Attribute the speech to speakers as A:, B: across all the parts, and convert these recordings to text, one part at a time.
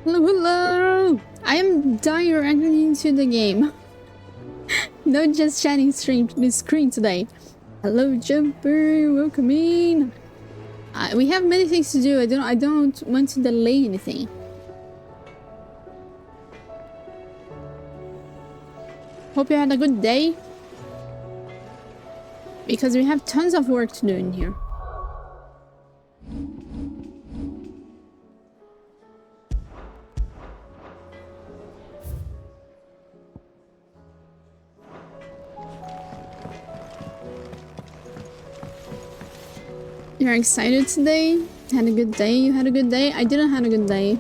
A: Hello, hello! I am directly into the game. Not just chatting stream the screen today. Hello, Jumper, welcome in. We have many things to do. I don't want to delay anything. Hope you had a good day. Because we have tons of work to do in here. You're excited today? Had a good day? You had a good day? I didn't have a good day.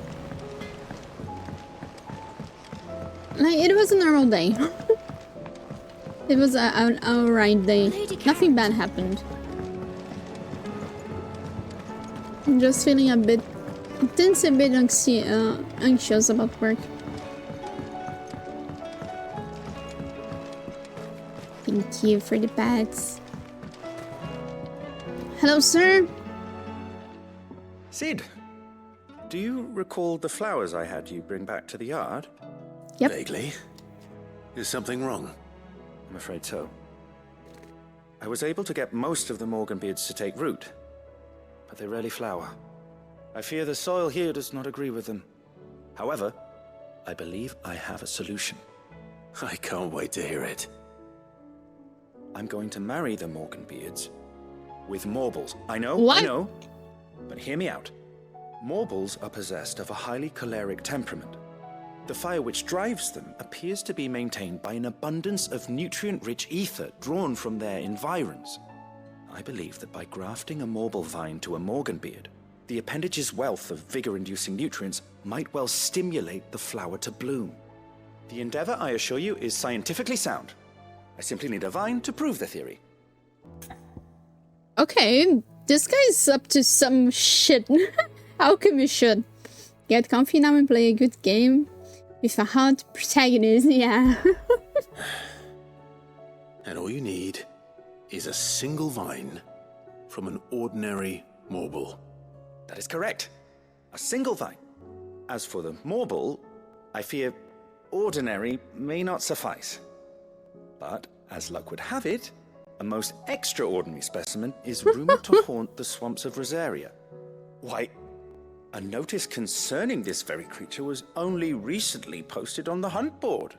A: Like, it was a normal day. It was an alright day. Nothing bad happened. I'm just feeling a bit tense, a bit anxious about work. Thank you for the pets. Hello, sir.
B: Sid, do you recall the flowers I had you bring back to the yard?
A: Yep.
C: Vaguely. Is something wrong?
B: I'm afraid so. I was able to get most of the Morganbeards to take root, but they rarely flower. I fear the soil here does not agree with them. However, I believe I have a solution.
C: I can't wait to hear it.
B: I'm going to marry the Morganbeards with Morbles. I know,
A: What?
B: I know, but hear me out. Morbles are possessed of a highly choleric temperament. The fire which drives them appears to be maintained by an abundance of nutrient-rich ether drawn from their environs. I believe that by grafting a Morble vine to a Morganbeard, the appendage's wealth of vigor-inducing nutrients might well stimulate the flower to bloom. The endeavor, I assure you, is scientifically sound. I simply need a vine to prove the theory.
A: Okay, this guy's up to some shit. Alchemy should. Get comfy now and play a good game with a hot protagonist, yeah.
C: And all you need is a single vine from an ordinary Morble.
B: That is correct. A single vine. As for the Morble, I fear ordinary may not suffice. But, as luck would have it, a most extraordinary specimen is rumored to haunt the swamps of Rosaria. Why, a notice concerning this very creature was only recently posted on the hunt board.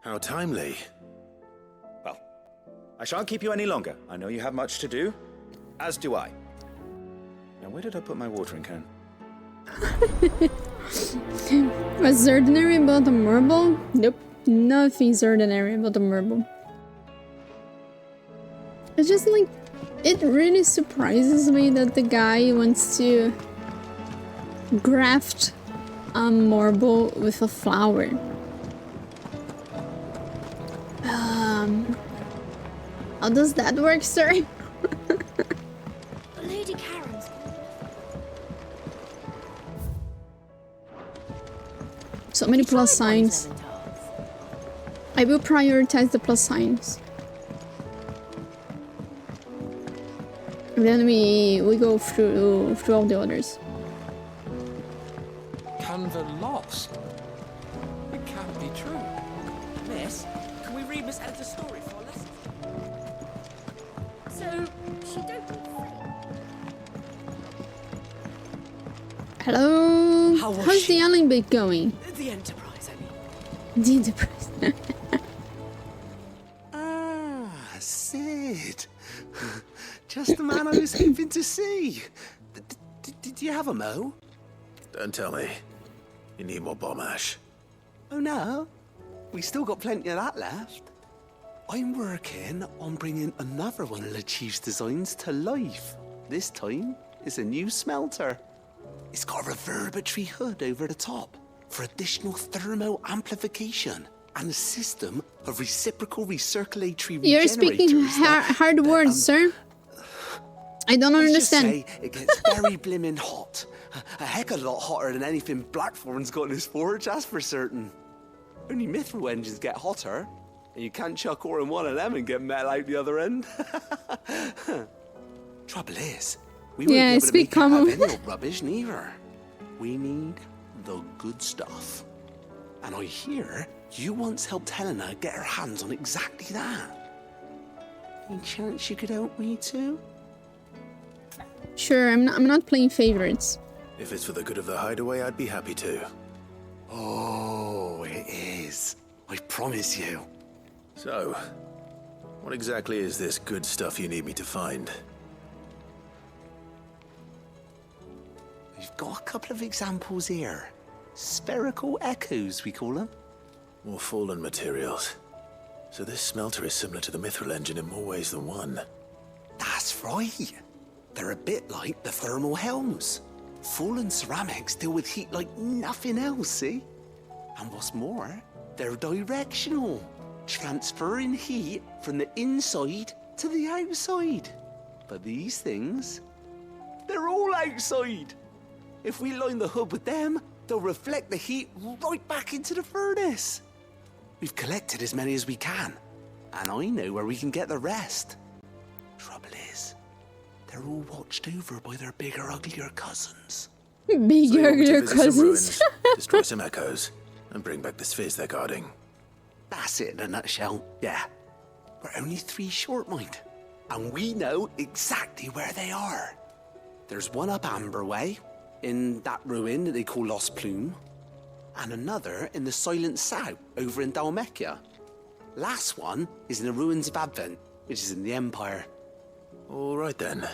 C: How timely.
B: Well, I shan't keep you any longer. I know you have much to do, as do I. Now, where did I put my watering can?
A: What's ordinary about a marble? Nope, nothing's ordinary about a marble. It's just like, it really surprises me that the guy wants to graft a marble with a flower. How does that work, sir?
D: Lady Karen's.
A: So many plus signs. I will prioritize the plus signs. And then we go through all the others.
E: Canva lost? It can't be true.
F: Miss, can we read Miss Editor's story for a lesson?
D: So, she don't need
A: Hello.
F: How was
A: How's
F: she?
A: the alien bit going?
F: The Enterprise, I mean.
A: The Enterprise.
G: Sid. Just the man I was hoping to see. Did you have a mo?
C: Don't tell me. You need more bomb ash.
G: Oh no, we still got plenty of that left. I'm working on bringing another one of the Chief's designs to life. This time, it's a new smelter. It's got a reverberatory hood over the top for additional thermal amplification and a system of reciprocal recirculatory
A: You're
G: regenerators.
A: speaking hard words, sir. I don't
G: Let's just
A: understand.
G: say it gets very blimmin' hot. A heck of a lot hotter than anything Blackthorn's got in his forge, that's for certain. Only mithril engines get hotter, and you can't chuck ore in one of them and get metal out the other end. Trouble is, we won't be able to
A: speak
G: make it out
A: common.
G: of any old rubbish neither. We need the good stuff. And I hear you once helped Helena get her hands on exactly that. Any chance you could help me too?
A: Sure, I'm not playing favorites.
C: If it's for the good of the hideaway, I'd be happy to.
G: Oh, it is. I promise you.
C: So, what exactly is this good stuff you need me to find?
G: We've got a couple of examples here. Spherical echoes, we call them.
C: More fallen materials. So this smelter is similar to the Mithril engine in more ways than one.
G: That's right. They're a bit like the thermal helms. Fallen ceramics deal with heat like nothing else, see? And what's more, they're directional, transferring heat from the inside to the outside. But these things, they're all outside. If we line the hood with them, they'll reflect the heat right back into the furnace. We've collected as many as we can, and I know where we can get the rest. Trouble is, they're all watched over by their bigger, uglier cousins.
C: So
A: Bigger
C: you want me to
A: your
C: visit some
A: cousins.
C: ruins, destroy some echoes, and bring back the spheres they're guarding.
G: That's it in a nutshell, yeah. We're only 3 short, mind, and we know exactly where they are. There's one up Amber Way, in that ruin that they call Lost Plume, and another in the Silent South, over in Dalmekia. Last one is in the ruins of Advent, which is in the Empire.
C: All right then.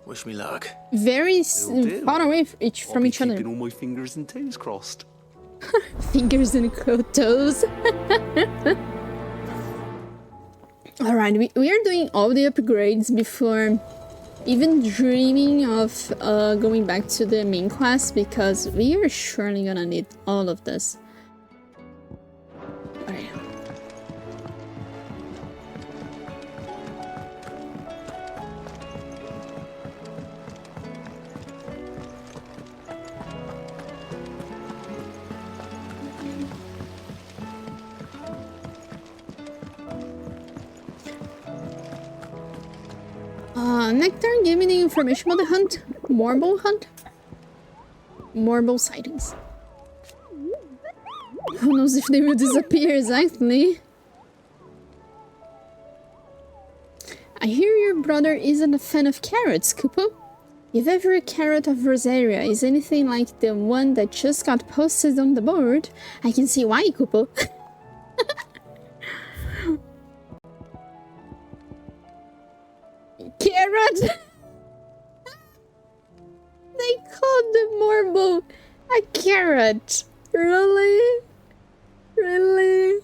C: Wish me luck.
A: Very
G: Will do.
A: far away from
G: I'll be
A: each other.
G: keeping all my fingers and toes crossed.
A: Fingers and toes. Alright, we are doing all the upgrades before even dreaming of going back to the main class, because we are surely gonna need all of this. Alright. Nectar, give me the information about the hunt. Marble hunt? Marble sightings. Who knows if they will disappear exactly? I hear your brother isn't a fan of carrots, Kupo. If ever a carrot of Rosaria is anything like the one that just got posted on the board, I can see why, Kupo. Carrot! They called the marble a carrot. Really? Really?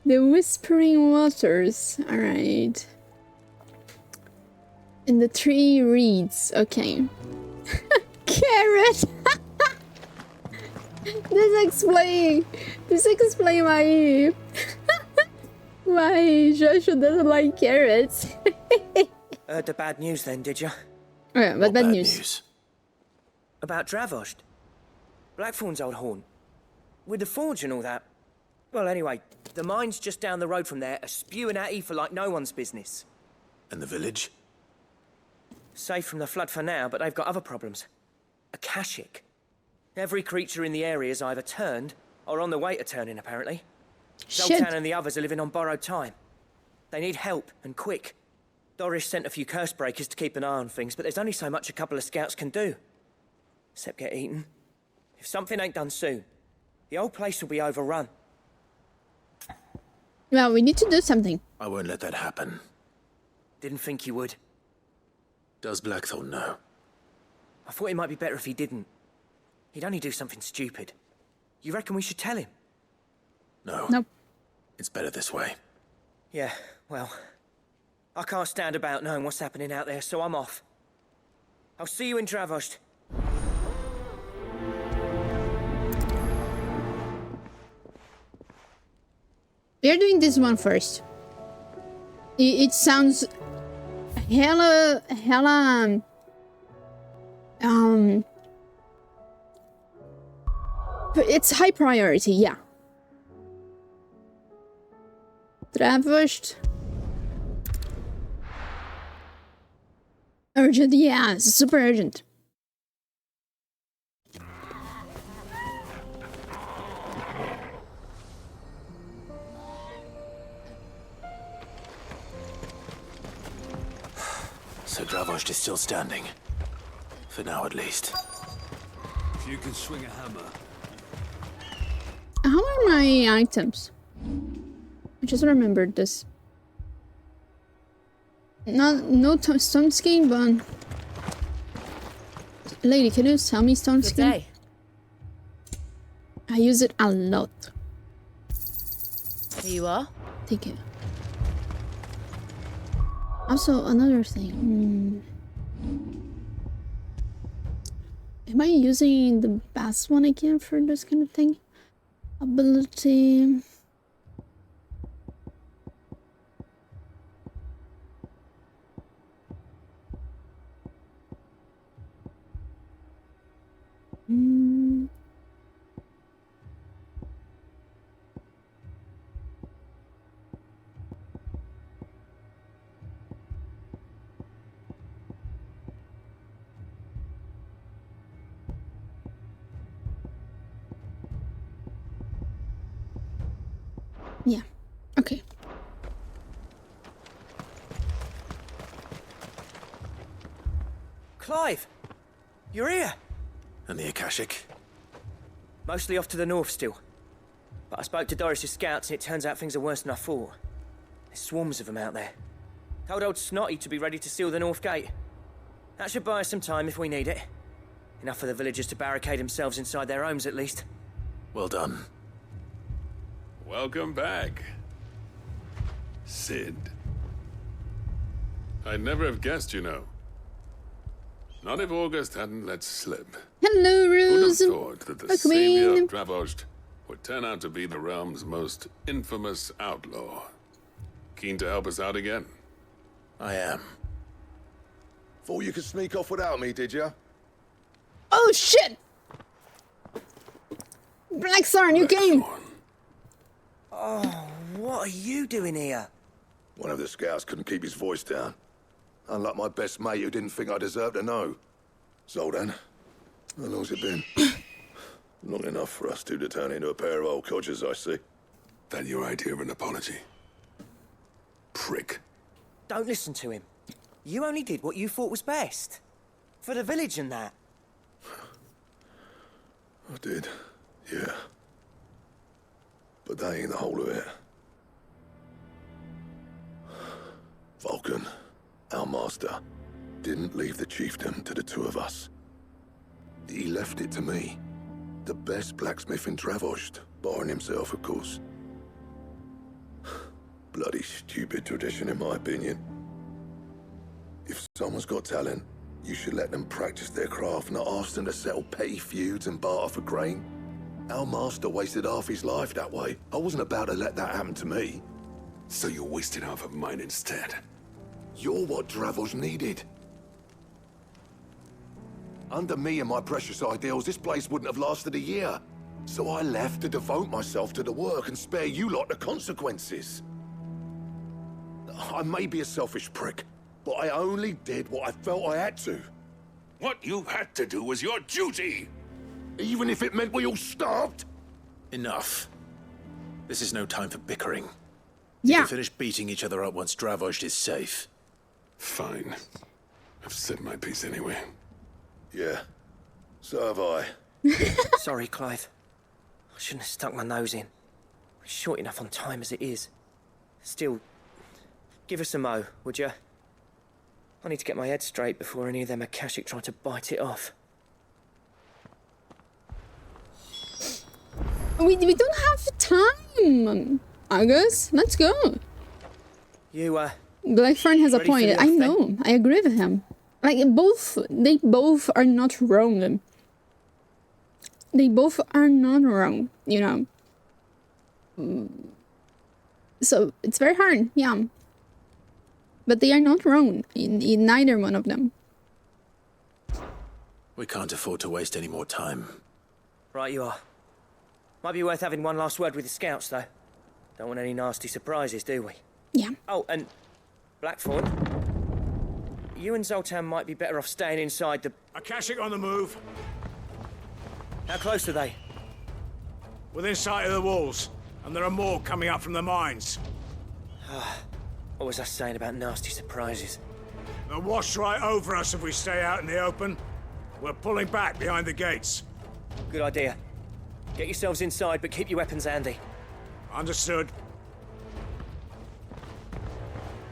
A: The Whispering Waters. Alright. And the tree reeds. Okay. Carrot! This explain why why Joshua doesn't like carrots.
F: Heard the bad news then, did you?
A: Oh yeah, but
C: What
A: bad news.
F: About Dravost. Blackthorn's old haunt. With the forge and all that. Well, anyway, the mines just down the road from there are spewing at ether like no one's business.
C: And the village?
F: Safe from the flood for now, but they've got other problems. Akashic. Every creature in the area is either turned or on the way to turning, apparently.
A: Shit.
F: Zoltan and the others are living on borrowed time. They need help, and quick. Doris sent a few curse breakers to keep an eye on things, but there's only so much a couple of scouts can do. Except get eaten. If something ain't done soon, the old place will be overrun.
A: Well, we need to do something.
C: I won't let that happen.
F: Didn't think you would.
C: Does Blackthorn know?
F: I thought it might be better if he didn't. He'd only do something stupid. You reckon we should tell him?
C: No.
A: Nope.
C: It's better this way.
F: Yeah, well, I can't stand about knowing what's happening out there, so I'm off. I'll see you in Dravost.
A: We're doing this one first. It sounds hella, it's high priority, yeah. Dravost. Urgent, yeah, super urgent.
C: So Dravost is still standing. For now, at least.
E: If you can swing a hammer.
A: How are my items? I just remembered this. No stone skin, but lady, can you sell me stone
D: Good
A: skin?
D: day.
A: I use it a lot.
D: Here you are.
A: Thank you. Also, another thing. Am I using the best one I can for this kind of thing? Ability. Yeah. Okay.
F: Clive! You're here!
C: And the Akashic?
F: Mostly off to the north still. But I spoke to Doris's scouts and it turns out things are worse than I thought. There's swarms of them out there. Told old Snotty to be ready to seal the north gate. That should buy us some time if we need it. Enough for the villagers to barricade themselves inside their homes at least.
C: Well done.
H: Welcome back, Sid. I'd never have guessed, you know. Not if August hadn't let slip.
A: Hello,
H: Who'd
A: Rose.
H: have thought that the
A: Welcome
H: savior
A: in.
H: of Dravost would turn out to be the realm's most infamous outlaw? Keen to help us out again?
C: I am.
I: Thought you could sneak off without me, did you?
A: Oh shit! Blackthorn, you came.
H: Blackthorn.
F: What are you doing here?
I: One of the scouts couldn't keep his voice down. Unlike my best mate who didn't think I deserved to know. Zoldan, how long's it been? Long enough for us two to turn into a pair of old codgers, I see.
H: That your idea of an apology? Prick.
F: Don't listen to him. You only did what you thought was best. For the village and that.
I: I did, yeah. But that ain't the whole of it. Vulcan, our master, didn't leave the chiefdom to the two of us. He left it to me. The best blacksmith in Dravost, barring himself, of course. Bloody stupid tradition, in my opinion. If someone's got talent, you should let them practice their craft, not ask them to settle petty feuds and barter for grain. Our master wasted half his life that way. I wasn't about to let that happen to me.
H: So you wasted half of mine instead.
I: You're what Dravost needed. Under me and my precious ideals, this place wouldn't have lasted a year. So I left to devote myself to the work and spare you lot the consequences. I may be a selfish prick, but I only did what I felt I had to.
H: What you had to do was your duty!
I: Even if it meant we all starved?
C: Enough. This is no time for bickering.
A: Yeah.
C: We'll finish beating each other up once Dravost is safe.
H: Fine. I've said my piece anyway.
I: Yeah, so have I.
F: Sorry, Clive. I shouldn't have stuck my nose in. We're short enough on time as it is. Still, give us a mo, would you? I need to get my head straight before any of them Akashic try to bite it off.
A: We don't have time. August, let's go.
F: You,
A: Blackthorn has a
F: Ready for
A: point.
F: the
A: I
F: off
A: know. I agree with him. Like they both are not wrong. They both are not wrong, you know. So it's very hard, yeah. But they are not wrong in neither one of them.
C: We can't afford to waste any more time.
F: right you are. Might be worth having one last word with the scouts, though. Don't want any nasty surprises, do we?
A: Yeah.
F: Oh, and Blackthorn, you and Zoltan might be better off staying inside the...
E: Akashic on the move.
F: How close are they?
E: Within sight of the walls. And there are more coming up from the mines.
F: What was I saying about nasty surprises?
E: They'll wash right over us if we stay out in the open. We're pulling back behind the gates.
F: Good idea. Get yourselves inside, but keep your weapons handy.
E: Understood.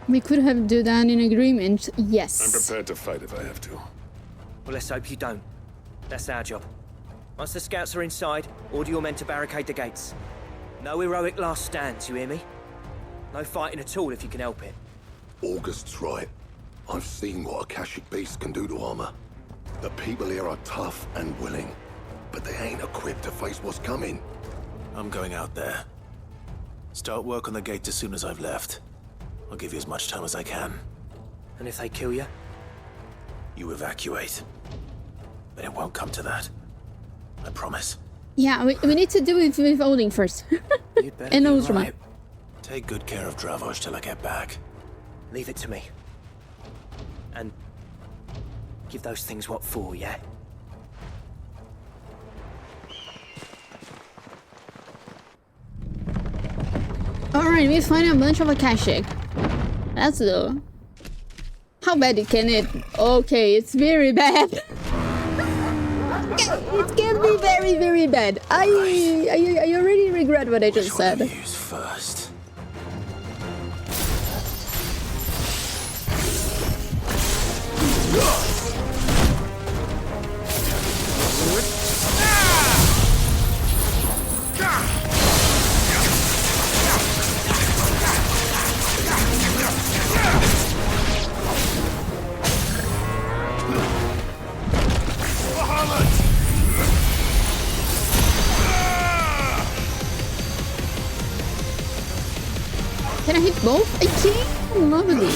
A: We could have done that in agreement. Yes.
H: I'm prepared to fight if I have to.
F: Well, let's hope you don't. That's our job. Once the scouts are inside, order your men to barricade the gates. No heroic last stands, you hear me? No fighting at all if you can help it.
I: August's right. I've seen what Akashic beasts can do to armor. The people here are tough and willing, but they ain't equipped to face what's coming.
C: I'm going out there. Start work on the gate as soon as I've left. I'll give you as much time as I can.
F: And if they kill you?
C: You evacuate. But it won't come to that. I promise.
A: Yeah, we need to do it with Odin first.
F: You'd better
A: And
F: be
A: Ultraman.
F: right.
C: Take good care of Dravos till I get back.
F: Leave it to me. And give those things what for, yeah?
A: Alright, we find a bunch of Akashic. That's low. How bad can it? Okay, it's very bad. It can be very, very bad. I already regret what I just said.
C: Use first.
A: Can I hit both? I can! Lovely.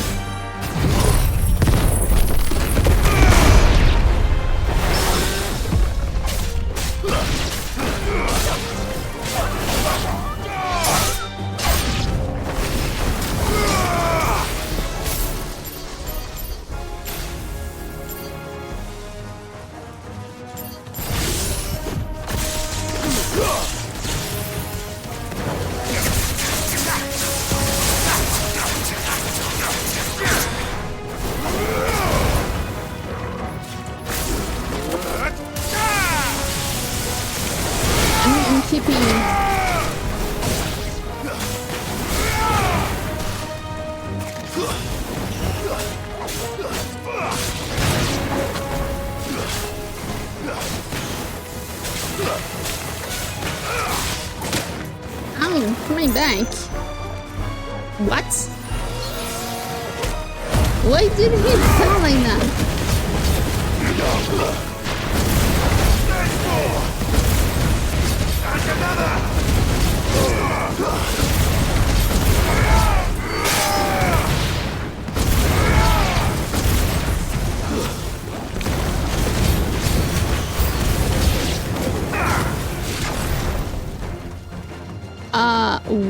A: I'm keeping... Ow, my back. What? Why did he fall like that?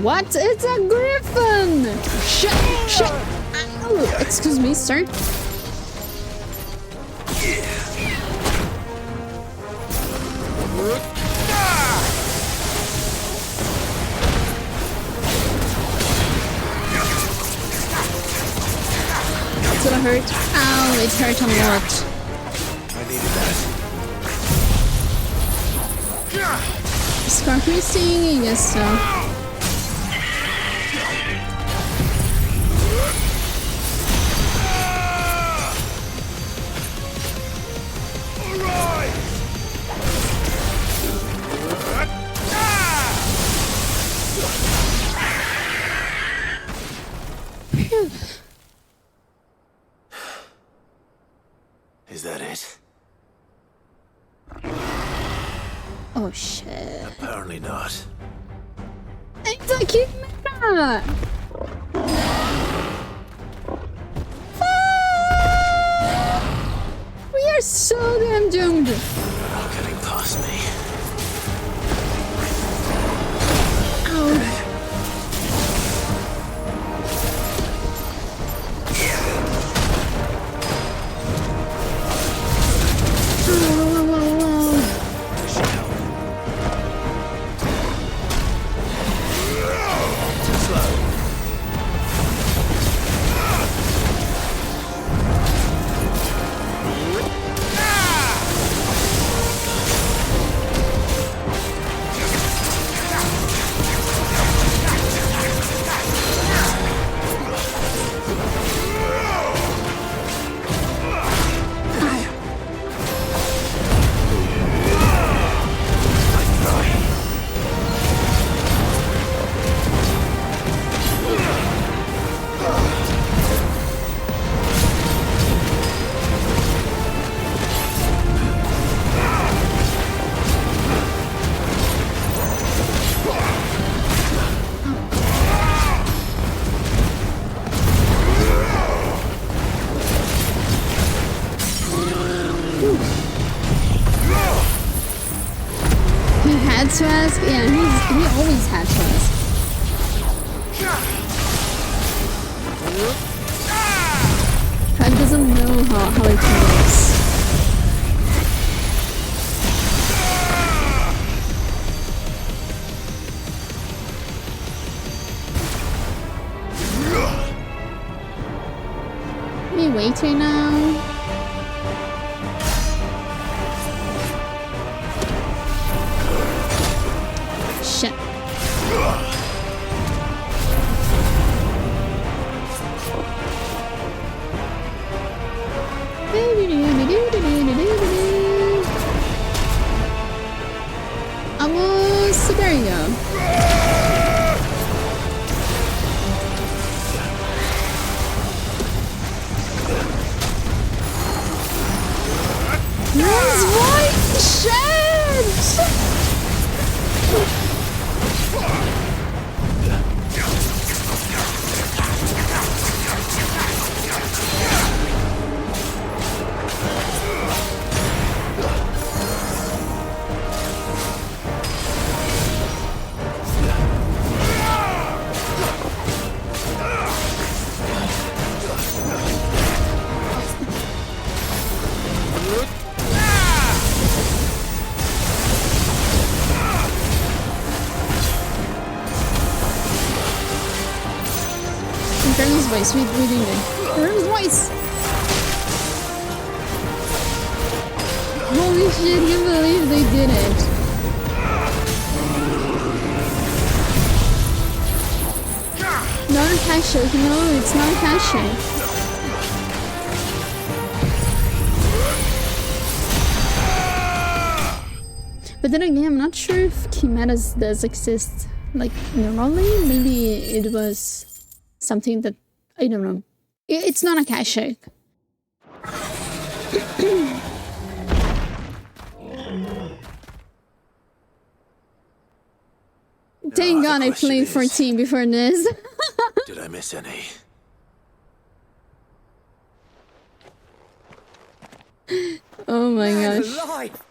A: What? It's a griffin! Shut! Ow! Excuse me, sir. It's gonna hurt. Ow, it hurt a lot.
C: I needed that.
A: Scorpion stinging, yes, so.
C: Is that it?
A: Oh shit.
C: Apparently not.
A: It's a chimera! We are so damn doomed!
C: You're not getting past me.
A: Ow. Trask? Yeah, he always had Trask. Trask doesn't know how it works. Me waiting now. Shit. Almost. There you go. Rose white shit! Granny's voice, we did it. Granny's voice! Holy shit, can't believe they did it. Not a cash choke, no, it's not a cash choke. But then again, I'm not sure if chimeras does exist like normally. Maybe it was something that, I don't know. It's not a cash shake. Thank God I played 14 before this.
C: Did I miss any?
A: Oh my
F: Man
A: gosh.
F: alive!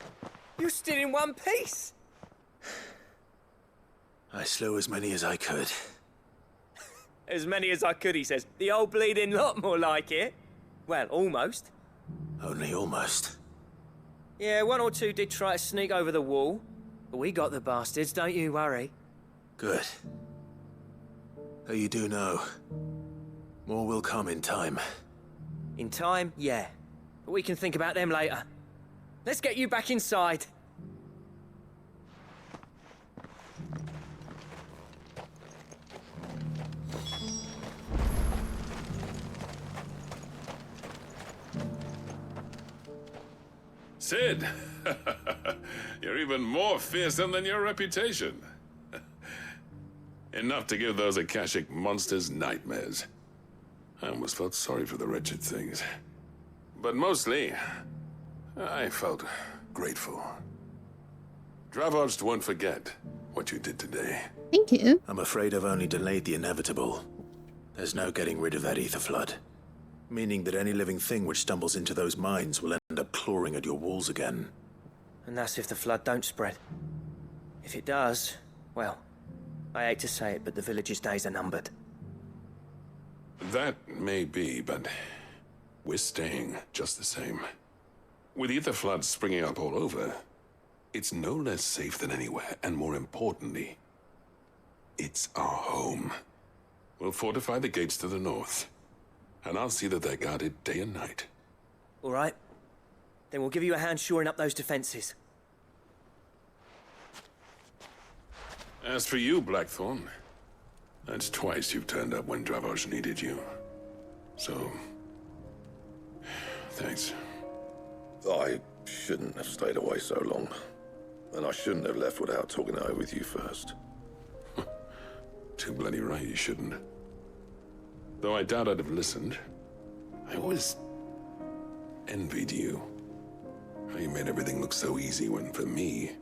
F: You're still in one piece!
C: I slew as many as I could.
F: As many as I could, he says. The old bleeding lot, more like it. Well, almost.
C: Only almost.
F: Yeah, one or two did try to sneak over the wall. But we got the bastards, don't you worry.
C: Good. Though you do know, more will come in time.
F: In time, yeah. But we can think about them later. Let's get you back inside.
H: Sid, you're even more fearsome than your reputation. Enough to give those Akashic monsters nightmares. I almost felt sorry for the wretched things. But mostly, I felt grateful. Dravoged won't forget what you did today.
A: Thank you.
C: I'm afraid I've only delayed the inevitable. There's no getting rid of that ether flood. Meaning that any living thing which stumbles into those mines will end up clawing at your walls again.
F: And that's if the flood don't spread. If it does, well, I hate to say it, but the village's days are numbered.
H: That may be, but we're staying just the same. With ether floods springing up all over, it's no less safe than anywhere, and more importantly, it's our home. We'll fortify the gates to the north, and I'll see that they're guarded day and night.
F: All right. Then we'll give you a hand shoring up those defenses.
H: As for you, Blackthorn, that's twice you've turned up when Dravos needed you. So, thanks.
I: I shouldn't have stayed away so long. And I shouldn't have left without talking it over with you first.
H: Too bloody right you shouldn't. Though I doubt I'd have listened. I always envied you. How you made everything look so easy when, for me,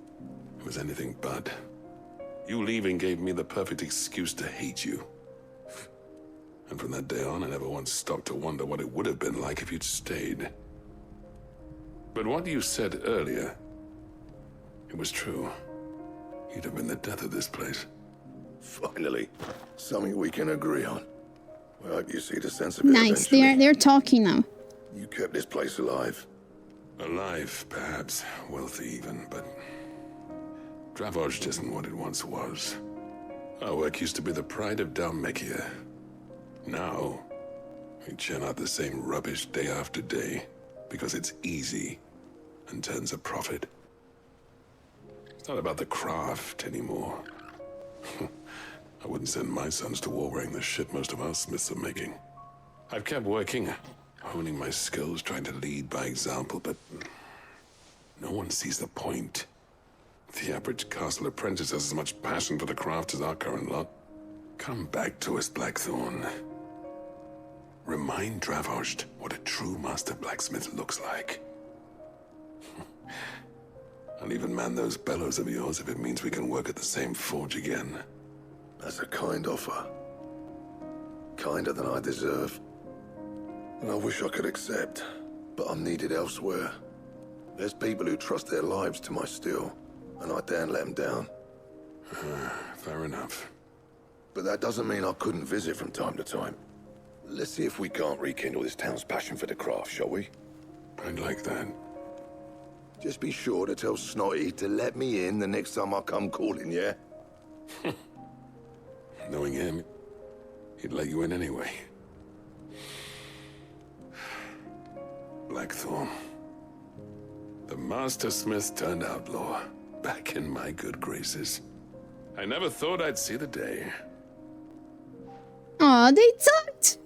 H: it was anything but. You leaving gave me the perfect excuse to hate you. And from that day on, I never once stopped to wonder what it would have been like if you'd stayed. But what you said earlier, it was true. You'd have been the death of this place.
I: Finally, something we can agree on. I hope you see the sense of it
A: Nice.
I: eventually.
A: They're talking now.
I: You kept this place alive.
H: Alive, perhaps. Wealthy even, but... Dravoj isn't what it once was. Our work used to be the pride of Dalmekia. Now, we churn out the same rubbish day after day because it's easy and turns a profit. It's not about the craft anymore. I wouldn't send my sons to war wearing the shit most of our smiths are making. I've kept working, honing my skills, trying to lead by example, but no one sees the point. The average castle apprentice has as much passion for the craft as our current lot. Come back to us, Blackthorn. Remind Dravoj what a true master blacksmith looks like. I'll even man those bellows of yours if it means we can work at the same forge again.
I: That's a kind offer. Kinder than I deserve. And I wish I could accept, but I'm needed elsewhere. There's people who trust their lives to my steel, and I daren't let them down.
H: Fair enough.
I: But that doesn't mean I couldn't visit from time to time. Let's see if we can't rekindle this town's passion for the craft, shall we?
H: I'd like that.
I: Just be sure to tell Snotty to let me in the next time I come calling, yeah?
H: Knowing him, he'd let you in anyway. Blackthorn. The Master Smith turned outlaw, back in my good graces. I never thought I'd see the day.
A: Aw, they talked.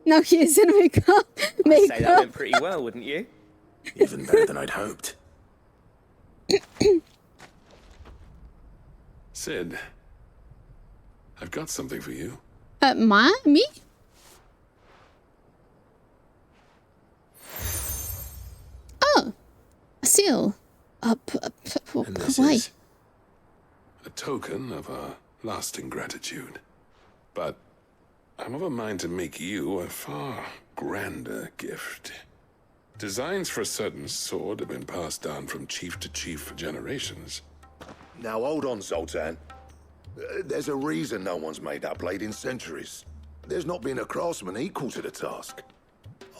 A: Now he's in makeup.
F: I'd say that went pretty well, wouldn't you?
C: Even better than I'd hoped.
H: Sid, I've got something for you.
A: Me? Oh, a seal.
H: And this
A: Why?
H: is a token of our lasting gratitude. But I'm of a mind to make you a far grander gift. Designs for a certain sword have been passed down from chief to chief for generations.
I: Now hold on, Zoltan. There's a reason no one's made that blade in centuries. There's not been a craftsman equal to the task.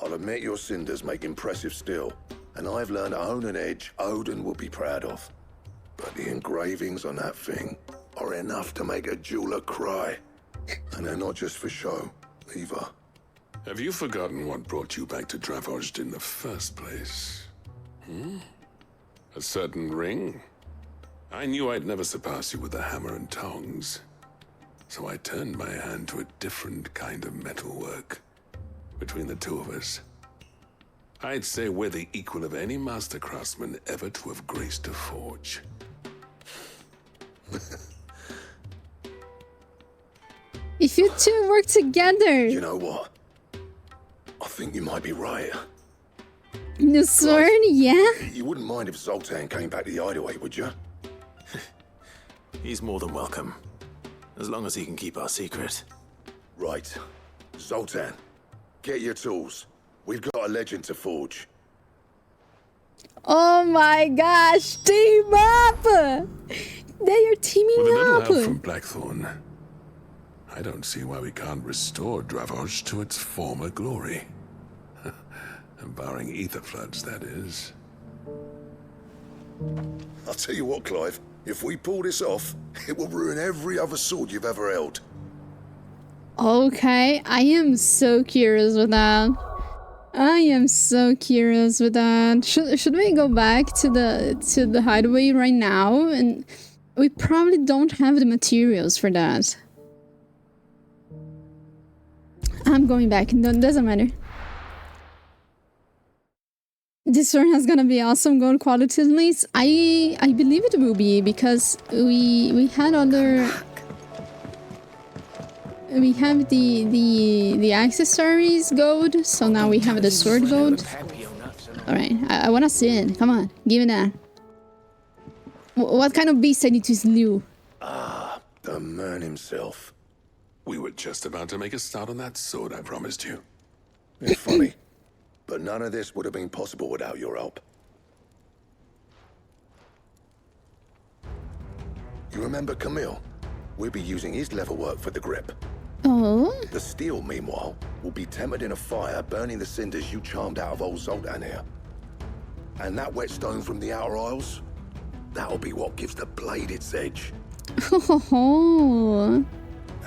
I: I'll admit your cinders make impressive steel, and I've learned to own an edge Odin will be proud of. But the engravings on that thing are enough to make a jeweler cry. And they're not just for show, either.
H: Have you forgotten what brought you back to Dravoj in the first place? A certain ring? I knew I'd never surpass you with the hammer and tongs. So I turned my hand to a different kind of metalwork. Between the two of us, I'd say we're the equal of any master craftsman ever to have graced a forge.
A: If you two work together,
I: You know what? I think you might be right.
A: the sword, yeah?
I: You wouldn't mind if Zoltan came back to the hideaway, would you?
C: He's more than welcome. As long as he can keep our secret.
I: Right. Zoltan, get your tools. We've got a legend to forge.
A: Oh my gosh, team up! They are teaming
H: With a little
A: up!
H: help from Blackthorn, I don't see why we can't restore Dravoj to its former glory. Barring ether floods, that is.
I: I'll tell you what, Clive. If we pull this off, it will ruin every other sword you've ever held.
A: Okay, I am so curious with that. I am so curious with that. Should we go back to the hideaway right now? And we probably don't have the materials for that. I'm going back. No, it doesn't matter. This one is gonna be awesome gold quality at least. I believe it will be because we had other. We have the accessories gold, so now we have the sword gold. Alright, I wanna see it. Come on, give me that. What kind of beast I need to slew?
I: The man himself.
H: We were just about to make a start on that sword I promised you.
I: It's funny, but none of this would have been possible without your help. remember Camille? We'll be using his leather work for the grip.
A: Oh.
I: The steel, meanwhile, will be tempered in a fire, burning the cinders you charmed out of old Zoltan here. And that whetstone from the outer aisles, that'll be what gives the blade its edge.
A: Oh.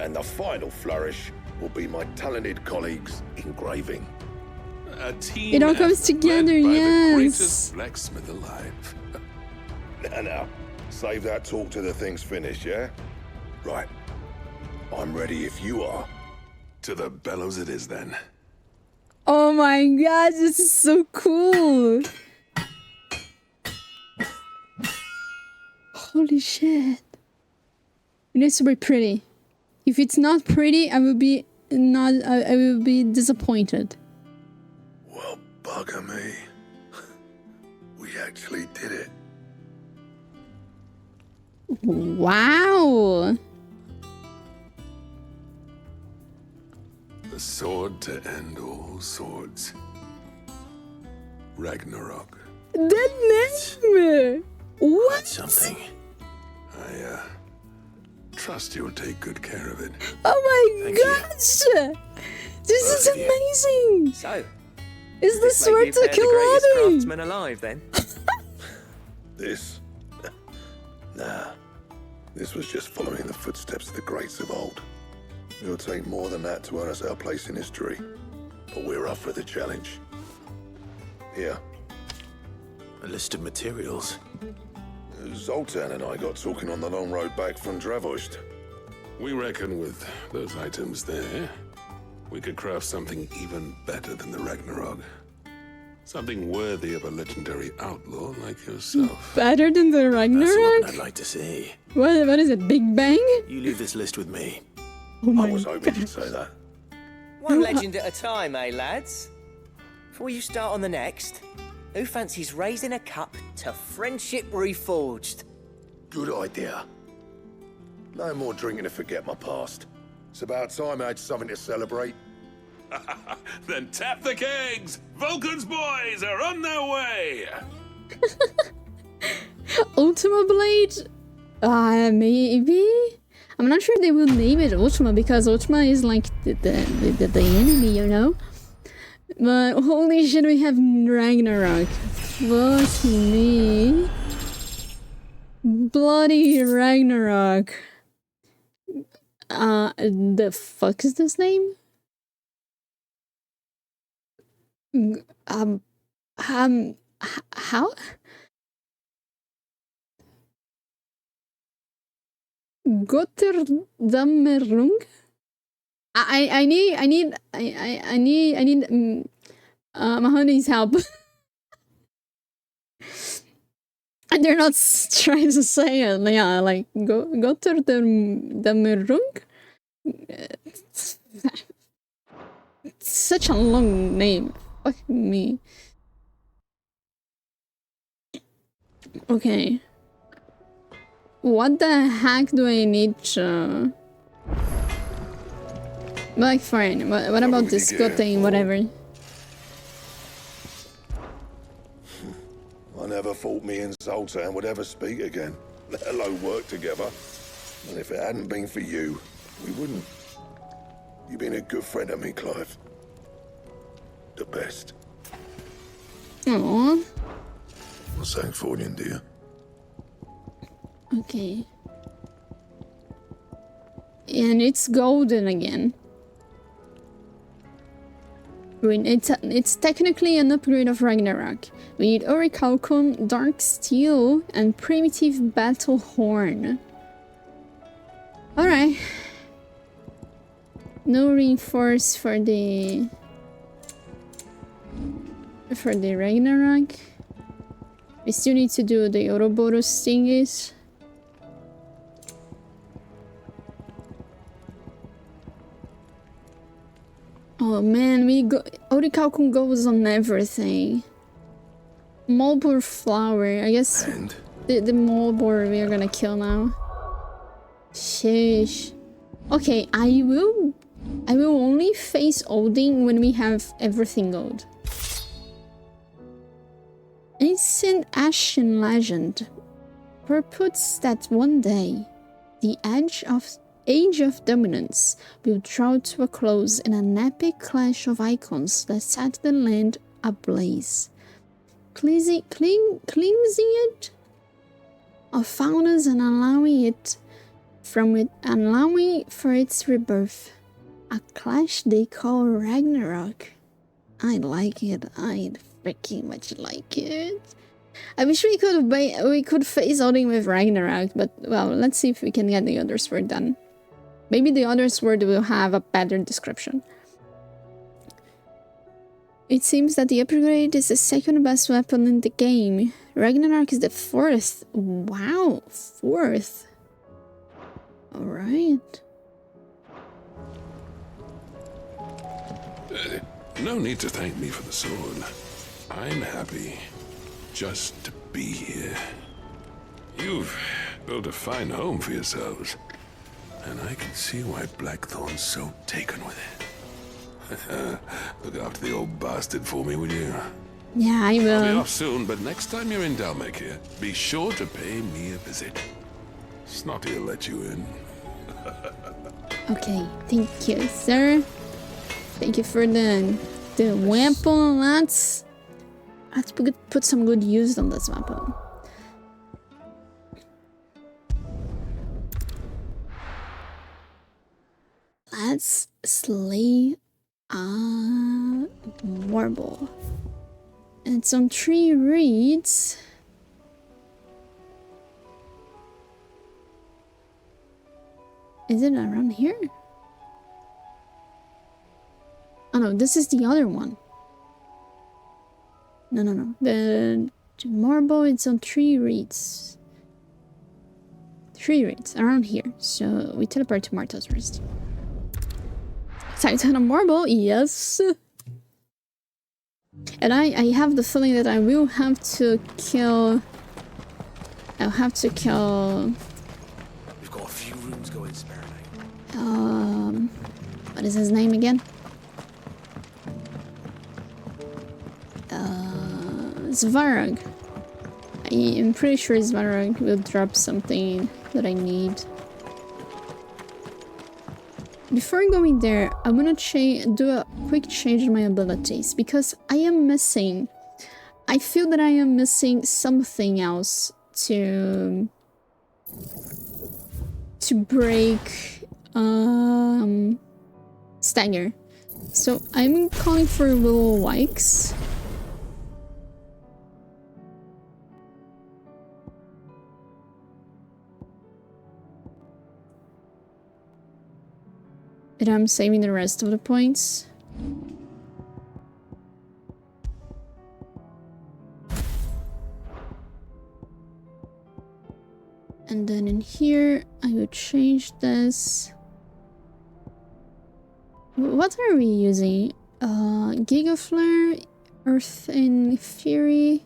I: And the final flourish will be my talented colleagues' engraving.
H: A team
A: It all comes
H: effort
A: together,
H: led by the
A: yes.
H: greatest blacksmith alive.
I: Now, save that talk till the thing's finished, yeah? Right. I'm ready if you are.
H: To the bellows it is then.
A: Oh my god, this is so cool. Holy shit. It needs to be pretty. If it's not pretty, I will be I will be disappointed.
I: Well, bugger me. We actually did it.
A: Wow.
H: The sword to end all swords. Ragnarok.
A: The name. What?
C: Something.
H: I trust you'll take good care of it.
A: Oh my
C: Thank you.
A: gosh. This is
C: Both of you.
A: amazing.
F: So,
A: Is the
F: this make
A: sword
F: you
A: to
F: pair the greatest
A: kill
F: craftsman alive, then?
I: This? Nah. This was just following the footsteps of the greats of old. It'll take more than that to earn us our place in history. But we're up for the challenge. Here.
C: A list of materials.
I: Zoltan and I got talking on the long road back from Dravost.
H: We reckon with those items there, we could craft something even better than the Ragnarok. Something worthy of a legendary outlaw like yourself.
A: Better than the
C: That's the weapon
A: Ragnarok?
C: I'd like to see.
A: What is it? Big Bang?
C: You leave this list with me.
A: Oh my
I: I was hoping you'd say that.
F: One legend at a time, eh, lads? Before you start on the next, who fancies raising a cup to friendship reforged?
I: Good idea. No more drinking to forget my past. It's about time I had something to celebrate.
H: Then tap the kegs! Vulcan's boys are on their way!
A: Ultima Blade? Maybe? I'm not sure they will name it Ultima because Ultima is like the enemy, you know? But holy shit, we have Ragnarok. Fuck me. Bloody Ragnarok. The fuck is this name? How? Gotterdammerung? I need Mahoney's help. And they're not trying to say it. Yeah, like Gotterdammerung? It's such a long name. Fuck me. Okay. What the heck do I need to... Like, fine. What about this good thing, whatever?
I: I never thought me and Zoltan would ever speak again, let alone work together. And if it hadn't been for you, we wouldn't. You've been a good friend of me, Clive. The best.
A: Aww.
I: I'm saying for you, dear.
A: Okay. And it's golden again. I mean, it's technically an upgrade of Ragnarok. We need Orichalcum, Dark Steel, and Primitive Battle Horn. Alright. No reinforce for the Ragnarok. We still need to do the Ouroboros thingies. Oh man, Orichalcum goes on everything. Mulbur flower. I guess
I: And
A: the Mulbur we are gonna kill now. Sheesh. Okay, I will only face Odin when we have everything gold. Ancient Ashen legend purports that one day The Age of Dominance will draw to a close in an epic clash of icons that set the land ablaze. Cleansing it of faunas and allowing for its rebirth. A clash they call Ragnarok. I like it. I freaking much like it. I wish we could face Odin with Ragnarok, but well, let's see if we can get the other sword done. Maybe the other sword will have a better description. It seems that the upgrade is the second best weapon in the game. Ragnarok is the fourth. Wow, fourth. Alright.
H: No need to thank me for the sword. I'm happy just to be here. You've built a fine home for yourselves, and I can see why Blackthorn's so taken with it. Look after the old bastard for me, will you?
A: Yeah, I will.
H: I'll be off soon, but next time you're in Dalmacia, be sure to pay me a visit. Snotty will let you in.
A: Okay, thank you, sir. Thank you for the weapon. Let's put some good use on this weapon. Let's slay a warble. And some 3 reeds. Is it around here? Oh no, this is the other one. No. The marble, it's on 3 reeds. 3 reeds around here. So we teleport to Marta's first. Time to marble, yes. And I have the feeling that I will have to kill. I'll have to kill.
G: We've got a few rooms going spare now.
A: What is his name again? Svarog. I'm pretty sure Svarog will drop something that I need. Before going there, I'm gonna do a quick change in my abilities because I am missing. I feel that I am missing something else to break Stagger. So I'm calling for little Wikes. And I'm saving the rest of the points. And then in here, I would change this. What are we using? Giga Flare, Earth and Fury,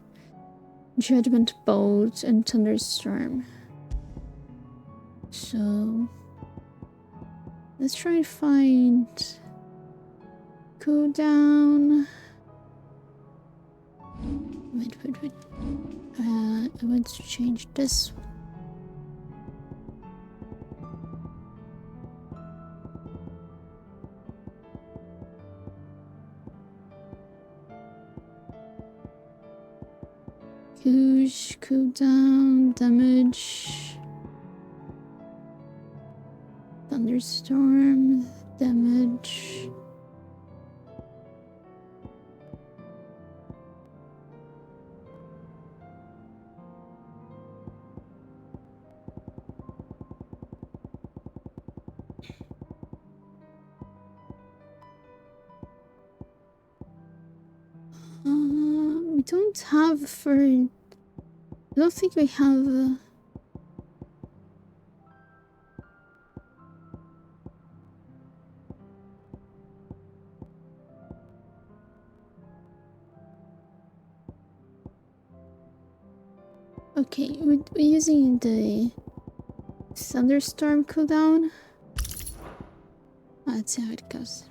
A: Judgment Bolt, and Thunderstorm. So let's try and find cooldown. Wait. I want to change this one. Huge cooldown, damage, thunderstorm, damage. We don't have for. I don't think we have. Okay, we're using the thunderstorm cooldown. Let's see how it goes.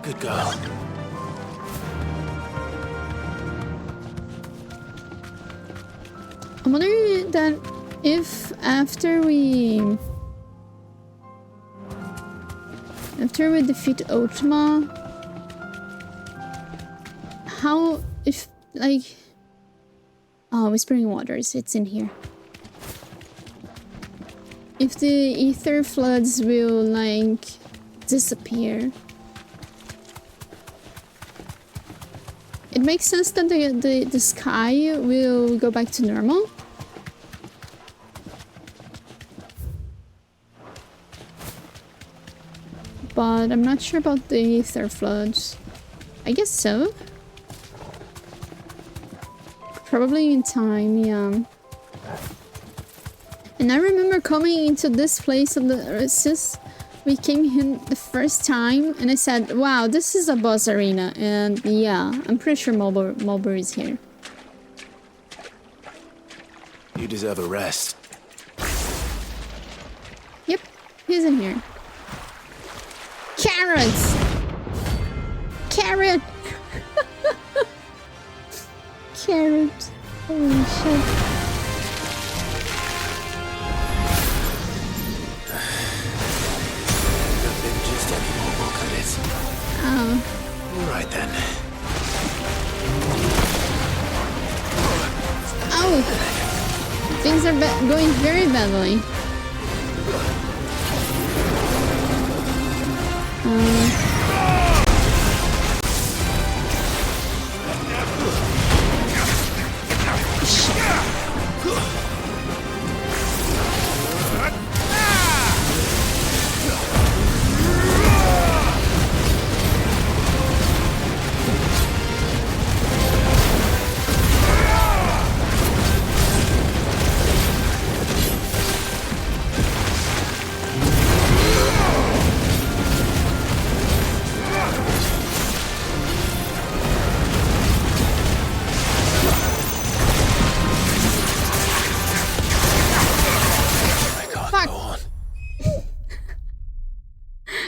G: Good girl.
A: I wonder that if after we defeat Ultima, how if like Whispering Waters, it's in here. If the ether floods will like disappear. It makes sense that the sky will go back to normal. But I'm not sure about the ether floods. I guess so. Probably in time, yeah. And I remember coming into this place of the since we came in the first time, and I said, "Wow, this is a boss arena." And yeah, I'm pretty sure Mulberry is here.
C: You deserve a rest.
A: Yep, he's in here. Carrots! Carrot! Carrot. Holy shit.
C: Nothing, just any more book at it.
A: Oh.
C: Alright then.
A: Oh! Things are going very badly.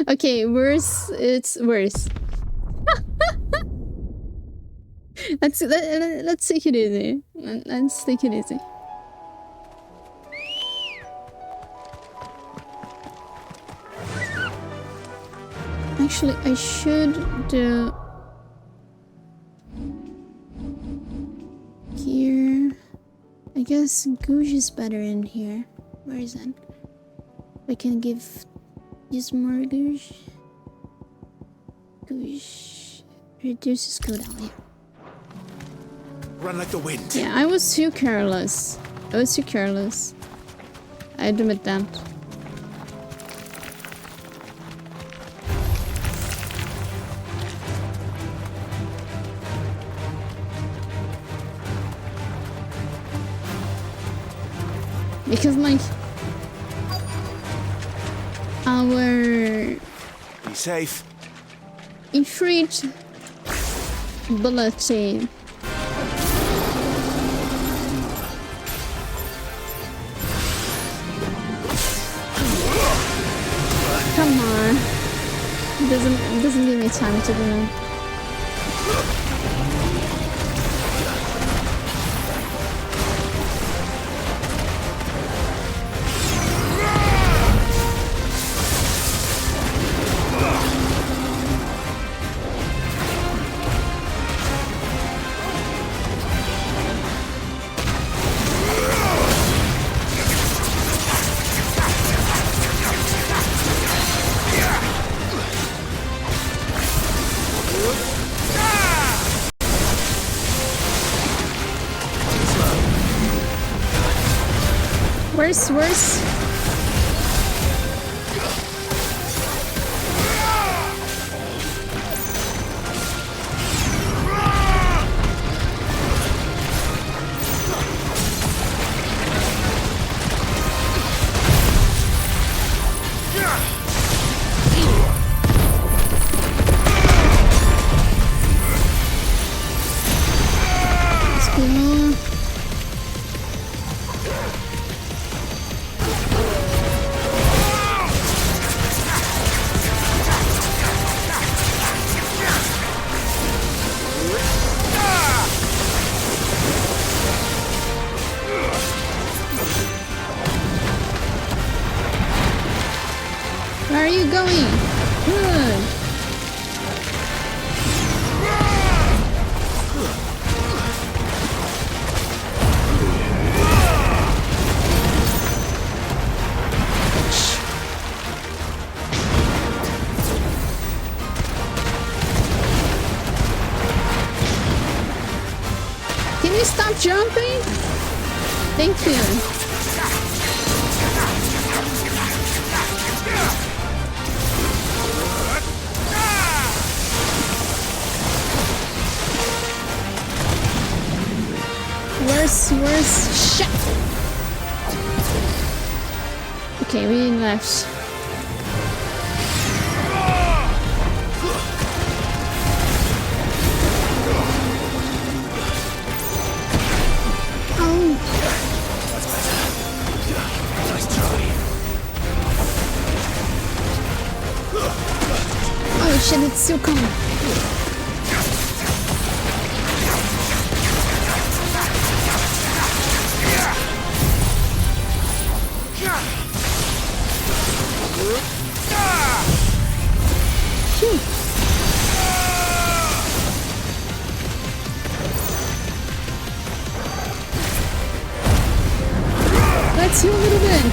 A: Okay, worse. It's worse. let's take it easy. Let's take it easy. Actually, I should do here. I guess Gouge is better in here. Where is that? I can use more Gouge. Gouge reduces cooldown here.
C: Run like the wind.
A: Yeah, I was too careless. I admit that. Because like our
C: Be safe.
A: Ifrit ability come on. It doesn't give me time to do that. Worse. Let's go. Where are you going? Good. Can you stop jumping? Thank you. Where's shit? Okay, we left. Oh.
C: That's better. Nice try.
A: Oh shit, it's still coming. Let's heal a little bit.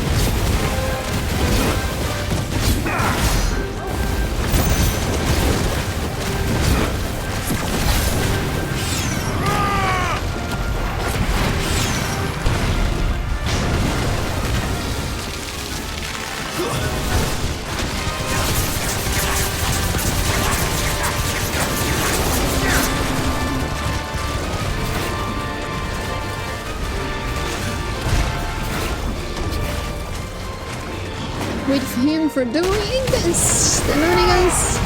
A: Wait for him for doing this. Learning us.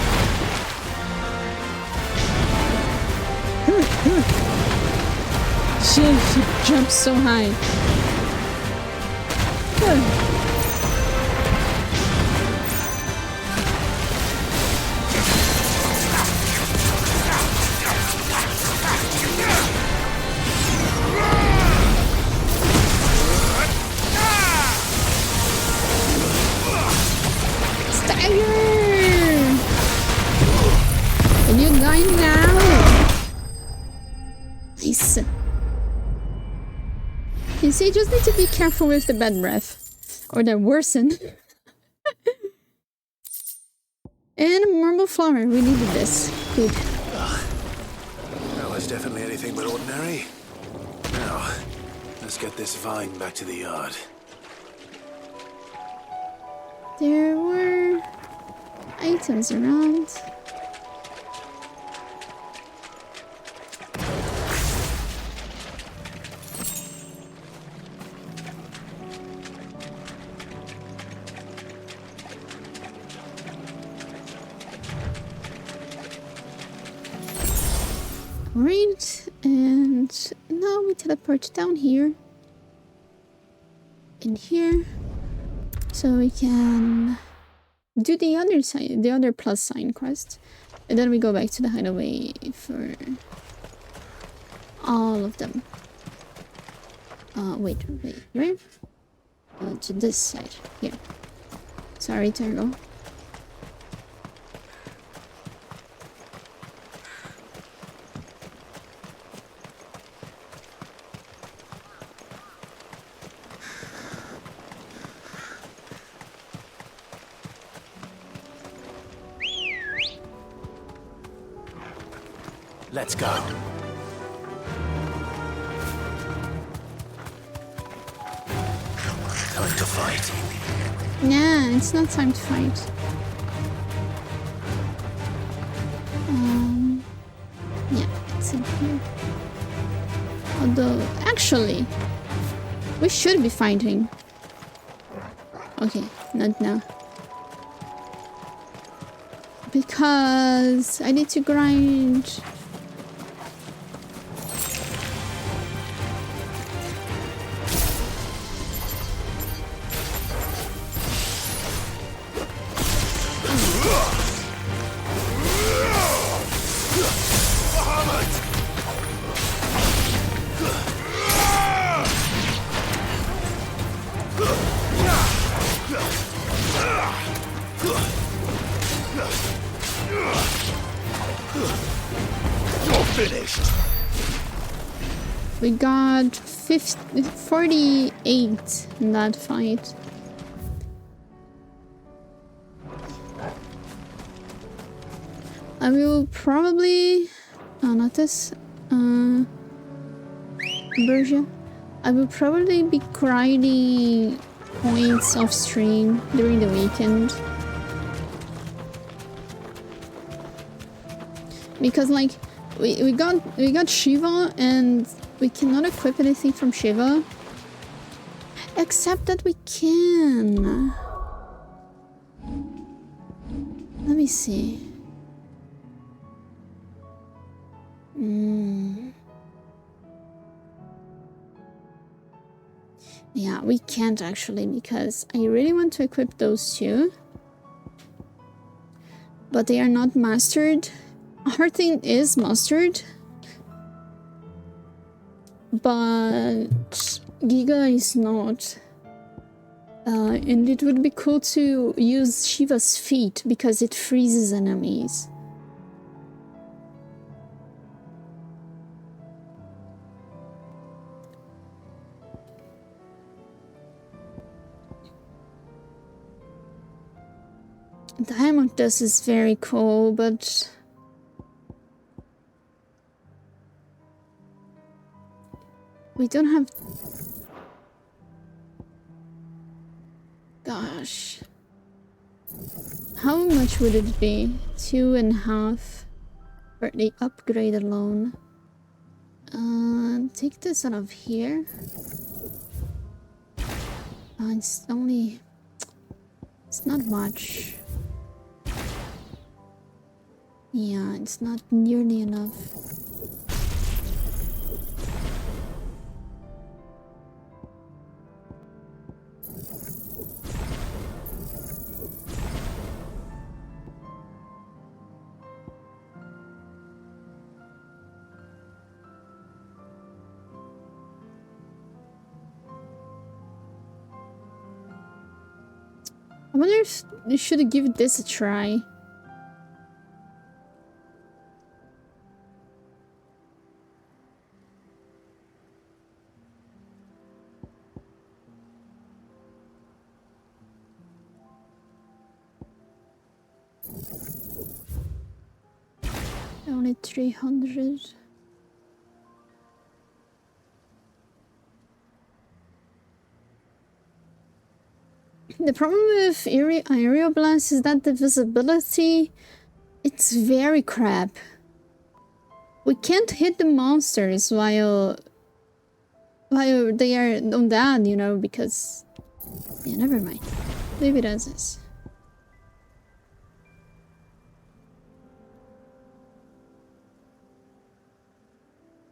A: She jumps so high. And you're dying now. Nice. You see, you just need to be careful with the bad breath, or they worsen. And a marble flower. We needed this. Good.
C: That was definitely anything but ordinary. Now, let's get this vine back to the yard.
A: There were items around. Great, and now we teleport down here. In here. So we can do the other side, the other plus sign quest. And then we go back to the hideaway for all of them. Wait, where? To this side, here. Sorry, Turtle.
C: Let's go. Time to fight.
A: Nah, it's not time to fight. Yeah, it's in here. Although, actually, we should be fighting. Okay, not now. Because I need to grind.
I: finished.
A: We got 48 in that fight. I will probably... Oh, not this. Version. I will probably be grinding points off stream during the weekend. Because like we got Shiva and we cannot equip anything from Shiva. Except that we can. Let me see. Yeah, we can't actually because I really want to equip those two. But they are not mastered. Hearthing is mastered. But Giga is not. And it would be cool to use Shiva's feet because it freezes enemies. Diamond Dust is very cool, but we don't have... Gosh. How much would it be? 2.5 for the upgrade alone. Take this out of here. It's only... It's not much. Yeah, it's not nearly enough. I wonder if they should give this a try. Only 300. The problem with Aerial Blast is that the visibility, it's very crap. We can't hit the monsters while they are on that, you know, because... Yeah, never mind. Leave it as is.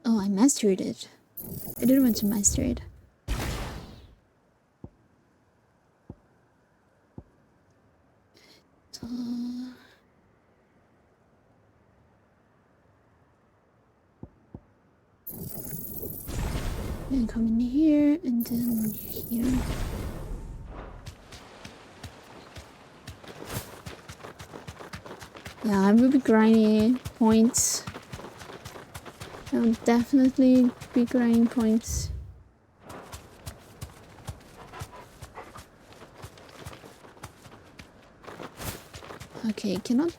A: Oh, I mastered it. I didn't want to master it. So... Then come in here and then here. Yeah, I will be grinding points. I'll definitely be grinding points. Okay, cannot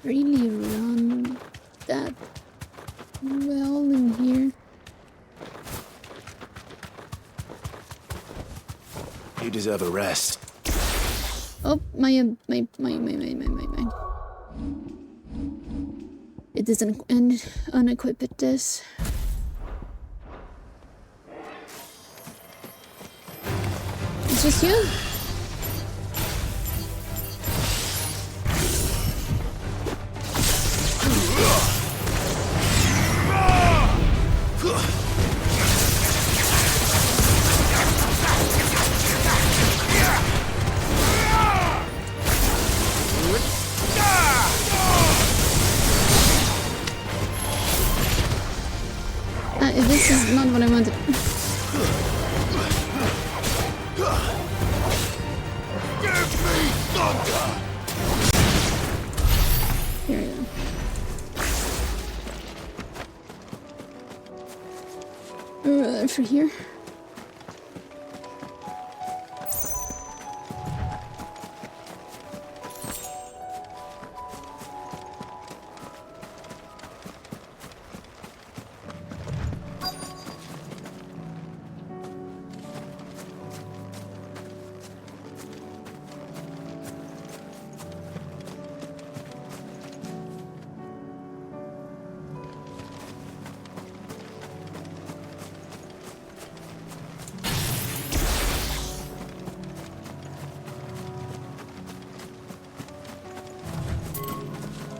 A: really run that well in here.
C: You deserve a rest.
A: Oh, my. It doesn't unequip this. It's just you? This is not what I wanted. Here we go. through here.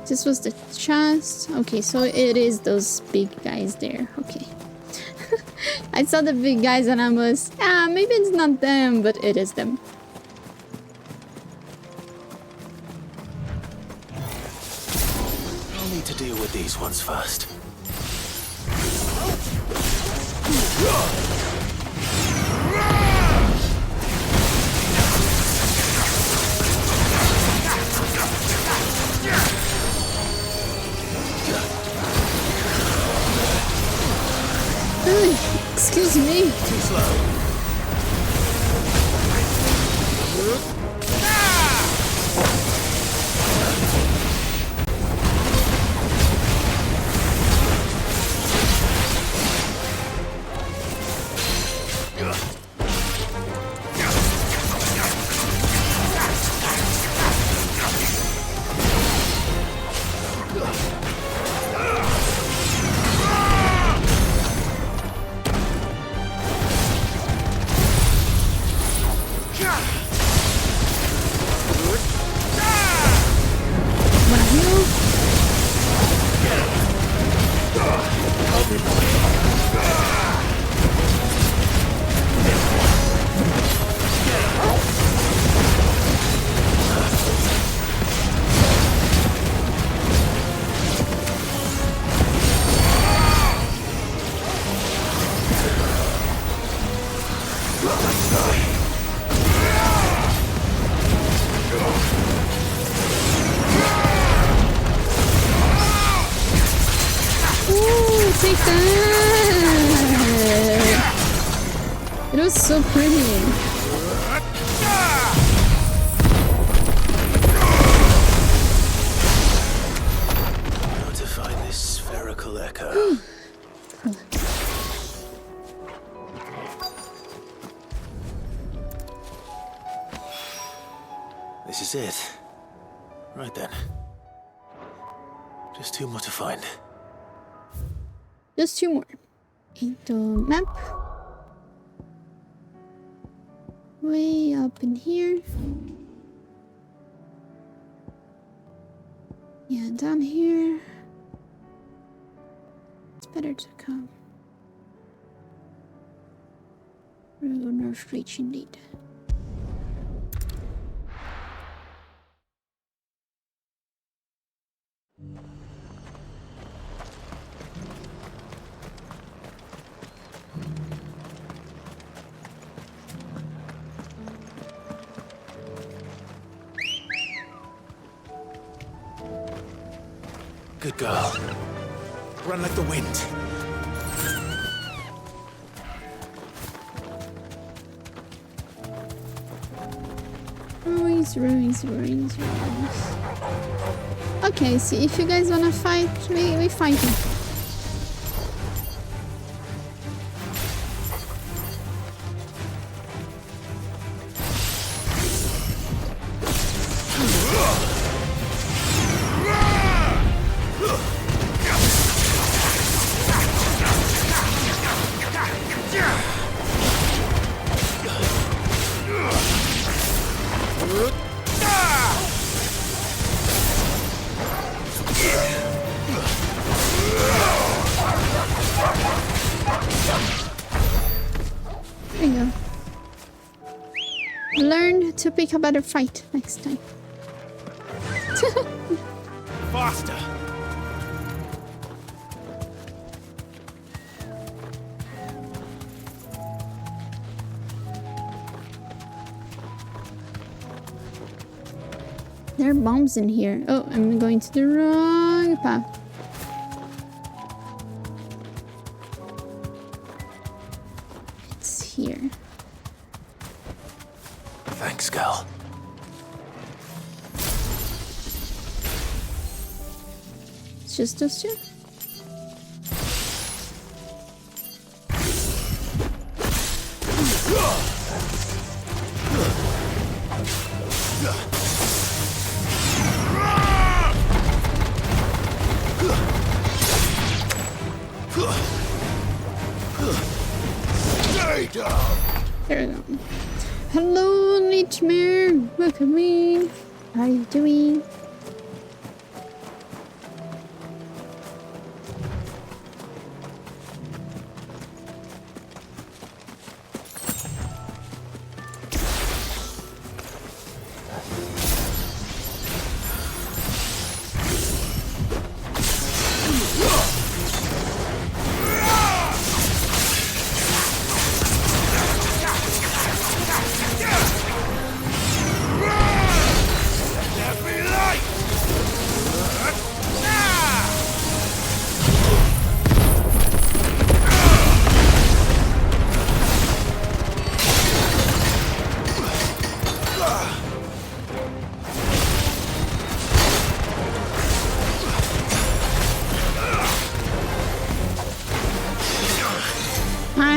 A: This was the chest. Okay, so it is those big guys there. Okay. I saw the big guys and I was, maybe it's not them, but it is them.
C: I'll need to deal with these ones first.
A: Excuse me.
C: Too slow.
A: Take that! It was so pretty.
C: How to find this spherical echo? This is it. Right then. Just two more to find.
A: Just two more. Into map. Way up in here. Yeah, down here. It's better to come. Through North Reach indeed.
C: Good girl. Run like the wind.
A: Ruins. Okay, see, if you guys wanna fight, we fight him. There you go. Learn to pick a better fight next time.
C: Faster!
A: There are bombs in here. Oh, I'm going to the wrong path.
C: girl.
A: It's just those two. There we go. Hello, Nightmare. Welcome in. How are you doing?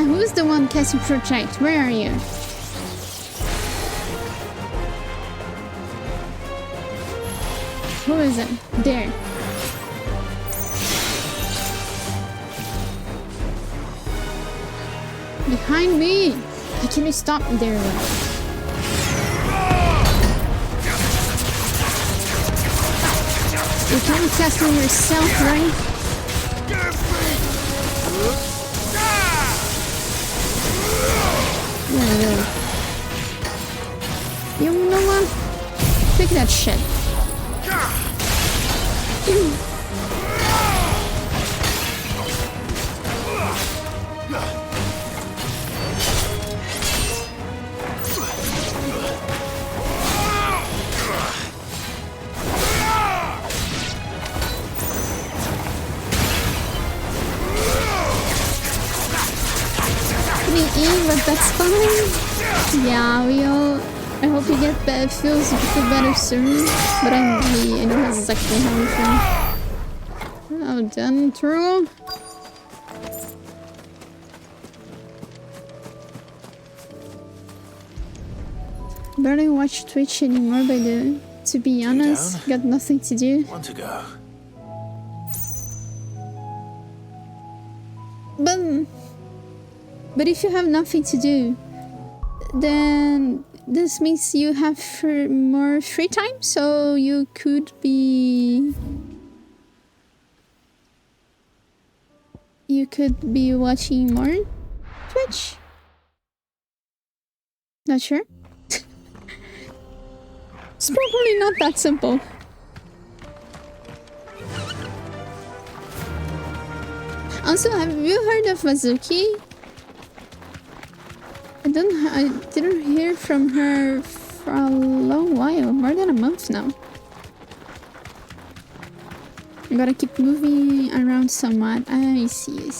A: Who's the one casting Protect? Where are you? Who is it? There. Behind me! Can you stop? There we go. You can't cast on yourself, right? Yeah. You know what? Pick that shit. But that's fine. Yeah, we all. I hope you get better. Feel better soon. But I know exactly how you feel. Oh, done through. Barely watch Twitch anymore, to be honest, got nothing to do.
C: Want to go?
A: But if you have nothing to do, then this means you have more free time, so you could be watching more Twitch. Not sure. It's probably not that simple. Also, have you heard of Mizuki? I didn't hear from her for a long while, more than a month now. I gotta keep moving around somewhat. I see.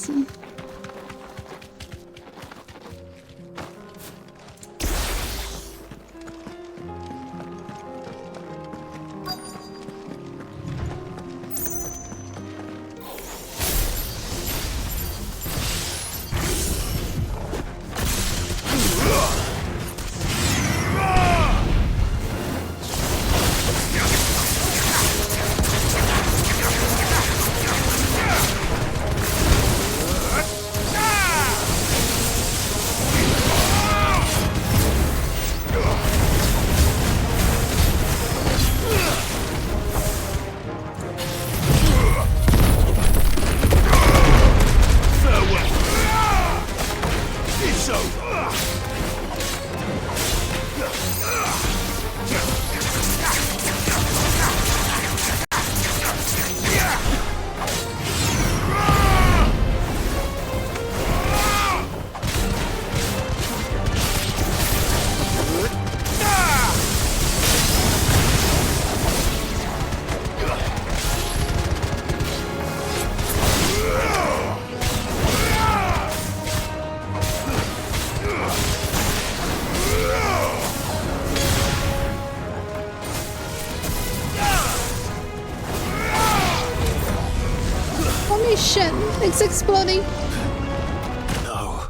A: shit! It's exploding!
C: No.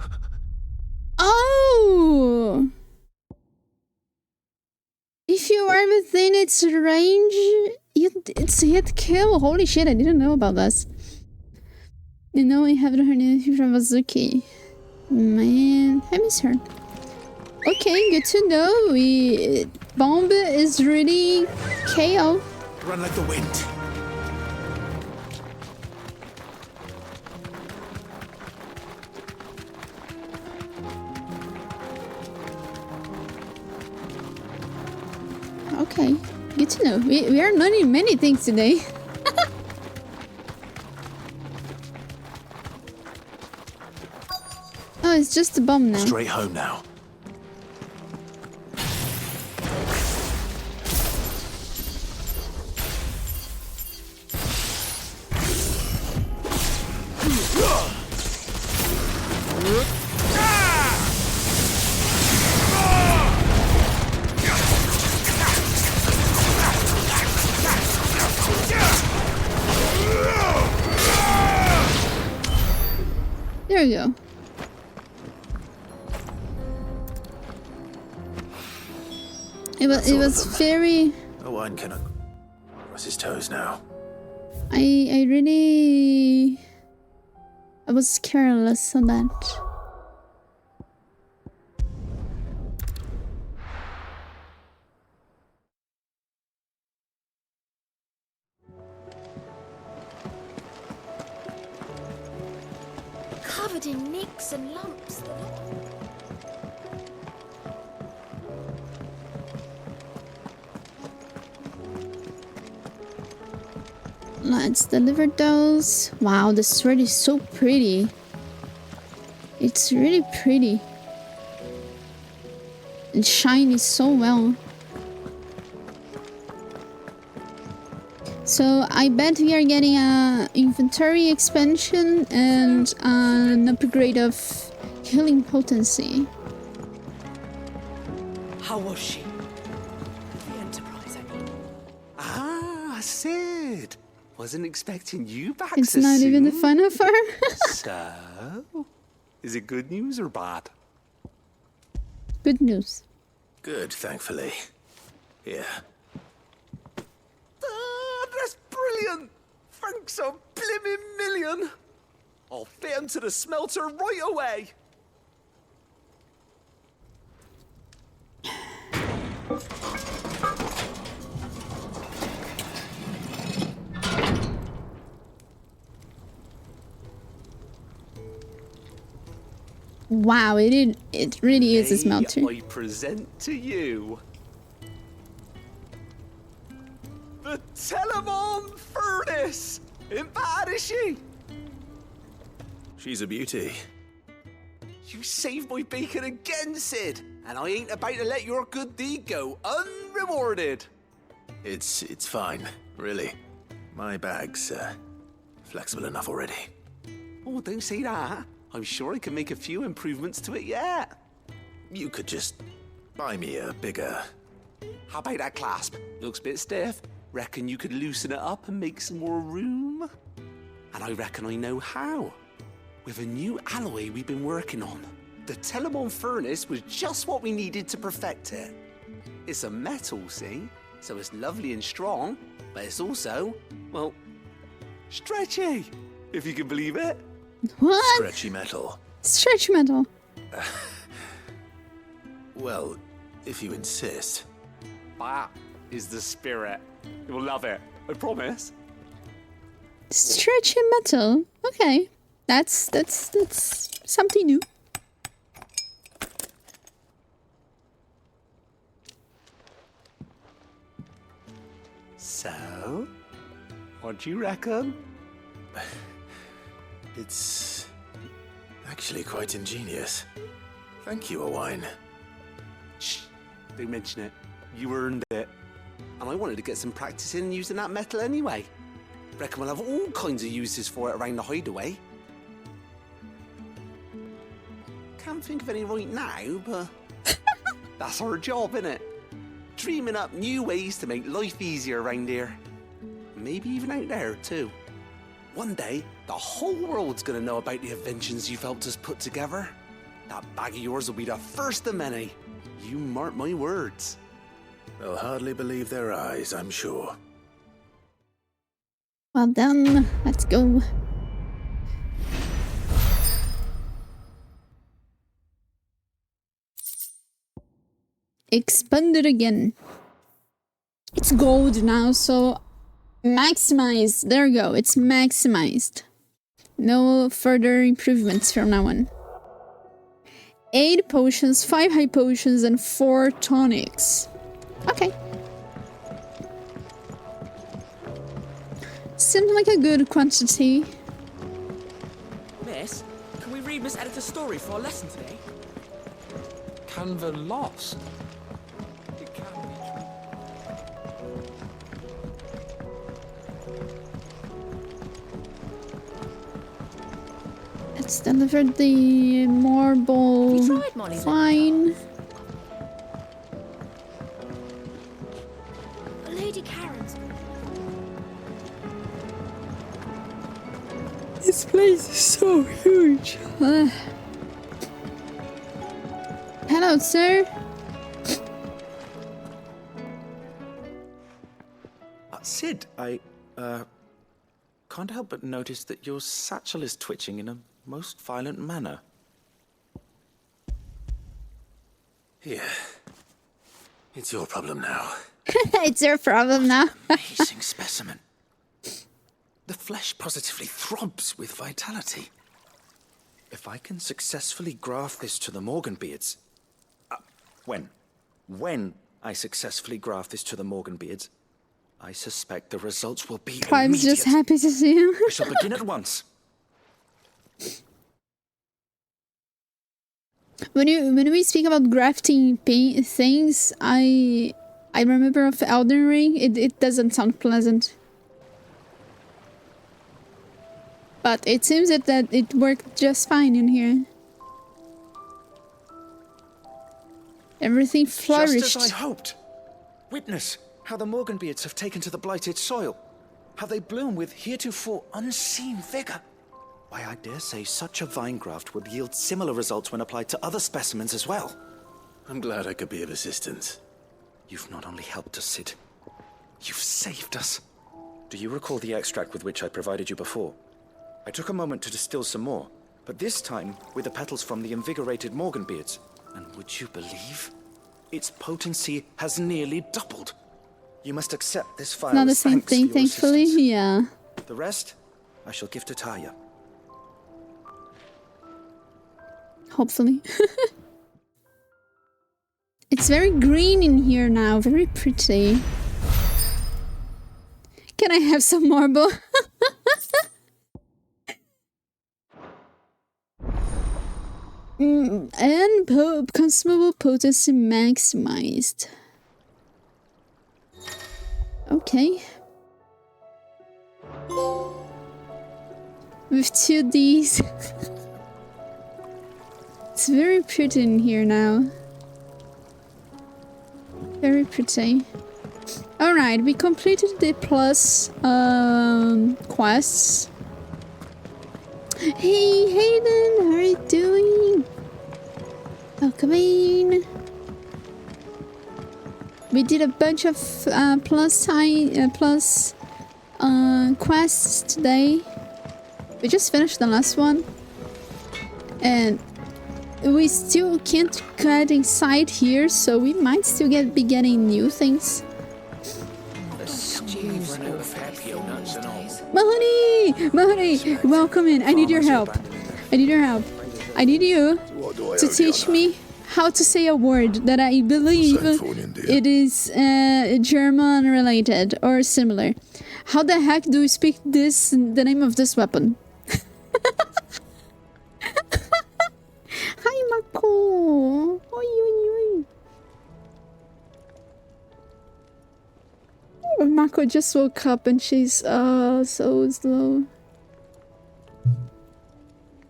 A: Oh! If you are within its range, it's hit kill. Holy shit, I didn't know about this. You know, I haven't heard anything from Azuki. Man, I miss her. Okay, good to know. Bomb is really KO.
C: Run like the wind.
A: Okay, good to know. We are learning many things today. Oh, it's just a bomb now.
C: Straight home now.
A: There we go. It was very.
C: No one can cross his toes now.
A: I really. I was careless on that.
D: Covered in nicks and lumps.
A: Let's deliver those. Wow, the sword is so pretty. It's really pretty. It shines so well. So I bet we are getting a inventory expansion and an upgrade of healing potency.
F: How was she? The Enterprise, I mean.
G: Ah, Sid. Wasn't expecting you back
A: It's
G: so
A: not
G: soon.
A: even the final form.
G: So, is it good news or bad?
A: Good news.
C: Good, thankfully. Here.
G: Ah, that's brilliant. Thanks a blimmin' million. I'll fit him to the smelter right away.
A: Wow, it really is a smelter.
G: I present to you the Telemon Furnace. Ain't bad, is she?
C: She's a beauty.
G: You saved my bacon again, Sid, and I ain't about to let your good deed go unrewarded.
C: It's fine, really. My bag's flexible enough already.
G: Oh, don't say that. I'm sure I can make a few improvements to it yet.
C: You could just buy me a bigger...
G: How about that clasp? Looks a bit stiff. Reckon you could loosen it up and make some more room? And I reckon I know how. With a new alloy we've been working on. The Telemon Furnace was just what we needed to perfect it. It's a metal, see? So it's lovely and strong, but it's also, well, stretchy, if you can believe it.
A: What?
C: Stretchy metal.
A: Stretch metal.
C: Well, if you insist.
G: That is the spirit. You'll love it, I promise.
A: Stretchy metal. Okay. That's something new.
G: So, what do you reckon?
C: It's actually quite ingenious. Thank you, Owain.
G: Shh, don't mention it. You earned it. And I wanted to get some practice in using that metal anyway. Reckon we'll have all kinds of uses for it around the hideaway. Can't think of any right now, but that's our job, innit? Dreaming up new ways to make life easier around here. Maybe even out there, too. One day, the whole world's gonna know about the inventions you've helped us put together. That bag of yours will be the first of many. You mark my words.
C: They'll hardly believe their eyes, I'm sure.
A: Well done. Let's go. Expanded again. It's gold now, so maximized. There we go. It's maximized. No further improvements from now on. 8 potions, 5 high potions, and 4 tonics. Okay. Seems like a good quantity.
J: Miss, can we read Miss Editor's story for our lesson today? Canva lost. It can be true.
A: Let's deliver the marble.
D: Have you tried Molly's?
A: Fine.
D: Lady Karen's.
A: This place is so huge. Hello, sir.
B: Sid, I can't help but notice that your satchel is twitching in a most violent manner.
C: Here. It's your problem now.
A: It's your problem now.
B: Amazing specimen. The flesh positively throbs with vitality. If I can successfully graft this to the Morganbeards... When I successfully graft this to the Morganbeards, I suspect the results will be
A: I'm
B: immediate.
A: just happy to see him.
B: I shall begin at once.
A: When we speak about grafting things, I remember of Elden Ring. It doesn't sound pleasant. But it seems that it worked just fine in here. Everything flourished.
B: Just as I hoped. Witness how the Morganbeards have taken to the blighted soil. How they bloom with heretofore unseen vigor. Why, I dare say such a vine graft would yield similar results when applied to other specimens as well.
C: I'm glad I could be of assistance.
B: You've not only helped us, Sid. You've saved us. Do you recall the extract with which I provided you before? I took a moment to distill some more, but this time with the petals from the invigorated Morganbeards. And would you believe? Its potency has nearly doubled. You must accept this file
A: Not the
B: as
A: same
B: thanks for
A: thing,
B: your
A: thankfully.
B: assistance.
A: Yeah.
B: The rest, I shall give to Taya.
A: Hopefully. It's very green in here now. Very pretty. Can I have some marble? And consumable potency maximized. Okay. With 2Ds. It's very pretty in here now. Very pretty. Alright, we completed the plus quests. Hey Hayden, how are you doing? Welcome in. We did a bunch of quests today. We just finished the last one. And we still can't get inside here, so we might still be getting new things. Mahoney, welcome in. I need your help. I need you to teach me how to say a word that I believe it is German related or similar. How the heck do we speak the name of this weapon? Hi, Mako. Oi. Mako just woke up and she's so slow.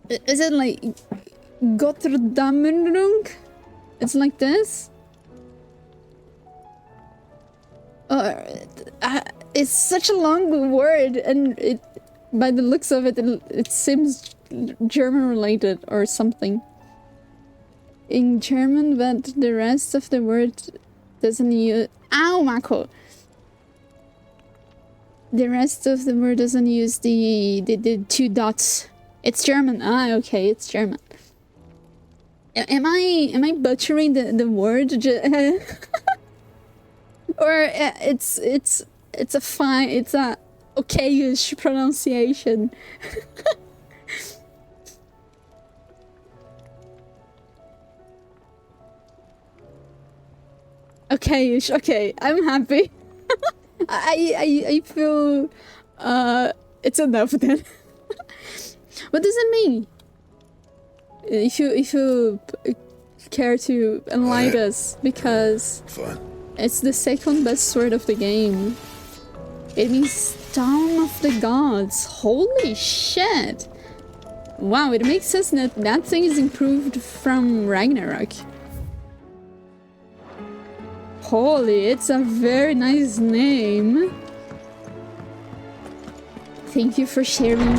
A: Is it like Gotterdammerung? It's like this? It's such a long word and by the looks of it, it seems German related or something. In German, but the rest of the word doesn't use. Ow, Mako! The rest of the word doesn't use the two dots. It's German. Ah, okay, it's German. Am I butchering the word? Or it's a fine, it's a okay-ish pronunciation. Okay-ish, okay, I'm happy. I feel it's enough then. What does it mean? If you care to enlighten us, because it's the second best sword of the game. It means Dawn of the Gods. Holy shit! Wow, it makes sense that that thing is improved from Ragnarok. Holy, it's a very nice name. Thank you for sharing.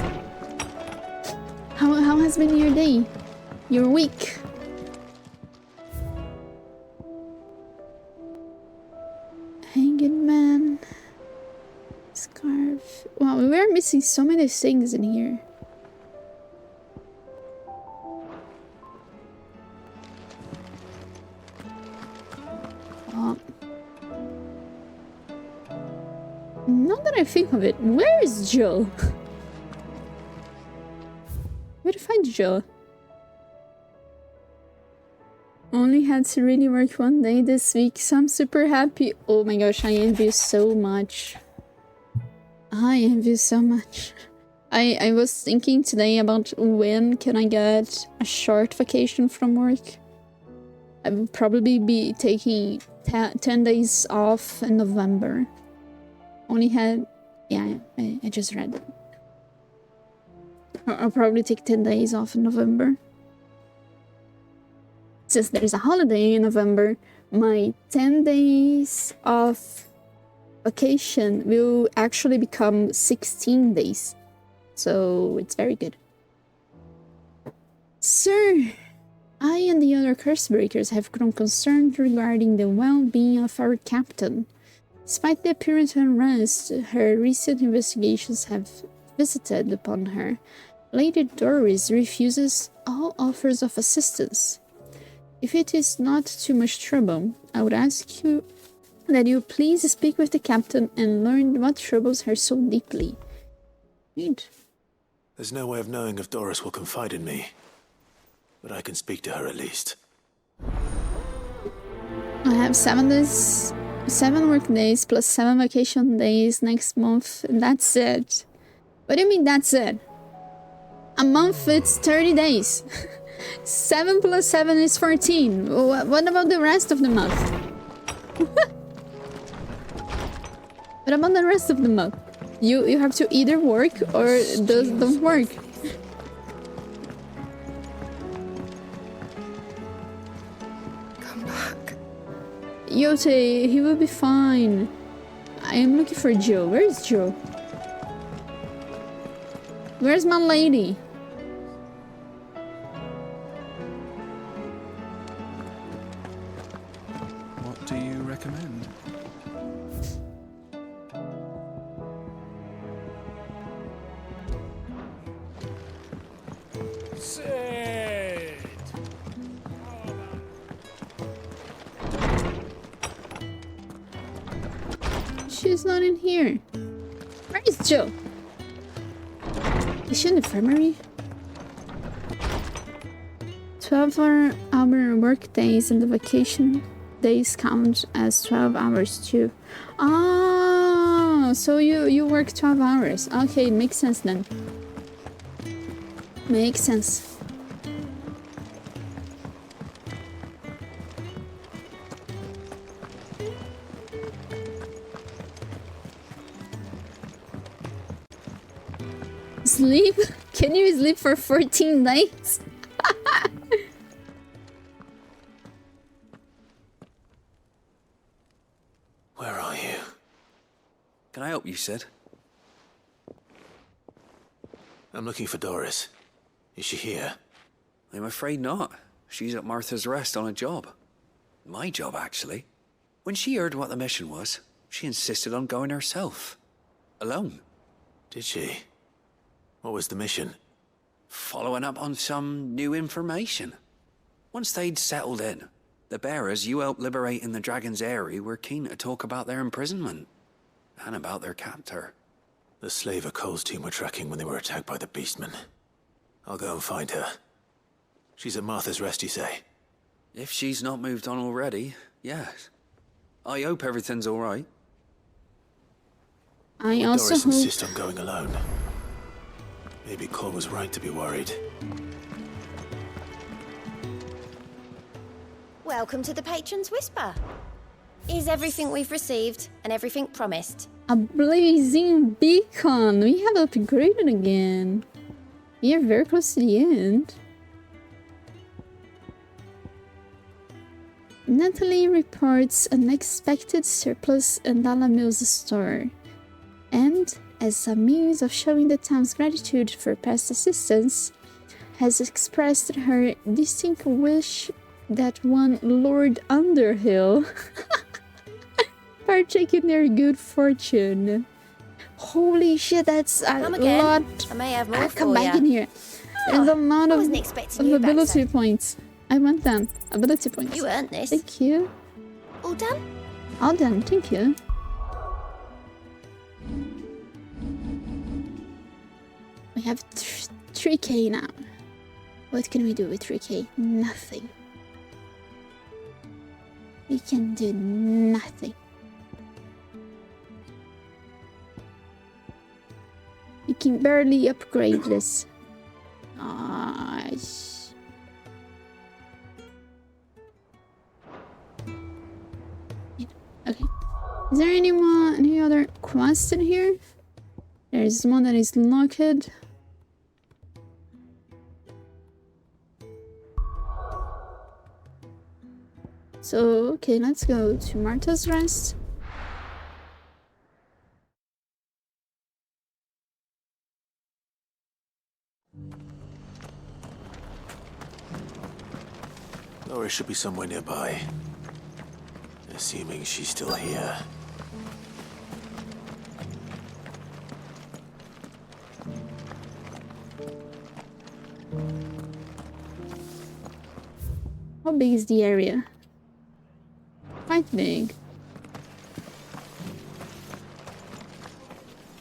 A: How has been your day? Your week? Hanged Man. Scarf. Wow, we're missing so many things in here. Now that I think of it, where is Jill? Where to find Jill? Only had to really work one day this week, so I'm super happy. Oh my gosh, I envy you so much. I envy you so much. I was thinking today about when can I get a short vacation from work. I will probably be taking 10 days off in November. Only had... yeah, I just read it. I'll probably take 10 days off in November. Since there's a holiday in November, my 10 days of vacation will actually become 16 days. So it's very good. Sir, I and the other curse breakers have grown concerned regarding the well-being of our captain. Despite the apparent unrest her recent investigations have visited upon her, Lady Doris refuses all offers of assistance. If it is not too much trouble, I would ask you that you please speak with the captain and learn what troubles her so deeply. Read.
C: There's no way of knowing if Doris will confide in me, but I can speak to her at least.
A: I have 7 days, 7 work days plus 7 vacation days next month, and that's it. What do you mean that's it? A month, it's 30 days. 7 plus 7 is 14. What about the rest of the month? What about the rest of the month? You have to either work or don't work.
D: Come back.
A: Yote, he will be fine. I am looking for Joe. Where is Joe? Where's my lady?
J: What do you recommend?
E: Sid!
A: She's not in here. Where is Joe? Is she in the infirmary? 12-hour work days and the vacation days count as 12 hours too. Ah, so you work 12 hours. Okay, it makes sense then. Makes sense. Sleep? Can you sleep for 14 days?
C: Where are you?
K: Can I help you, Sid?
C: I'm looking for Doris. Is she here?
K: I'm afraid not. She's at Martha's Rest on a job. My job, actually. When she heard what the mission was, she insisted on going herself. Alone.
C: Did she? What was the mission?
K: Following up on some new information. Once they'd settled in, the bearers you helped liberate in the Dragon's Eyrie were keen to talk about their imprisonment. And about their captor.
C: The slaver Cole's team were tracking when they were attacked by the Beastmen. I'll go and find her. She's at Martha's Rest, you say?
K: If she's not moved on already, yes. I hope everything's all right.
A: I also
C: Doris
A: hope...
C: insist on going alone. Maybe Cole was right to be worried.
L: Welcome to the Patron's Whisper. Is everything we've received and everything promised?
A: A blazing beacon! We have upgraded again. We are very close to the end. Natalie reports unexpected surplus in Dalamil's store. And, as a means of showing the town's gratitude for past assistance, has expressed her distinct wish that one Lord Underhill partake in their good fortune. Holy shit, that's a lot.
L: I may have more
A: Come
L: for
A: back
L: ya.
A: in here. There's a lot
L: I
A: of
L: wasn't expecting you back,
A: ability
L: so.
A: points. I want them. Ability points.
L: You earned this.
A: Thank you.
L: All done?
A: All done, thank you. We have 3k now. What can we do with 3k? Nothing. We can do nothing. We can barely upgrade this. Nice. Okay. Is there any other quest in here? There's one that is locked. So, okay, let's go to Martha's Rest.
C: Doris should be somewhere nearby. Assuming she's still here.
A: How big is the area? Quite big.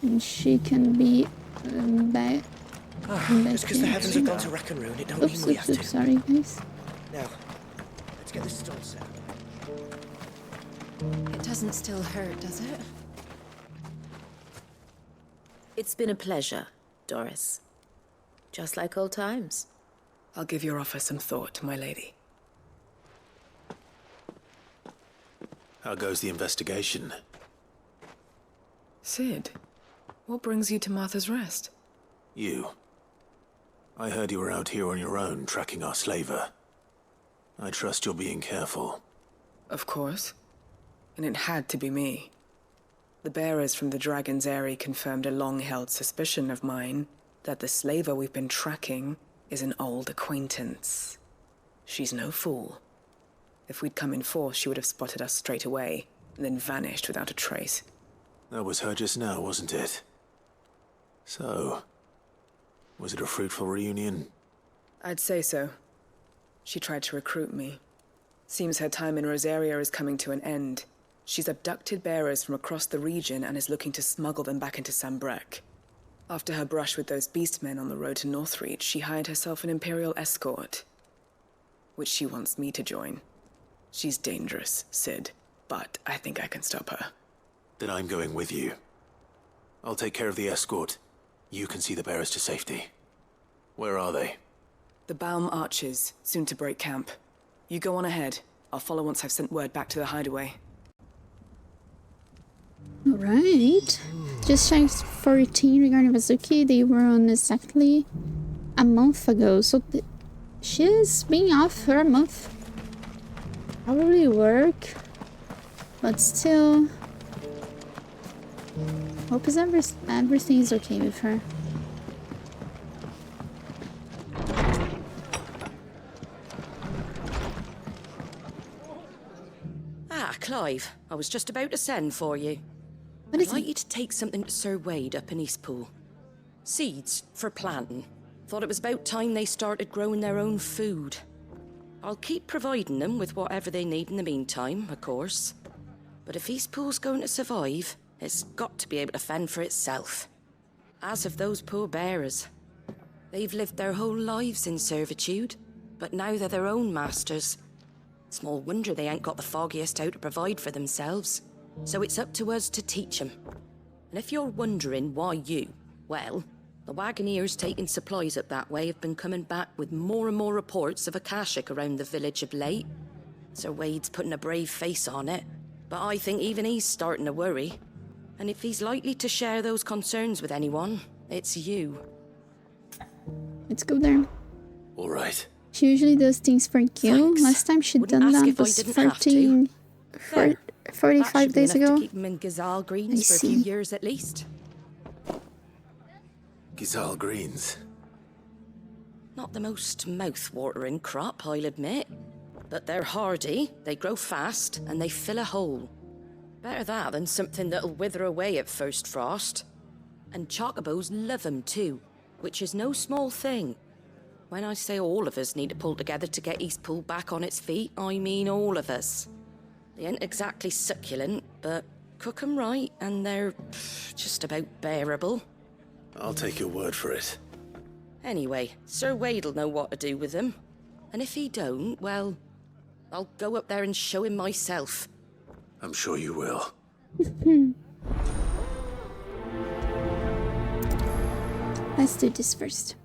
A: And she can be back.
F: Just because the heavens have gone to wreck and ruin, it don't mean we have to.
A: Sorry, guys.
F: Now, let's get this stall set.
D: It doesn't still hurt, does it?
M: It's been a pleasure, Doris. Just like old times.
D: I'll give your offer some thought, my lady.
C: How goes the investigation?
D: Sid, what brings you to Martha's Rest?
C: You. I heard you were out here on your own, tracking our slaver. I trust you're being careful.
D: Of course. And it had to be me. The bearers from the Dragon's Eyrie confirmed a long-held suspicion of mine that the slaver we've been tracking is an old acquaintance. She's no fool. If we'd come in force, she would have spotted us straight away, and then vanished without a trace.
C: That was her just now, wasn't it? So, was it a fruitful reunion?
D: I'd say so. She tried to recruit me. Seems her time in Rosaria is coming to an end. She's abducted bearers from across the region and is looking to smuggle them back into Sambrec. After her brush with those beastmen on the road to Northreach, she hired herself an Imperial escort, which she wants me to join. She's dangerous, Sid, but I think I can stop her.
C: Then I'm going with you. I'll take care of the escort. You can see the bearers to safety. Where are they?
D: The Baum Archers, soon to break camp. You go on ahead. I'll follow once I've sent word back to the hideaway.
A: Alright. Just checked 14 regarding Bazuki. They were on exactly a month ago. So she's being off for a month. Probably work. But still. Hope everything is okay with her.
N: Clive. I was just about to send for you.
A: What is
N: I'd like
A: it?
N: you to take something to Sir Wade up in Eastpool. Seeds for planting. Thought it was about time they started growing their own food. I'll keep providing them with whatever they need in the meantime, of course. But if Eastpool's going to survive, it's got to be able to fend for itself. As of those poor bearers. They've lived their whole lives in servitude, but now they're their own masters. Small wonder they ain't got the foggiest how to provide for themselves. So it's up to us to teach them. And if you're wondering why you, well, the Wagoneers taking supplies up that way have been coming back with more and more reports of Akashic around the village of late. Sir Wade's putting a brave face on it, but I think even he's starting to worry. And if he's likely to share those concerns with anyone, it's you.
A: Let's go there.
C: All right.
A: She usually does things for you.
N: Thanks.
A: Last time she
N: Wouldn't
A: done
N: ask
A: that
N: if I
A: was
N: didn't have to.
A: 45 days
N: That should be enough
A: ago.
N: to keep them in Gazal Greens for a few years at least.
C: Gizal Greens.
N: Not the most mouth-watering crop, I'll admit. But they're hardy, they grow fast, and they fill a hole. Better that than something that'll wither away at first frost. And chocobos love 'em too, which is no small thing. When I say all of us need to pull together to get Eastpool back on its feet, I mean all of us. They ain't exactly succulent, but cook 'em right, and they're just about bearable.
C: I'll take your word for it.
N: Anyway, Sir Wade'll know what to do with them. And if he don't, well, I'll go up there and show him myself.
C: I'm sure you will.
A: Let's do this first.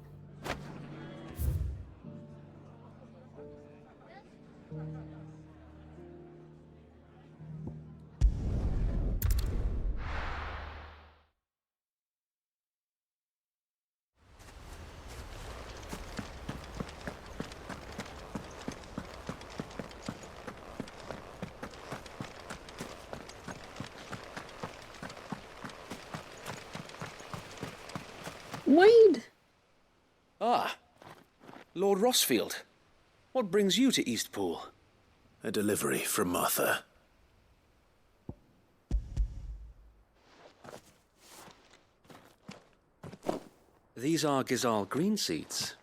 A: Wade!
K: Ah, Lord Rossfield. What brings you to Eastpool?
C: A delivery from Martha.
K: These are Gizal green seeds.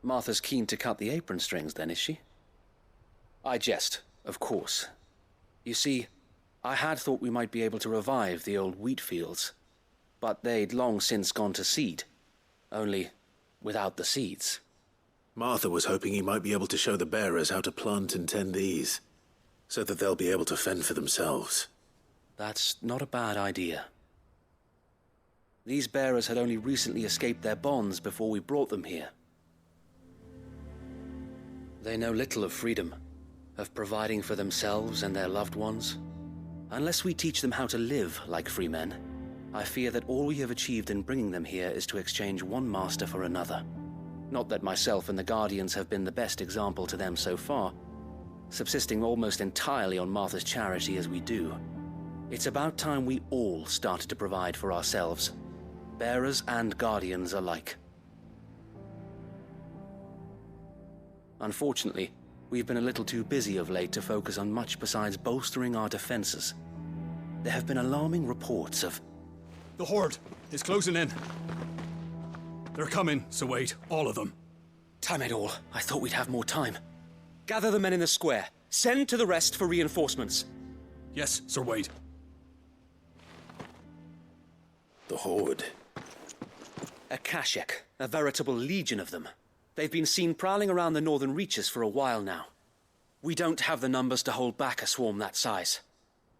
K: Martha's keen to cut the apron strings then, is she? I jest, of course. You see, I had thought we might be able to revive the old wheat fields, but they'd long since gone to seed, only without the seeds.
C: Martha was hoping he might be able to show the bearers how to plant and tend these, so that they'll be able to fend for themselves.
K: That's not a bad idea. These bearers had only recently escaped their bonds before we brought them here. They know little of freedom, of providing for themselves and their loved ones. Unless we teach them how to live like free men, I fear that all we have achieved in bringing them here is to exchange one master for another. Not that myself and the Guardians have been the best example to them so far, subsisting almost entirely on Martha's charity as we do. It's about time we all started to provide for ourselves, bearers and Guardians alike. Unfortunately, we've been a little too busy of late to focus on much besides bolstering our defenses. There have been alarming reports of...
O: The Horde is closing in. They're coming, Sir Wade, all of them.
K: Damn it all, I thought we'd have more time. Gather the men in the square. Send to the rest for reinforcements.
O: Yes, Sir Wade.
C: The Horde.
K: Akashic, a veritable legion of them. They've been seen prowling around the northern reaches for a while now. We don't have the numbers to hold back a swarm that size.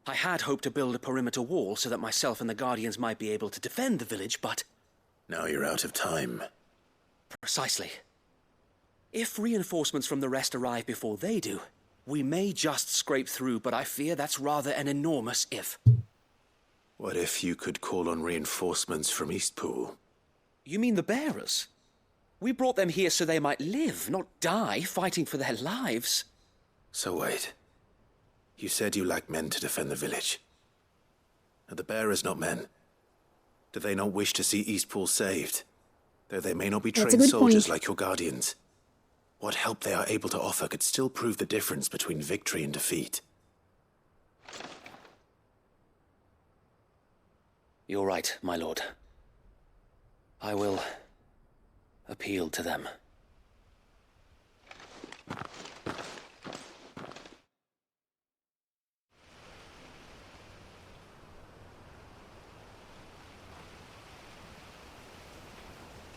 K: I had hoped to build a perimeter wall so that myself and the Guardians might be able to defend the village, but...
C: Now you're out of time.
K: Precisely. If reinforcements from the rest arrive before they do, we may just scrape through, but I fear that's rather an enormous if.
C: What if you could call on reinforcements from Eastpool?
K: You mean the bearers? We brought them here so they might live, not die, fighting for their lives.
C: So wait. You said you lack men to defend the village. Are the bearers not men? Do they not wish to see Eastpool saved? Though they may not be trained soldiers like your Guardians. What help they are able to offer could still prove the difference between victory and defeat.
P: You're right, my lord. I will appeal to them.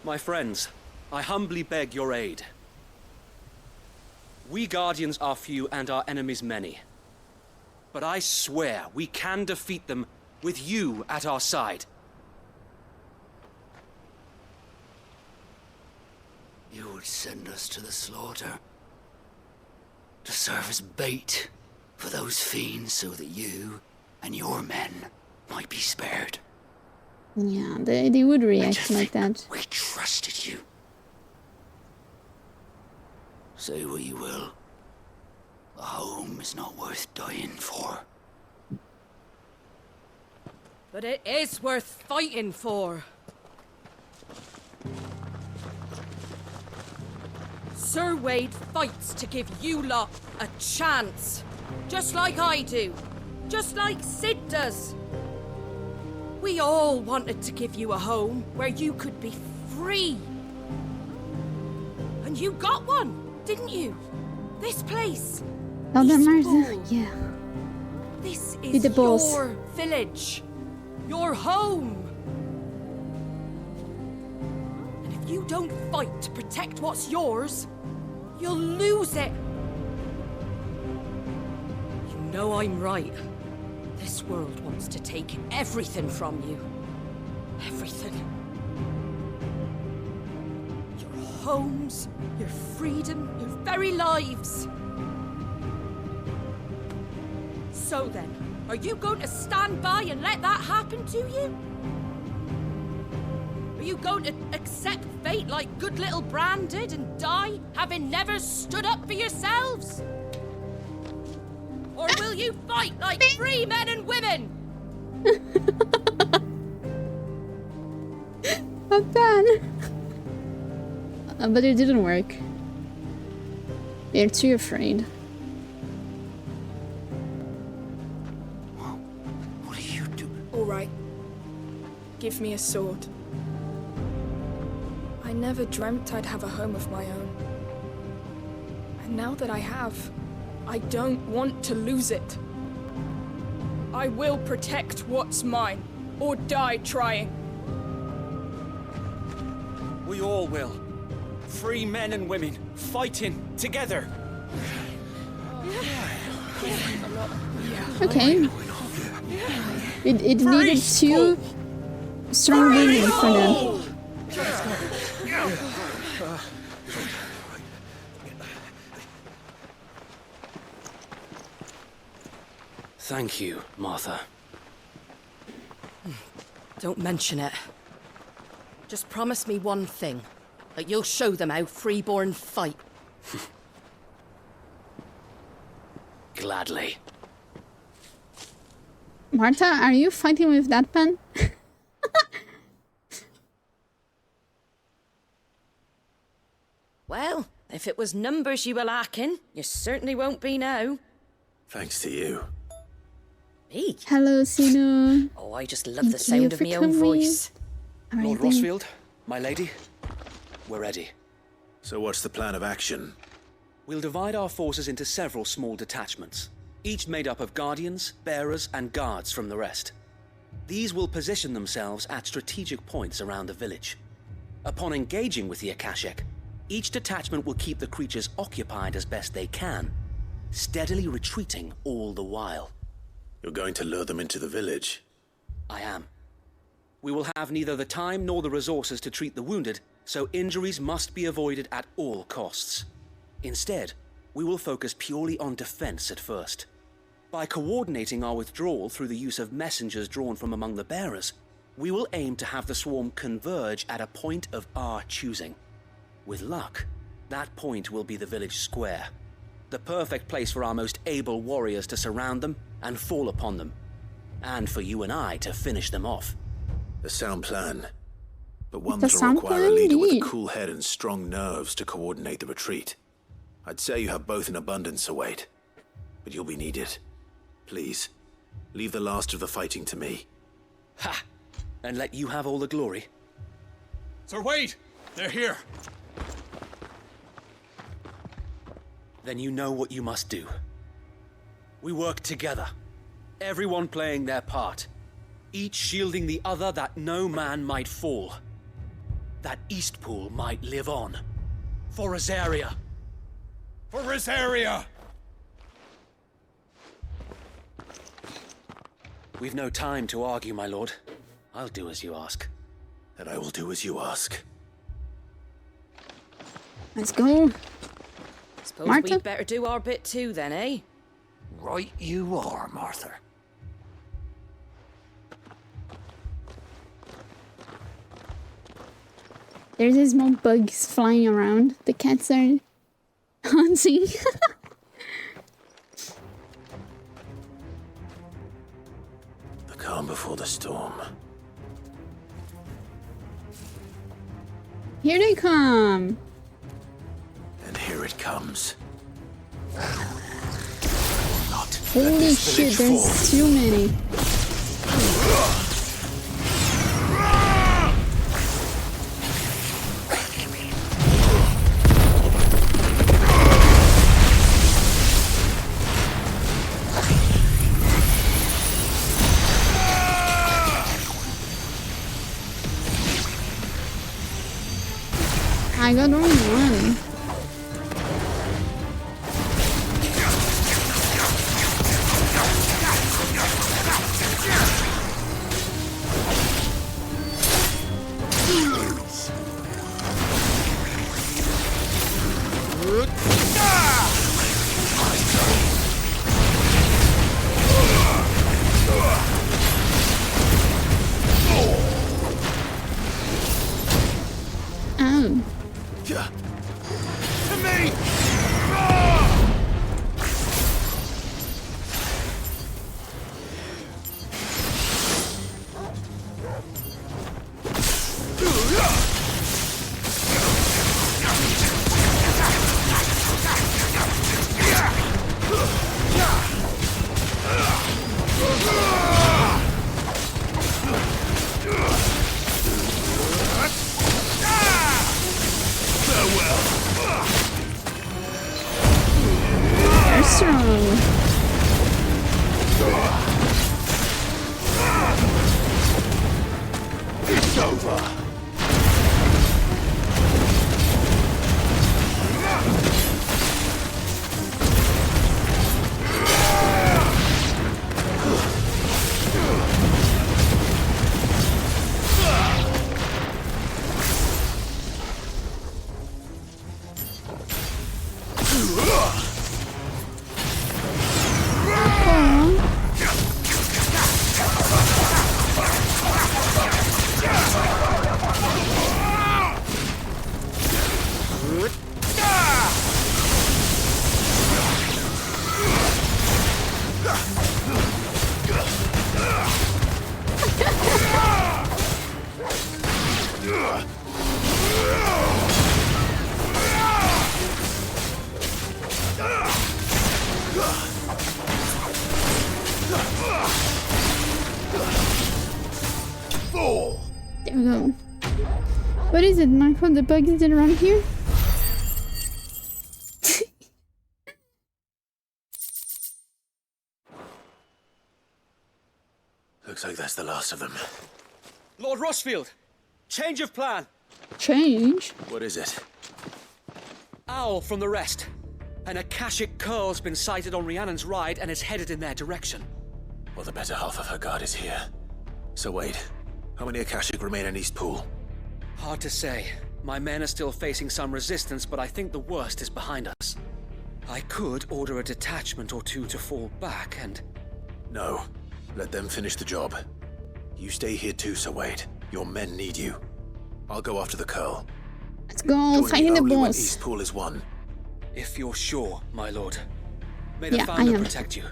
P: My friends, I humbly beg your aid. We Guardians are few and our enemies many. But I swear we can defeat them with you at our side.
K: You would send us to the slaughter. To serve as bait for those fiends so that you and your men might be spared.
A: Yeah, they would react like that.
K: We trusted you. Say what you will. A home is not worth dying for.
N: But it is worth fighting for. Sir Wade fights to give you lot a chance. Just like I do. Just like Sid does. We all wanted to give you a home where you could be free. And you got one, didn't you? This place.
A: Elder
N: East
A: Martha,
N: Pool.
A: yeah.
N: This
A: Be
N: is
A: the boss.
N: your village. Your home. And if you don't fight to protect what's yours, you'll lose it. You know I'm right. This world wants to take everything from you. Everything. Your homes, your freedom, your very lives. So then, are you going to stand by and let that happen to you? Are you going to accept fate like good little Bran did and die, having never stood up for yourselves? Or will you fight like free men and women?
A: Not bad. But it didn't work. They're too afraid.
K: What are you doing?
Q: All right. Give me a sword. I never dreamt I'd have a home of my own. And now that I have, I don't want to lose it. I will protect what's mine, or die trying.
P: We all will. Free men and women, fighting together.
A: Okay. It needed two strong women for them.
P: Thank you, Martha.
N: Don't mention it. Just promise me one thing. That you'll show them how freeborn fight.
P: Gladly.
A: Martha, are you fighting with that pen?
N: Well, if it was numbers you were lacking, you certainly won't be now.
C: Thanks to you.
N: Me?
A: Hello, Sino.
N: Oh, I just love the sound of my own voice.
P: Lord Rossfield, my lady, we're ready.
C: So what's the plan of action?
P: We'll divide our forces into several small detachments, each made up of guardians, bearers, and guards from the rest. These will position themselves at strategic points around the village. Upon engaging with the Akashic, each detachment will keep the creatures occupied as best they can, steadily retreating all the while.
C: You're going to lure them into the village?
P: I am. We will have neither the time nor the resources to treat the wounded, so injuries must be avoided at all costs. Instead, we will focus purely on defense at first. By coordinating our withdrawal through the use of messengers drawn from among the bearers, we will aim to have the swarm converge at a point of our choosing. With luck, that point will be the village square, the perfect place for our most able warriors to surround them and fall upon them, and for you and I to finish them off.
C: A sound plan, but one
A: It's a
C: that'll require a
A: sound plan
C: leader with a
A: indeed.
C: cool head and strong nerves to coordinate the retreat. I'd say you have both in abundance, Sir Wade, but you'll be needed. Please, leave the last of the fighting to me.
P: Ha! and let you have all the glory?
O: Sir Wade! They're here!
P: Then you know what you must do. We work together, everyone playing their part, each shielding the other that no man might fall, that Eastpool might live on. For Rosaria!
O: For Rosaria!
P: We've no time to argue, my lord. I'll do as you ask.
C: And I will do as you ask.
A: Let's go.
N: Suppose
A: Martha?
N: we'd better do our bit too then, eh?
K: Right you are, Martha.
A: There's these small bugs flying around. The cats are hunting.
C: The calm before the storm.
A: Here they come.
C: And here it comes.
A: Holy shit, there's too many. I got only one. There we go. What is it, Michael? The bug is around here?
C: Looks like that's the last of them.
P: Lord Rossfield! Change of plan!
A: Change?
C: What is it?
P: Owl from the rest. An Akashic curl's been sighted on Rhiannon's ride and is headed in their direction.
C: Well, the better half of her guard is here. So wait, how many Akashic remain in Eastpool?
P: Hard to say. My men are still facing some resistance, but I think the worst is behind us. I could order a detachment or two to fall back and...
C: No. Let them finish the job. You stay here too, Sir Wade. Your men need you. I'll go after the Curl.
A: Let's go, fighting the boss.
C: Eastpool is won.
P: If you're sure, my lord. May the
A: Yeah,
P: Founder
A: I am.
P: protect you.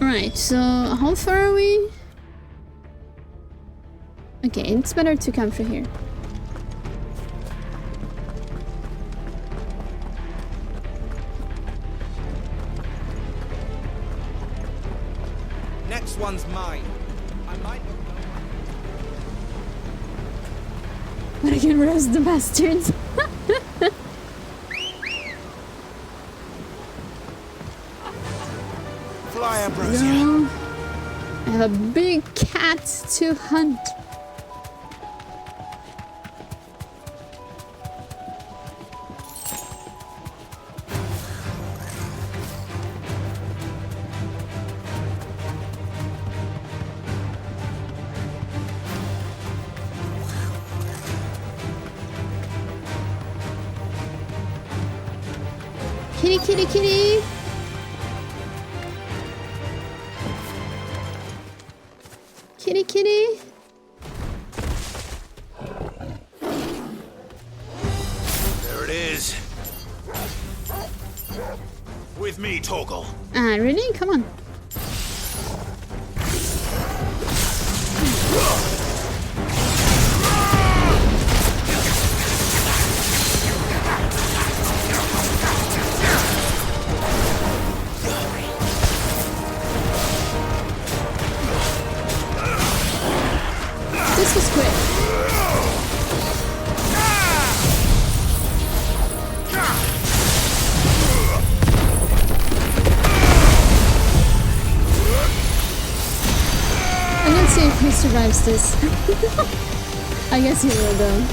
A: Alright, so how far are we? Okay, it's better to come through here.
J: This one's mine. I might not know.
A: But I can roast the bastards.
J: Fly, Ambrosia.
A: No. I have a big cat to hunt. Kitty, kitty, kitty! Kitty, kitty!
C: There it is. With me, Torgal.
A: Ah, really? Come on. This was quick. I'm gonna see if he survives this. I guess he will though.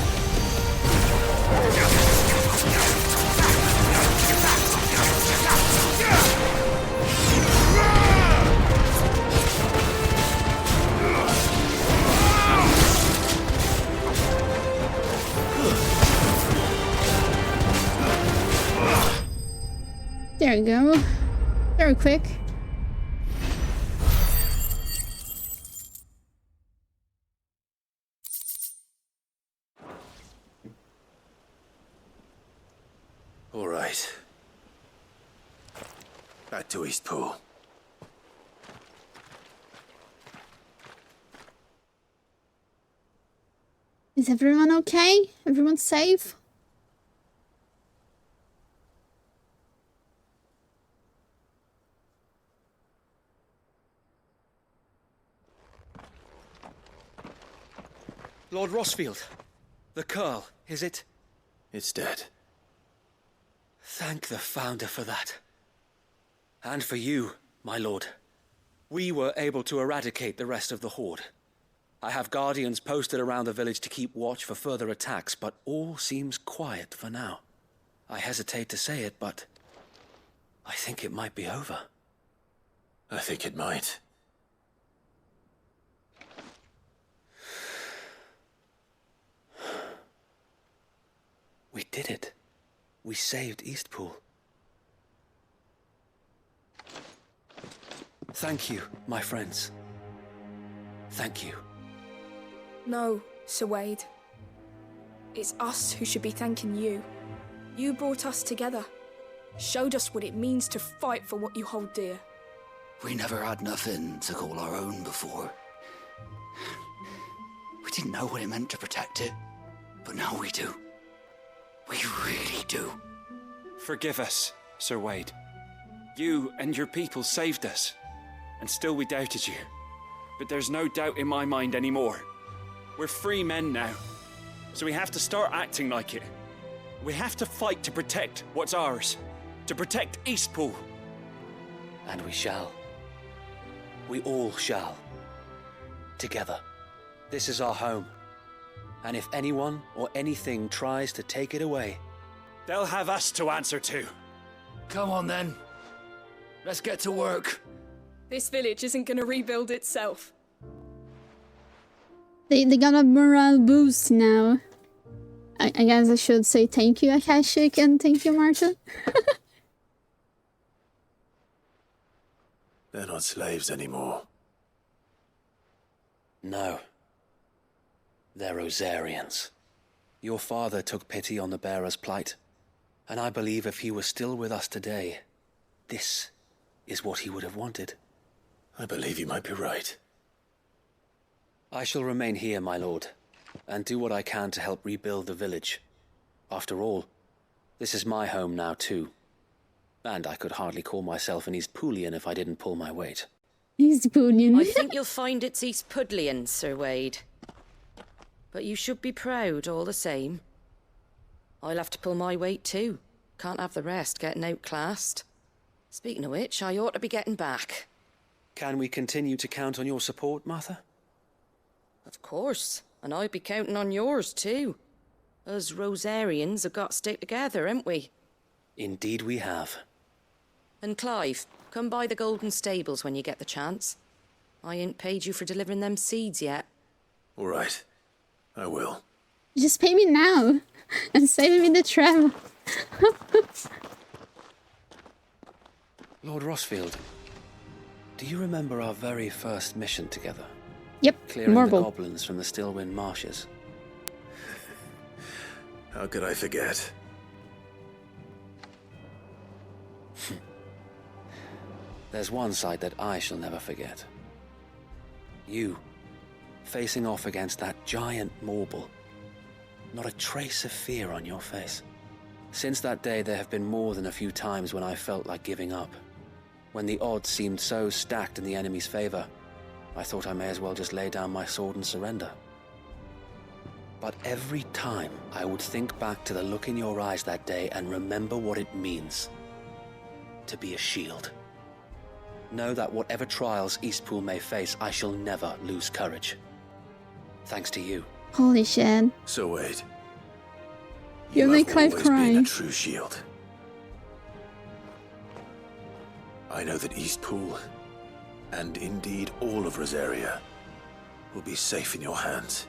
A: There we go. Very quick.
C: All right. Back to Eastpool.
A: Is everyone okay? Everyone safe?
P: Lord Rossfield, the Curl, is it?
C: It's dead.
P: Thank the Founder for that. And for you, my lord. We were able to eradicate the rest of the Horde. I have guardians posted around the village to keep watch for further attacks, but all seems quiet for now. I hesitate to say it, but I think it might be over.
C: I think it might.
P: We did it. We saved Eastpool. Thank you, my friends. Thank you.
Q: No, Sir Wade. It's us who should be thanking you. You brought us together. Showed us what it means to fight for what you hold dear.
K: We never had nothing to call our own before. We didn't know what it meant to protect it, but now we do. We really do.
R: Forgive us, Sir Wade. You and your people saved us, and still we doubted you. But there's no doubt in my mind anymore. We're free men now, so we have to start acting like it. We have to fight to protect what's ours, to protect Eastpool.
P: And we shall. We all shall. Together. This is our home. And if anyone or anything tries to take it away,
R: they'll have us to answer to.
J: Come on then. Let's get to work.
Q: This village isn't gonna rebuild itself.
A: They got a morale boost now. I guess I should say thank you, Akashik, and thank you, Marta.
C: They're not slaves anymore.
P: No. They're Rosarians. Your father took pity on the bearer's plight, and I believe if he was still with us today, this is what he would have wanted.
C: I believe you might be right.
P: I shall remain here, my lord, and do what I can to help rebuild the village. After all, this is my home now too. And I could hardly call myself an Eastpoolian if I didn't pull my weight.
A: Eastpudlian.
N: I think you'll find it's Eastpudlian, Sir Wade. But you should be proud all the same. I'll have to pull my weight too. Can't have the rest getting outclassed. Speaking of which, I ought to be getting back.
P: Can we continue to count on your support, Martha?
N: Of course. And I'd be counting on yours too. Us Rosarians have got to stick together, haven't we?
P: Indeed we have.
N: And Clive, come by the Golden Stables when you get the chance. I ain't paid you for delivering them seeds yet.
C: All right. I will.
A: Just pay me now and save me the travel.
P: Lord Rossfield, do you remember our very first mission together?
A: Yep,
P: Clearing
A: Marble.
P: the goblins from the Stillwind marshes.
C: How could I forget?
P: There's one sight that I shall never forget. You, facing off against that giant Morble. Not a trace of fear on your face. Since that day, there have been more than a few times when I felt like giving up. When the odds seemed so stacked in the enemy's favor, I thought I may as well just lay down my sword and surrender. But every time, I would think back to the look in your eyes that day and remember what it means to be a shield. Know that whatever trials Eastpool may face, I shall never lose courage. Thanks to you.
A: Holy shit.
C: So Wade,
A: You make Clive
C: always been
A: cry.
C: a true shield. I know that Eastpool, and indeed all of Rosaria, will be safe in your hands.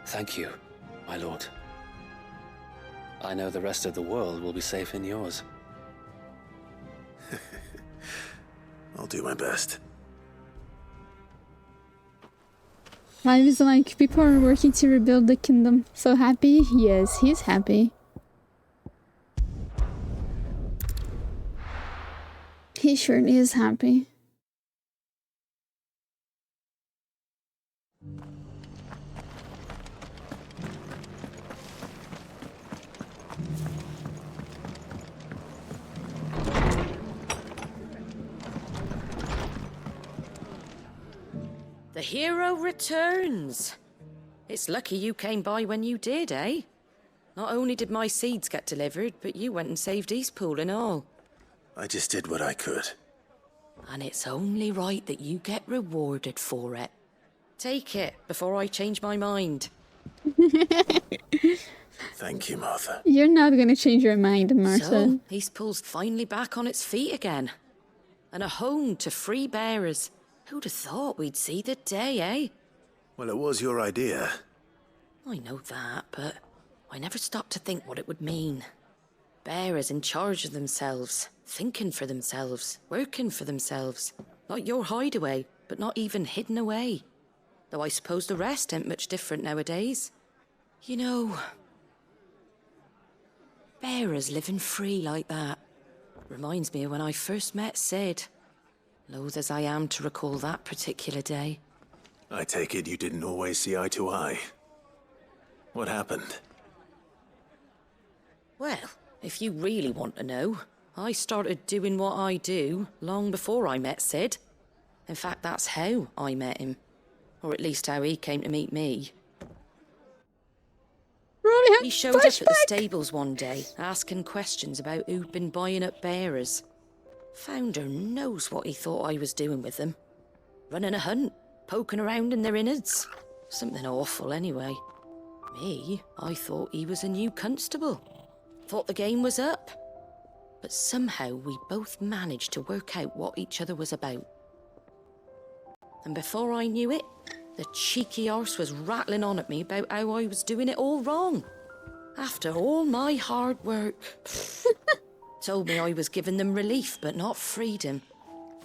P: Thank you, my lord. I know the rest of the world will be safe in yours.
C: I'll do my best.
A: Clive is like, people are working to rebuild the kingdom. So happy? Yes, he's happy. He surely is happy.
N: The hero returns. It's lucky you came by when you did, eh? Not only did my seeds get delivered, but you went and saved Eastpool and all.
C: I just did what I could.
N: And it's only right that you get rewarded for it. Take it before I change my mind.
C: Thank you, Martha.
A: You're not gonna change your mind, Martha.
N: So, Eastpool's finally back on its feet again. And a home to free bearers. Who'd have thought we'd see the day, eh?
C: Well, it was your idea.
N: I know that, but I never stopped to think what it would mean. Bearers in charge of themselves, thinking for themselves, working for themselves. Like your hideaway, but not even hidden away. Though I suppose the rest ain't much different nowadays. You know, bearers living free like that reminds me of when I first met Sid. Loath as I am to recall that particular day.
C: I take it you didn't always see eye to eye. What happened?
N: Well, if you really want to know, I started doing what I do long before I met Sid. In fact, that's how I met him. Or at least how he came to meet me. He showed up at the stables one day, asking questions about who'd been buying up bearers. Founder knows what he thought I was doing with them. Running a hunt, poking around in their innards. Something awful anyway. Me, I thought he was a new constable. Thought the game was up. But somehow we both managed to work out what each other was about. And before I knew it, the cheeky arse was rattling on at me about how I was doing it all wrong. After all my hard work. Told me I was giving them relief, but not freedom.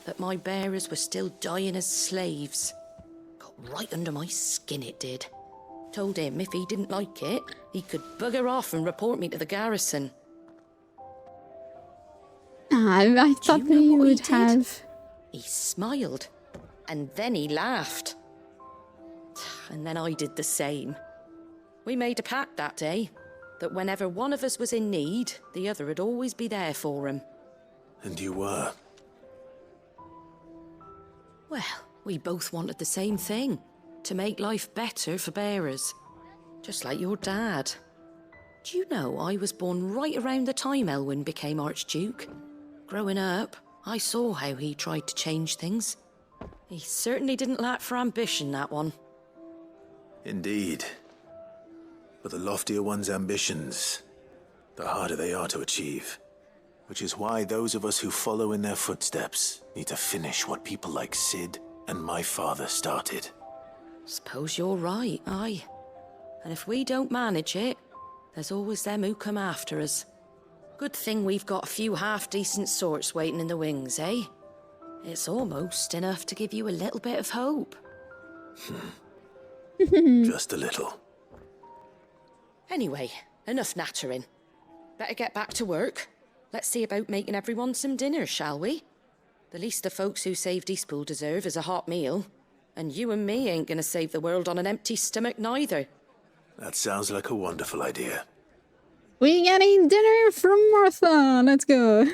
N: That my bearers were still dying as slaves. Got right under my skin, it did. Told him if he didn't like it, he could bugger off and report me to the garrison.
A: I thought that you would have.
N: He smiled, and then he laughed. And then I did the same. We made a pact that day, that whenever one of us was in need, the other would always be there for him.
C: And you were?
N: Well, we both wanted the same thing. To make life better for bearers. Just like your dad. Do you know I was born right around the time Elwyn became Archduke? Growing up, I saw how he tried to change things. He certainly didn't lack for ambition, that one.
C: Indeed. But the loftier one's ambitions, the harder they are to achieve. Which is why those of us who follow in their footsteps need to finish what people like Sid and my father started.
N: Suppose you're right, aye. And if we don't manage it, there's always them who come after us. Good thing we've got a few half-decent sorts waiting in the wings, eh? It's almost enough to give you a little bit of hope.
C: Just a little.
N: Anyway, enough nattering. Better get back to work. Let's see about making everyone some dinner, shall we? The least the folks who saved Eastpool deserve is a hot meal. And you and me ain't gonna save the world on an empty stomach neither.
C: That sounds like a wonderful idea.
A: We getting dinner from Martha. Let's go.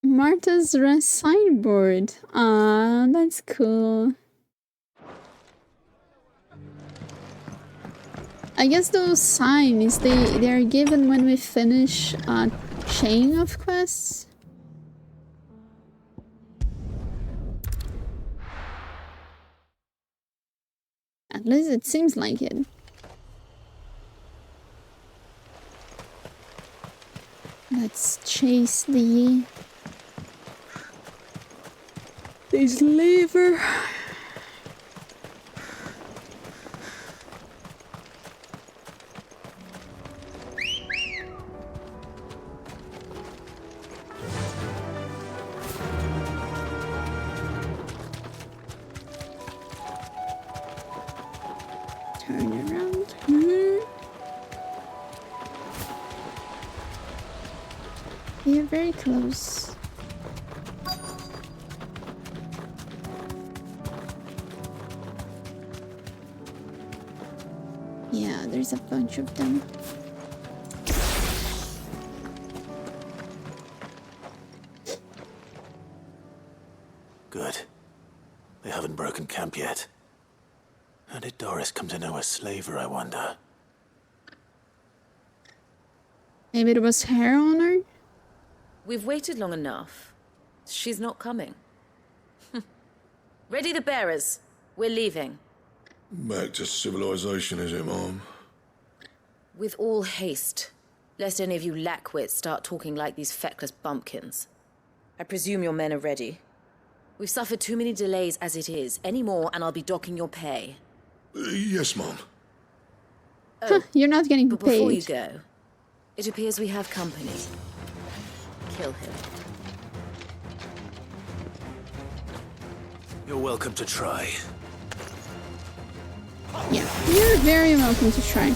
A: Martha's rest sideboard. Ah, that's cool. I guess those signs, they are given when we finish a chain of quests. At least it seems like it. Let's chase this lever. Turn around here. We are very close. Yeah, there's a bunch of them.
C: Good. They haven't broken camp yet. How did Doris come to know a slaver, I wonder?
A: Maybe it was hair on her?
M: We've waited long enough. She's not coming. Ready the bearers. We're leaving.
I: Back to civilization, is it, Mom?
M: With all haste. Lest any of you lackwits start talking like these feckless bumpkins. I presume your men are ready. We've suffered too many delays as it is. Any more and I'll be docking your pay.
I: Yes, Mom.
A: Huh, you're not getting
M: But
A: paid.
M: before you go, it appears we have company. Kill him.
C: You're welcome to try.
A: Yeah, you're very welcome to try.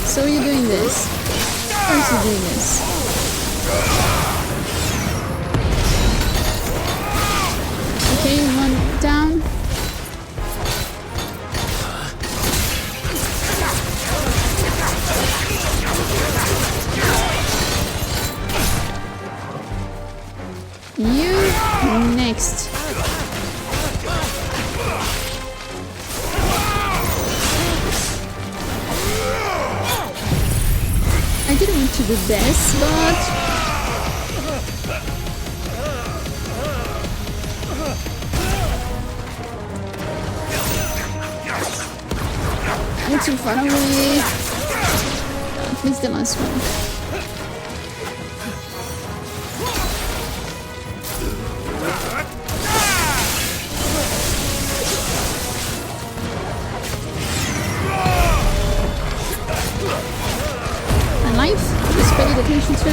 A: So you're doing this. Of course you're doing this. Okay, one down. You next. I didn't want to do this, but I'm too far away. At least the last one. My life is paid attention to.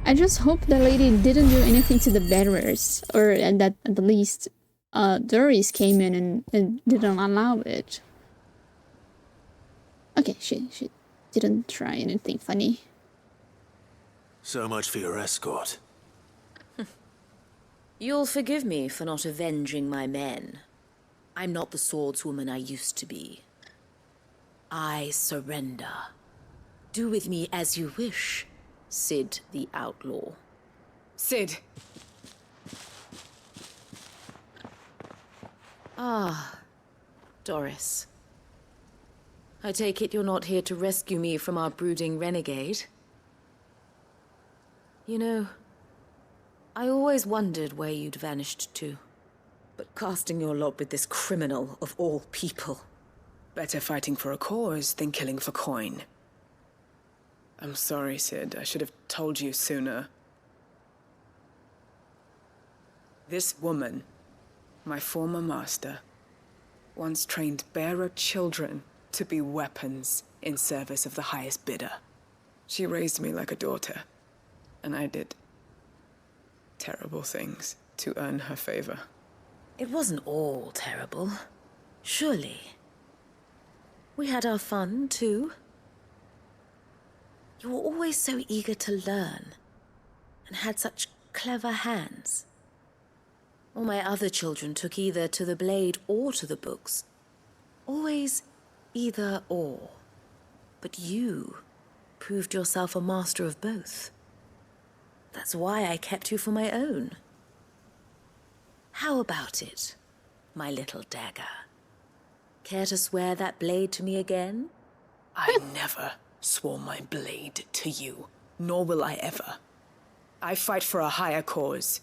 A: I just hope the lady didn't do anything to the bearers, or that at the least Doris came in and didn't allow it. Okay, she didn't try anything funny.
C: So much for your escort.
M: You'll forgive me for not avenging my men. I'm not the swordswoman I used to be. I surrender. Do with me as you wish, Sid the Outlaw.
D: Sid!
M: Ah, Doris. I take it you're not here to rescue me from our brooding renegade? You know, I always wondered where you'd vanished to. But casting your lot with this criminal of all people...
D: Better fighting for a cause than killing for coin. I'm sorry, Sid. I should have told you sooner. This woman, my former master, once trained bearer children to be weapons in service of the highest bidder. She raised me like a daughter, and I did terrible things to earn her favor.
M: It wasn't all terrible, surely. We had our fun, too. You were always so eager to learn, and had such clever hands. All my other children took either to the blade or to the books. Always either or. But you proved yourself a master of both. That's why I kept you for my own. How about it, my little dagger? Care to swear that blade to me again?
D: I never swore my blade to you, nor will I ever. I fight for a higher cause,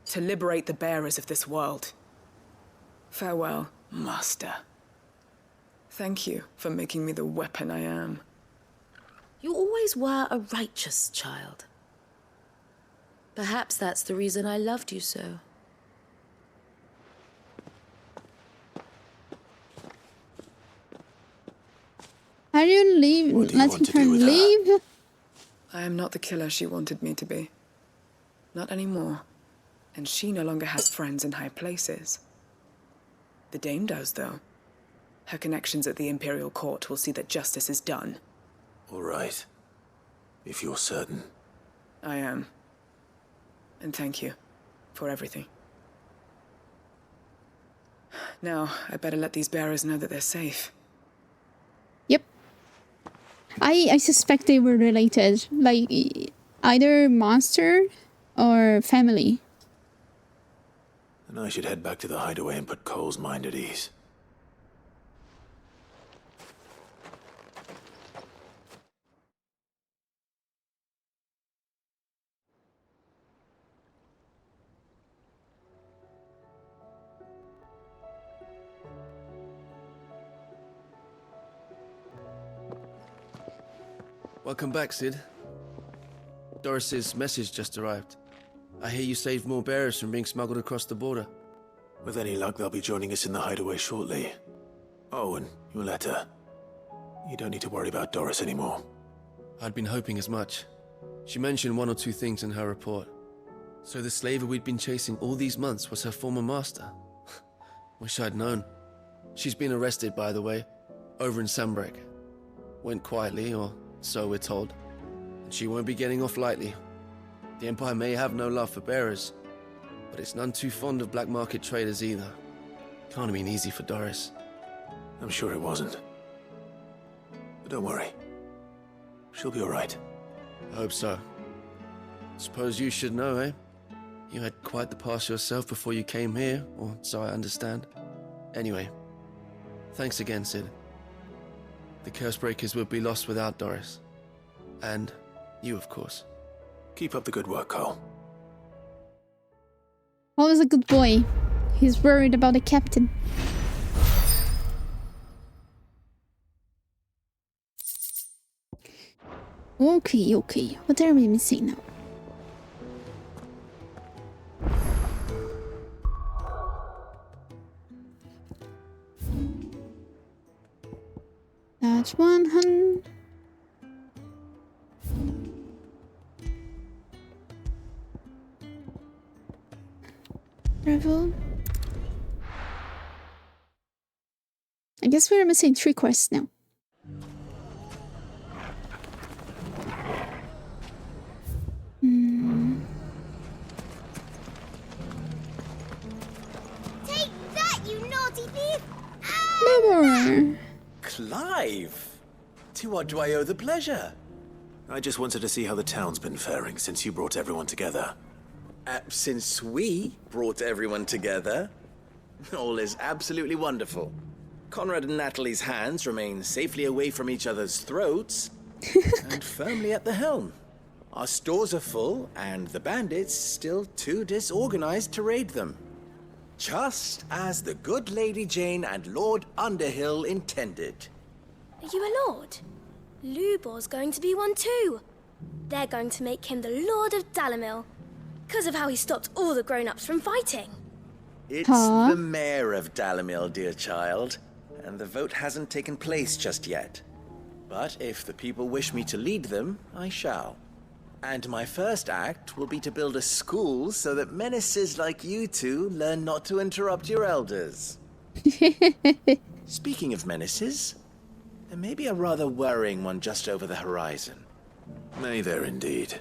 D: to liberate the bearers of this world. Farewell, Master. Thank you for making me the weapon I am.
M: You always were a righteous child. Perhaps that's the reason I loved you so.
A: How do you leave? Letting her leave?
D: I am not the killer she wanted me to be. Not anymore. And she no longer has friends in high places. The Dame does, though. Her connections at the Imperial Court will see that justice is done.
C: All right. If you're certain.
D: I am. And thank you for everything. Now, I better let these bearers know that they're safe.
A: Yep. I suspect they were related. Like, either monster or family.
C: Then I should head back to the hideaway and put Cole's mind at ease.
S: Welcome back, Sid. Doris's message just arrived. I hear you saved more bearers from being smuggled across the border.
C: With any luck, they'll be joining us in the hideaway shortly. Oh, and your letter. You don't need to worry about Doris anymore.
S: I'd been hoping as much. She mentioned one or two things in her report. So the slaver we'd been chasing all these months was her former master. Wish I'd known. She's been arrested, by the way, over in Sambrek. Went quietly, or so we're told. And she won't be getting off lightly. The Empire may have no love for bearers, but it's none too fond of black market traders either. Can't have been easy for Doris.
C: I'm sure it wasn't. But don't worry. She'll be all right.
S: I hope so. Suppose you should know, eh? You had quite the past yourself before you came here, or so I understand. Anyway, thanks again, Sid. The Cursebreakers would be lost without Doris. And you, of course.
C: Keep up the good work, Cole.
A: Always a good boy. He's worried about the captain. Okay, okay. What are we missing now? That's 100. Travel. I guess we're missing 3 quests now.
T: Take that, you naughty thief!
A: Never.
C: Clive! To what do I owe the pleasure? I just wanted to see how the town's been faring since you brought everyone together. Since we brought everyone together, all is absolutely wonderful. Conrad and Natalie's hands remain safely away from each other's throats and firmly at the helm. Our stores are full, and the bandits still too disorganized to raid them. Just as the good Lady Jane and Lord Underhill intended.
T: Are you a lord? Lubor's going to be one too. They're going to make him the Lord of Dalimil, because of how he stopped all the grown-ups from fighting.
C: It's the mayor of Dalimil, dear child, and the vote hasn't taken place just yet. But if the people wish me to lead them, I shall. And my first act will be to build a school so that menaces like you two learn not to interrupt your elders. Speaking of menaces, there may be a rather worrying one just over the horizon. May there indeed.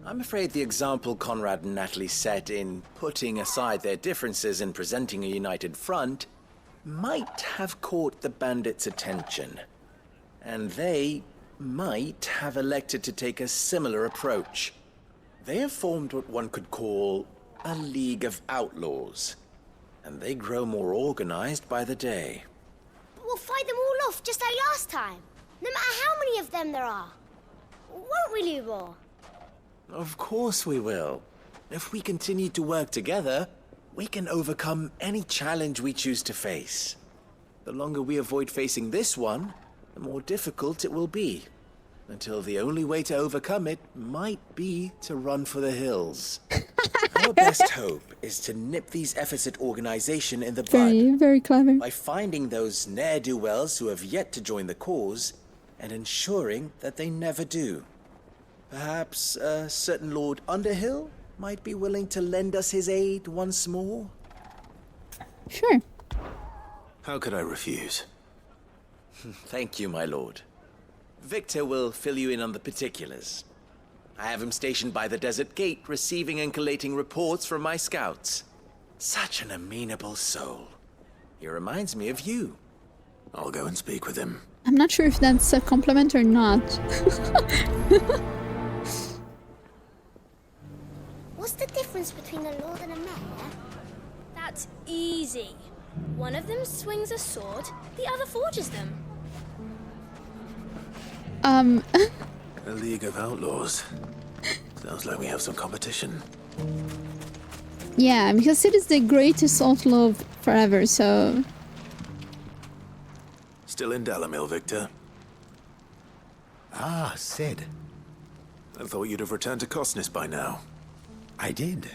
C: I'm afraid the example Conrad and Natalie set in putting aside their differences and presenting a united front might have caught the bandits' attention. And they might have elected to take a similar approach. They have formed what one could call a League of Outlaws, and they grow more organized by the day.
T: But we'll fight them all off just like last time, no matter how many of them there are. Won't we, Lubor?
C: Of course we will. If we continue to work together, we can overcome any challenge we choose to face. The longer we avoid facing this one, the more difficult it will be. Until the only way to overcome it might be to run for the hills. Our best hope is to nip these efforts at organization in the bud.
A: Very clever.
C: By finding those ne'er-do-wells who have yet to join the cause, and ensuring that they never do. Perhaps a certain Lord Underhill might be willing to lend us his aid once more?
A: Sure.
C: How could I refuse? Thank you, my lord. Victor will fill you in on the particulars. I have him stationed by the desert gate, receiving and collating reports from my scouts. Such an amenable soul. He reminds me of you. I'll go and speak with him.
A: I'm not sure if that's a compliment or not.
T: What's the difference between a lord and a mayor? That's easy. One of them swings a sword, the other forges them.
C: A League of Outlaws. Sounds like we have some competition.
A: Yeah, because it is the greatest outlaw forever, so...
C: Still in Dalimil, Victor?
U: Ah, Sid.
C: I thought you'd have returned to Cosnes by now.
U: I did.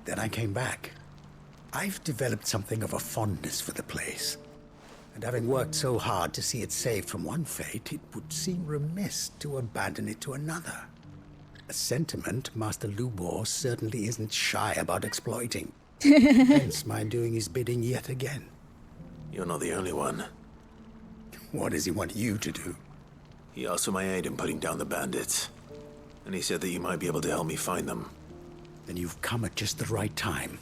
U: Then I came back. I've developed something of a fondness for the place. And having worked so hard to see it saved from one fate, it would seem remiss to abandon it to another. A sentiment Master Lubor certainly isn't shy about exploiting. Hence my doing his bidding yet again.
C: You're not the only one.
U: What does he want you to do?
C: He asked for my aid in putting down the bandits. And he said that you might be able to help me find them.
U: Then you've come at just the right time.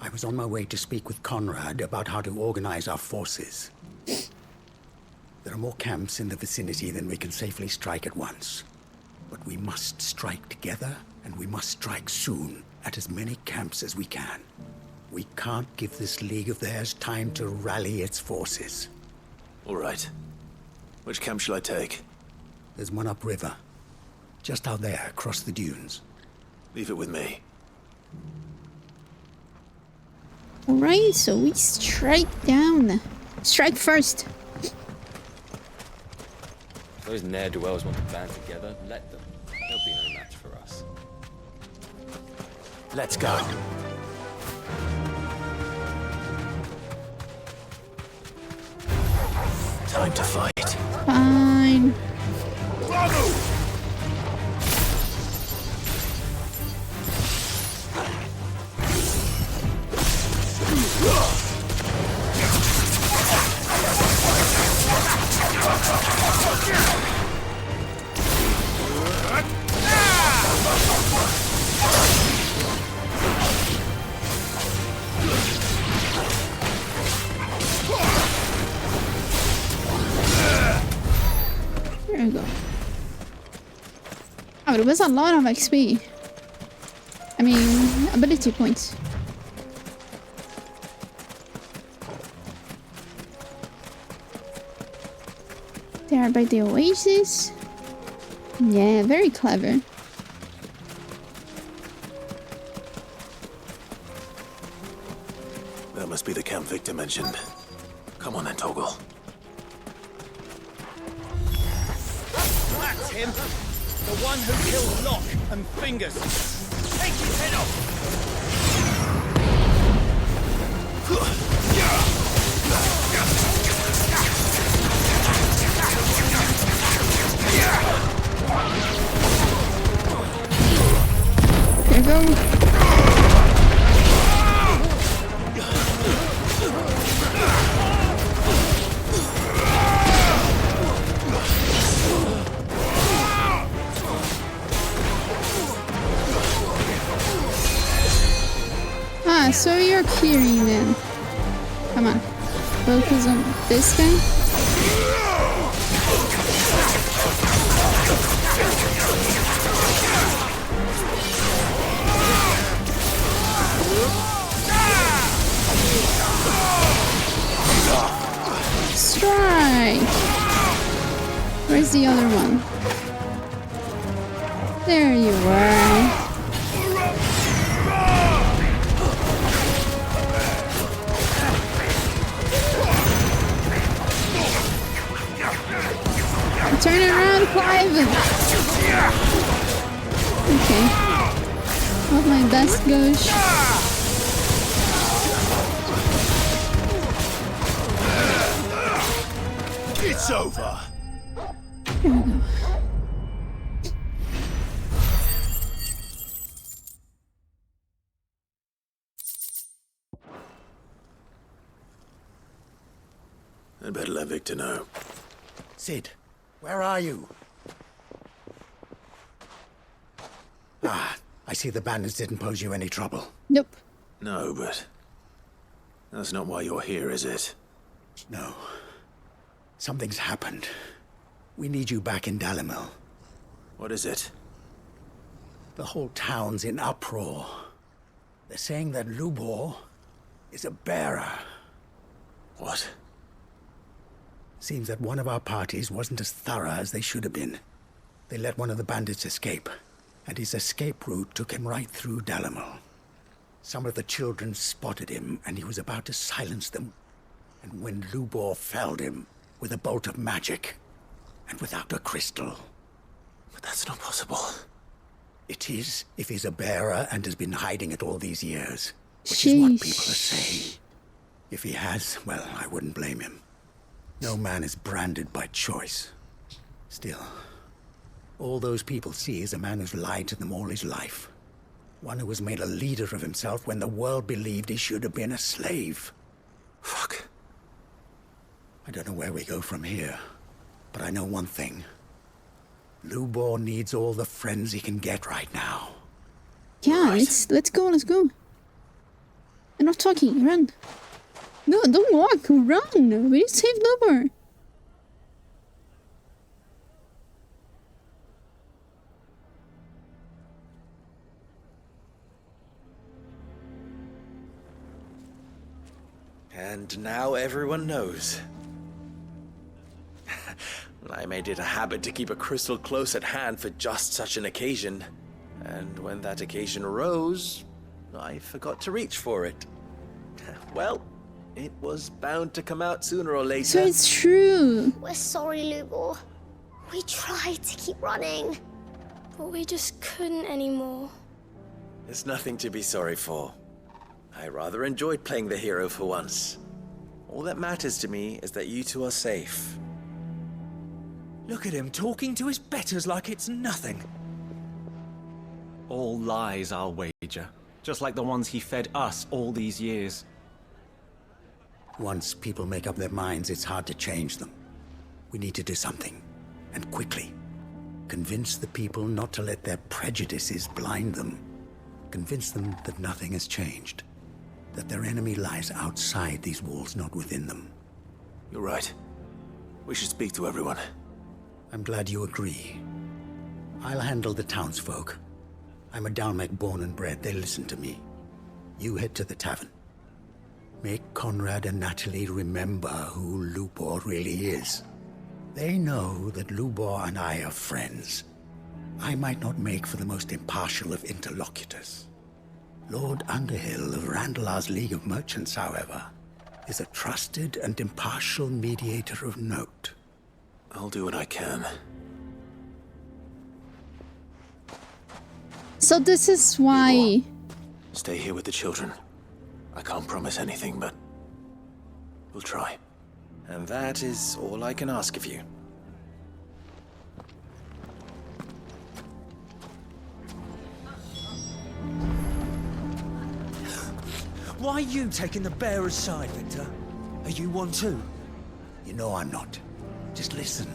U: I was on my way to speak with Conrad about how to organize our forces. There are more camps in the vicinity than we can safely strike at once. But we must strike together, and we must strike soon at as many camps as we can. We can't give this league of theirs time to rally its forces.
C: All right. Which camp shall I take?
U: There's one upriver. Just out there, across the dunes.
C: Leave it with me.
A: Alright, so we strike down. Strike first.
H: Those ne'er-do-wells want to band together. Let them. They'll be no match for us.
U: Let's go.
C: Time to fight.
A: Fine. There we go. Oh, it was a lot of XP. I mean, ability points. There by the oasis. Yeah, very clever.
C: That must be the camp Victor mentioned. Come on then, Toggle.
F: That's him! The one who killed Locke and Fingers! Take his head off!
A: Here we go. Ah, so you're Kiri then. Come on. Focus on this guy. Strike! Where's the other one? There you are. Turn around, Clive! Okay. Not my best gauche.
C: It's over.
A: Here we go.
C: I'd better let Victor know.
U: Sid, where are you? Ah, I see the bandits didn't pose you any trouble.
A: Nope.
C: No, but that's not why you're here, is it?
U: No. Something's happened. We need you back in Dalimil.
C: What is it?
U: The whole town's in uproar. They're saying that Lubor is a bearer.
C: What?
U: Seems that one of our parties wasn't as thorough as they should have been. They let one of the bandits escape, and his escape route took him right through Dalimil. Some of the children spotted him, and he was about to silence them. And when Lubor felled him with a bolt of magic, and without a crystal.
C: But that's not possible.
U: It is, if he's a bearer and has been hiding it all these years. Which is what people are saying. If he has, well, I wouldn't blame him. No man is branded by choice. Still, all those people see is a man who's lied to them all his life. One who was made a leader of himself when the world believed he should have been a slave.
C: Fuck.
U: I don't know where we go from here, but I know one thing. Lubor needs all the friends he can get right now.
A: Yeah, right. let's go. I'm not talking, run. No, don't walk, run! We need to save Lubor.
B: And now everyone knows. I made it a habit to keep a crystal close at hand for just such an occasion. And when that occasion arose, I forgot to reach for it. Well, it was bound to come out sooner or later.
A: So it's true.
T: We're sorry, Lubor. We tried to keep running, but we just couldn't anymore.
G: There's nothing to be sorry for. I rather enjoyed playing the hero for once. All that matters to me is that you two are safe.
J: Look at him talking to his betters like it's nothing.
V: All lies, I'll wager. Just like the ones he fed us all these years.
U: Once people make up their minds, it's hard to change them. We need to do something, and quickly. Convince the people not to let their prejudices blind them. Convince them that nothing has changed. That their enemy lies outside these walls, not within them.
C: You're right. We should speak to everyone.
U: I'm glad you agree. I'll handle the townsfolk. I'm a Dalmec born and bred. They listen to me. You head to the tavern. Make Conrad and Natalie remember who Lubor really is. They know that Lubor and I are friends. I might not make for the most impartial of interlocutors. Lord Underhill of Randalar's League of Merchants, however, is a trusted and impartial mediator of note.
C: I'll do what I can.
A: So this is why...
C: Stay here with the children. I can't promise anything, but we'll try.
G: And that is all I can ask of you.
J: Why are you taking the bearer's side, Victor? Are you one too?
U: You know I'm not. Just listen.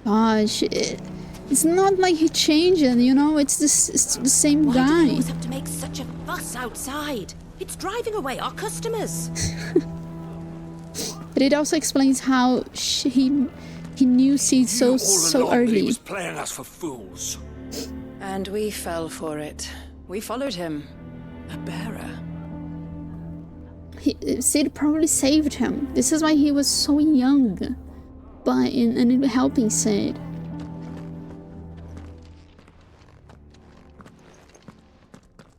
A: Gosh, it's not like he changed, you know? It's the same
N: Why
A: guy.
N: do we always have to make such a fuss outside? It's driving away our customers.
A: But it also explains how he knew Seed so early.
E: He was playing us for fools.
W: And we fell for it. We followed him. A bearer.
A: Sid probably saved him. This is why he was so young. But in helping Sid.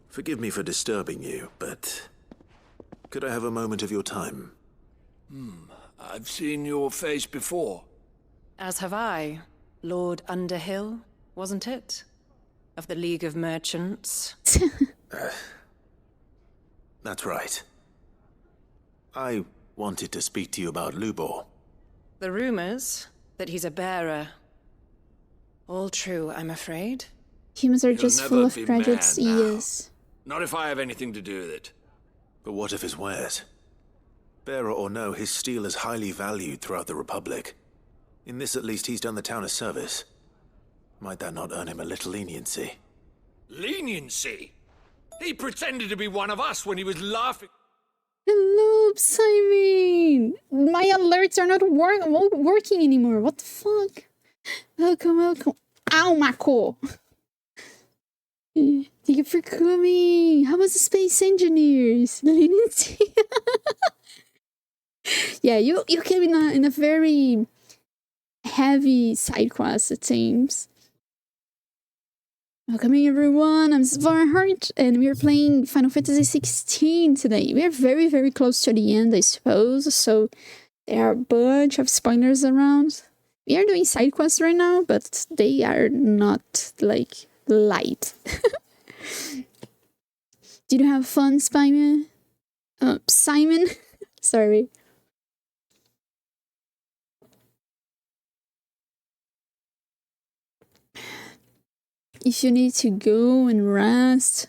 C: Forgive me for disturbing you, but could I have a moment of your time?
E: I've seen your face before.
W: As have I. Lord Underhill, wasn't it? Of the League of Merchants.
C: That's right. I wanted to speak to you about Lubor.
W: The rumors that he's a bearer. All true, I'm afraid.
A: Humans are
E: He'll
A: just
E: never
A: full of
E: be
A: prejudice,
E: man now.
A: yes.
E: Not if I have anything to do with it.
C: But what of his wares? Bearer or no, his steel is highly valued throughout the Republic. In this, at least, he's done the town a service. Might that not earn him a little leniency?
E: Leniency? He pretended to be one of us when he was laughing.
A: Hello, Simon! My alerts are not working anymore. What the fuck? Welcome, welcome. Ow, Mako! Thank you for coming. How was the Space Engineers? Leniency? Yeah, you came in a very heavy side quest, it seems. Welcome everyone, I'm Svarheart, and we are playing Final Fantasy XVI today. We are very, very close to the end, I suppose, so there are a bunch of spoilers around. We are doing side quests right now, but they are not, like, light. Did you have fun, Simon? Simon? Sorry. If you need to go and rest,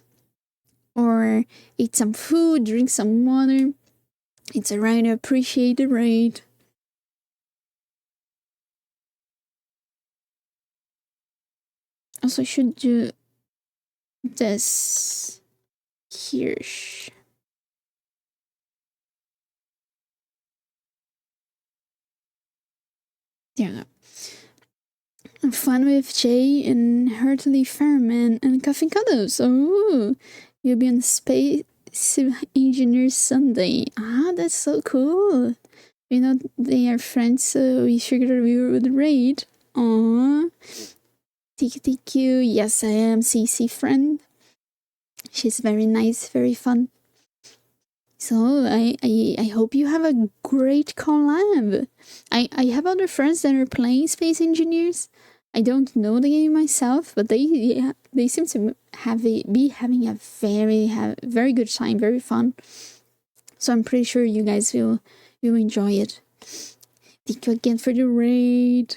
A: or eat some food, drink some water, it's a right appreciated raid. Also, I should do this here. There we go. Fun with Jay and Heartily Fairman and Coffee Cuddles. Oh, you'll be on Space Engineer Sunday. Ah, that's so cool. We know they are friends, so we figured we would raid. Aww. Thank you. Yes, I am CC friend. She's very nice, very fun. So I hope you have a great collab. I have other friends that are playing Space Engineers. I don't know the game myself, but they seem to be having a very good time, very fun. So I'm pretty sure you guys will enjoy it. Thank you again for the raid.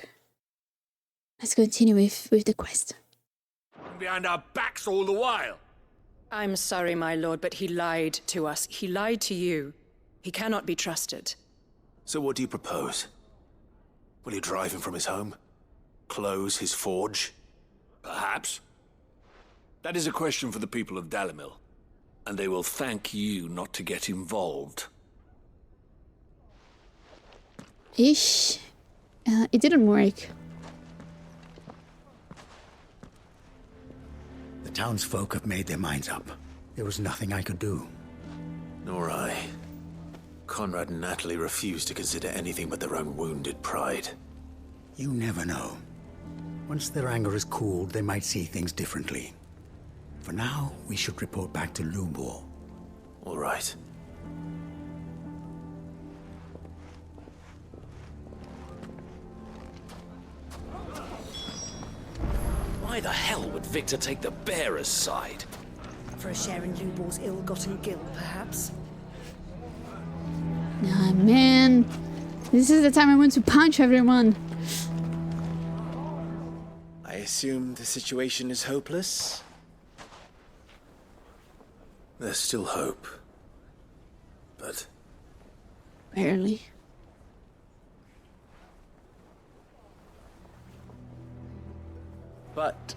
A: Let's continue with the quest.
E: Behind our backs all the while.
W: I'm sorry, my lord, but he lied to us. He lied to you. He cannot be trusted.
C: So what do you propose? Will you drive him from his home? Close his forge?
E: Perhaps. That is a question for the people of Dalimil, and they will thank you not to get involved.
A: Ish. It didn't work.
U: The townsfolk have made their minds up. There was nothing I could do.
C: Nor I. Conrad and Natalie refused to consider anything but their own wounded pride.
U: You never know. Once their anger is cooled, they might see things differently. For now, we should report back to Lubor.
C: All right.
G: Why the hell would Victor take the bearer's side?
K: For a share in Lubor's ill-gotten gil, perhaps?
A: Ah, man. This is the time I want to punch everyone.
G: I assume the situation is hopeless?
C: There's still hope. But...
A: barely.
G: But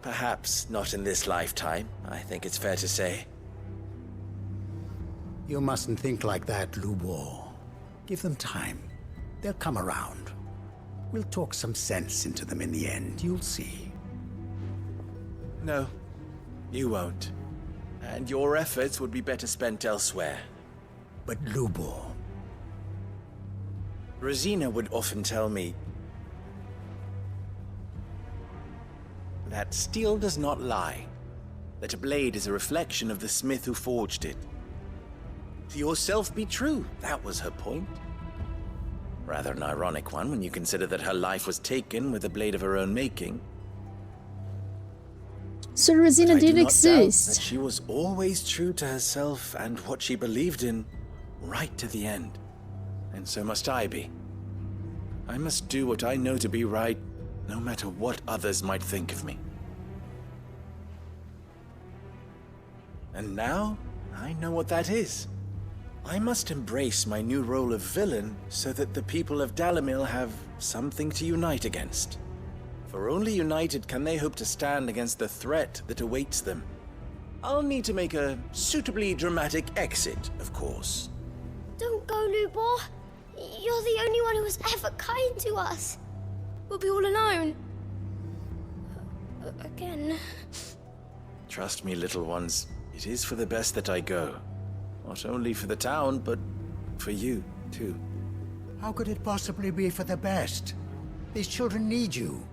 G: perhaps not in this lifetime, I think it's fair to say.
U: You mustn't think like that, Lubor. Give them time. They'll come around. We'll talk some sense into them in the end, you'll see.
G: No, you won't. And your efforts would be better spent elsewhere.
U: But Lubor...
G: Rosina would often tell me that steel does not lie, that a blade is a reflection of the smith who forged it. To yourself be true, that was her point. Rather an ironic one when you consider that her life was taken with a blade of her own making.
A: So Rosina did exist.
G: That she was always true to herself and what she believed in, right to the end. And so must I be. I must do what I know to be right, no matter what others might think of me. And now, I know what that is. I must embrace my new role of villain so that the people of Dalimil have something to unite against. For only united can they hope to stand against the threat that awaits them. I'll need to make a suitably dramatic exit, of course.
T: Don't go, Lubor. You're the only one who was ever kind to us. We'll be all alone. Again.
G: Trust me, little ones. It is for the best that I go. Not only for the town, but for you, too.
U: How could it possibly be for the best? These children need you.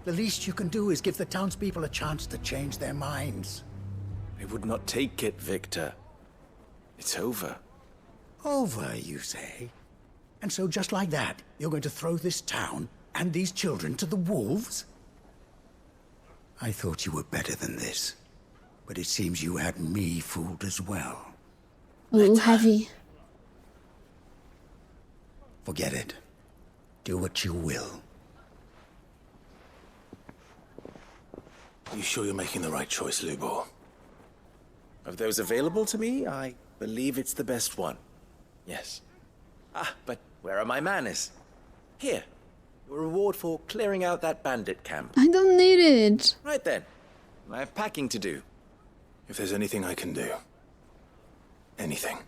U: The least you can do is give the townspeople a chance to change their minds.
G: I would not take it, Victor. It's over.
U: Over, you say? And so just like that, you're going to throw this town and these children to the wolves? I thought you were better than this. But it seems you had me fooled as well.
A: A little heavy.
U: Forget it. Do what you will.
C: You sure you're making the right choice, Lubor?
G: Of those available to me, I believe it's the best one. Yes. Ah, but where are my manners? Here. Your reward for clearing out that bandit camp.
A: I don't need it.
G: Right then. I have packing to do.
C: If there's anything I can do. Anything.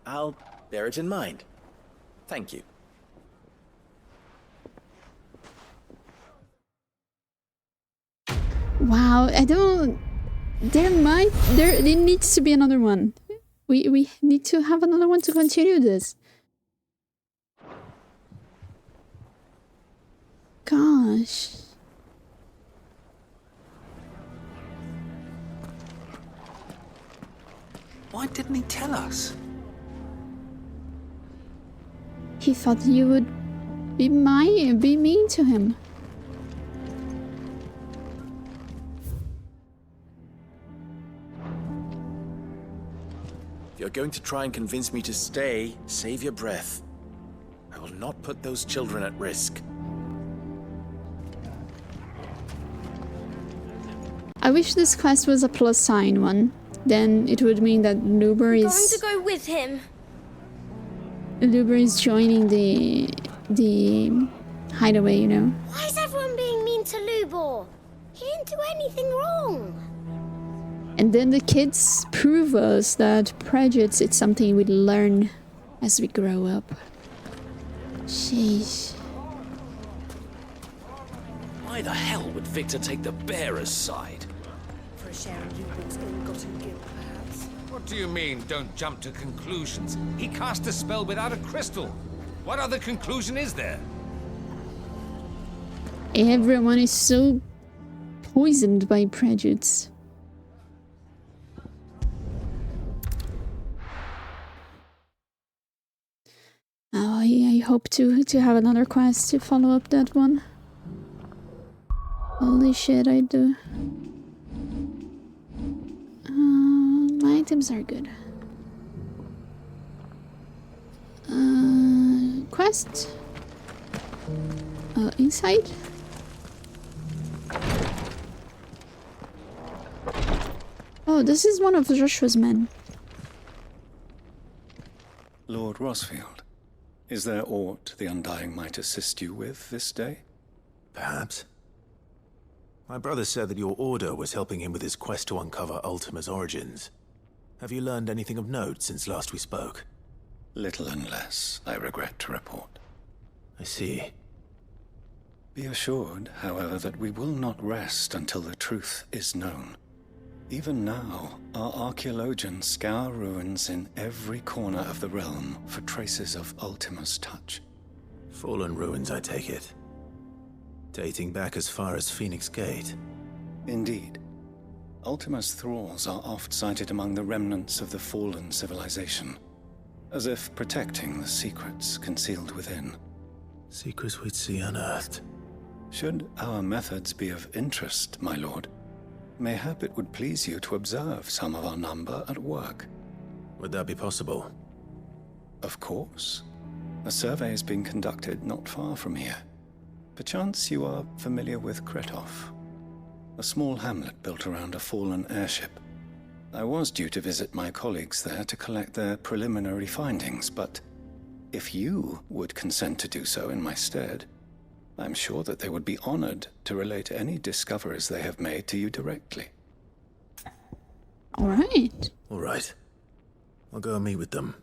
G: I'll bear it in mind. Thank you.
A: Wow, I don't... There needs to be another one. We need to have another one to continue this. Gosh.
J: Why didn't he tell us?
A: He thought you would be mean to him.
G: If you're going to try and convince me to stay, save your breath. I will not put those children at risk.
A: I wish this quest was a plus sign one. Then it would mean that Luber
T: I'm
A: is
T: going to go with him.
A: Luber is joining the hideaway, you know.
T: Why is everyone being mean to Lubor? He didn't do anything wrong.
A: And then the kids prove us that prejudice is something we learn as we grow up. Sheesh.
E: Why the hell would Victor take the bearer's side?
K: For a share in Lubor's ill-gotten guilt, perhaps.
L: What do you mean, don't jump to conclusions? He cast a spell without a crystal. What other conclusion is there?
A: Everyone is so poisoned by prejudice. Oh, I hope to have another quest to follow up that one. Holy shit, I do. My items are good. Quest? Inside? Oh, this is one of Joshua's men.
O: Lord Rosfield, is there aught the Undying might assist you with this day?
C: Perhaps. My brother said that your order was helping him with his quest to uncover Ultima's origins. Have you learned anything of note since last we spoke?
O: Little unless, I regret to report.
C: I see.
O: Be assured, however, that we will not rest until the truth is known. Even now, our archaeologians scour ruins in every corner of the realm for traces of Ultima's touch.
C: Fallen ruins, I take it. Dating back as far as Phoenix Gate.
O: Indeed. Ultima's thralls are oft sighted among the remnants of the fallen civilization, as if protecting the secrets concealed within.
C: Secrets we'd see unearthed.
O: Should our methods be of interest, my lord, mayhap it would please you to observe some of our number at work.
C: Would that be possible?
O: Of course. A survey is being conducted not far from here. Perchance you are familiar with Kretov, a small hamlet built around a fallen airship. I was due to visit my colleagues there to collect their preliminary findings, but if you would consent to do so in my stead, I'm sure that they would be honored to relate any discoveries they have made to you directly.
A: All right.
C: All right. I'll go and meet with them.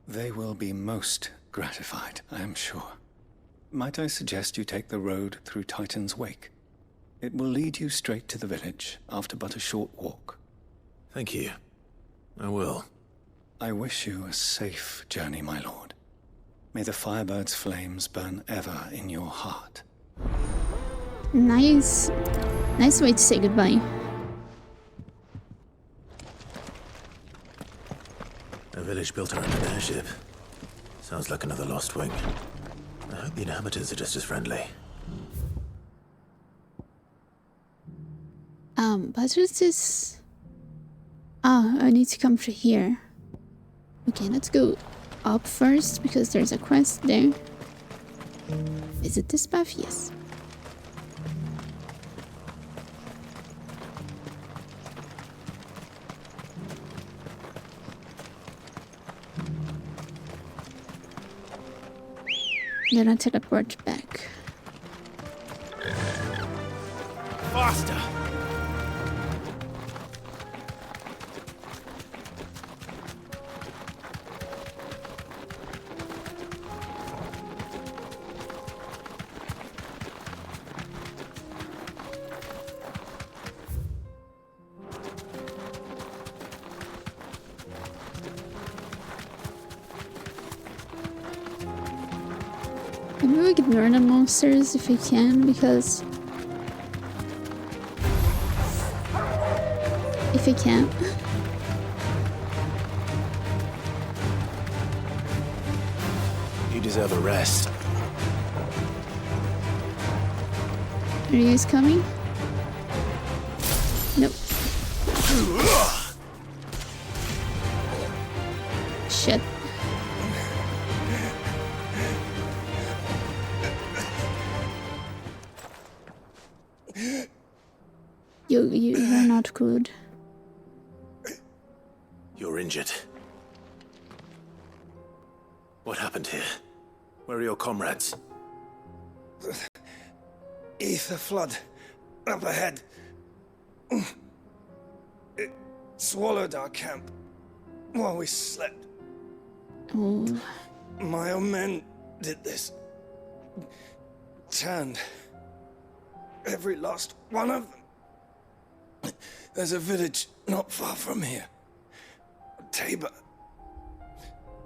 O: They will be most gratified, I am sure. Might I suggest you take the road through Titan's Wake? It will lead you straight to the village after but a short walk.
C: Thank you. I will.
O: I wish you a safe journey, my lord. May the Firebird's flames burn ever in your heart.
A: Nice way to say goodbye.
C: A village built around an airship. Sounds like another lost wing. I hope the inhabitants are just as friendly.
A: But what's this? Ah, I need to come through here. Okay, let's go up first because there's a quest there. Is it this path? Yes. Then I teleport back.
L: Faster!
A: I'm gonna ignore the monsters if I can, because if I can.
C: deserve a rest.
A: Are you guys coming? Nope. Shit. You're not good.
C: You're injured. What happened here? Where are your comrades?
P: Ether flood. Up ahead. It swallowed our camp while we slept.
A: Oh.
P: My own men did this. Turned every last one of them. There's a village not far from here. Tabor.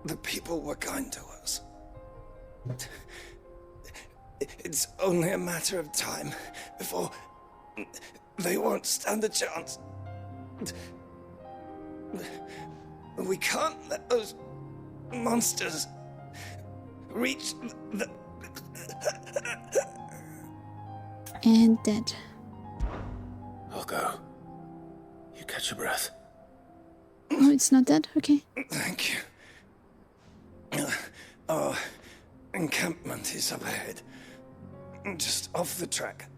P: The people were kind to us. It's only a matter of time before they won't stand a chance. We can't let those monsters reach the...
A: And dead.
C: I'll go. You catch your breath.
A: Oh, it's not dead? Okay.
P: Thank you. Our encampment is up ahead. Just off the track.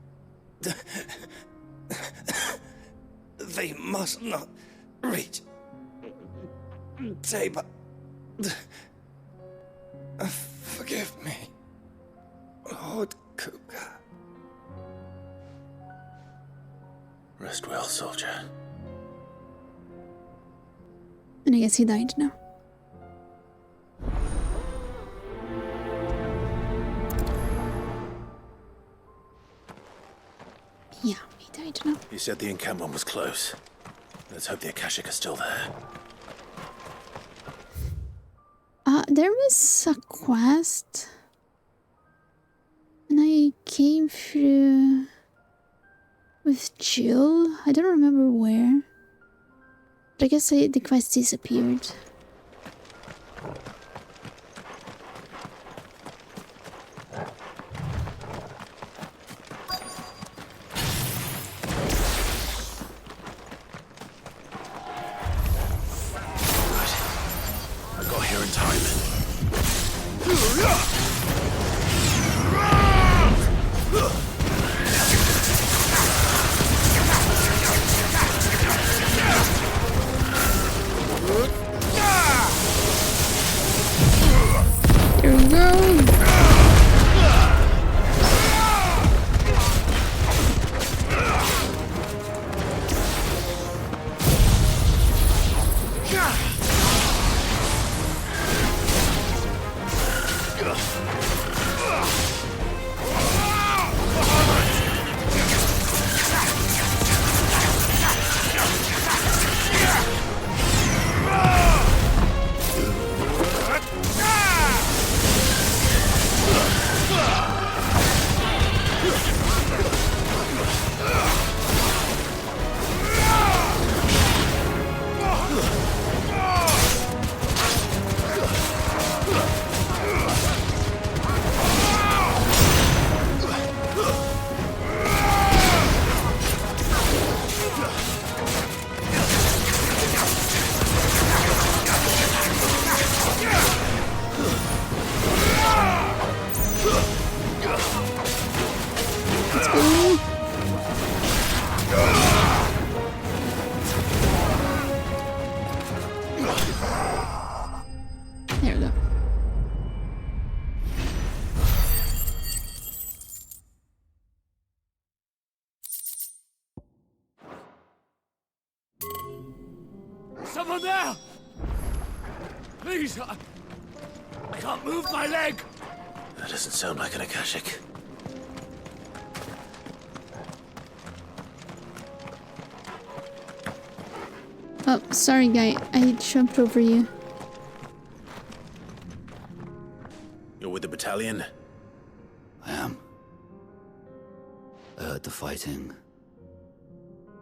P: They must not reach Tabor. Forgive me, Lord Cougar.
C: Rest well, soldier.
A: And I guess he died now. Yeah, he died now.
C: You said the encampment was close. Let's hope the Akashic are still there.
A: There was a quest. And I came through with Jill. I don't remember where. But I guess the quest disappeared.
C: I got here in time.
A: Here we go. There we go.
E: Someone there! Please, I can't move my leg!
C: That doesn't sound like an Akashic.
A: Oh, sorry guy, I jumped over you.
C: You're with the battalion?
U: I am. I heard the fighting.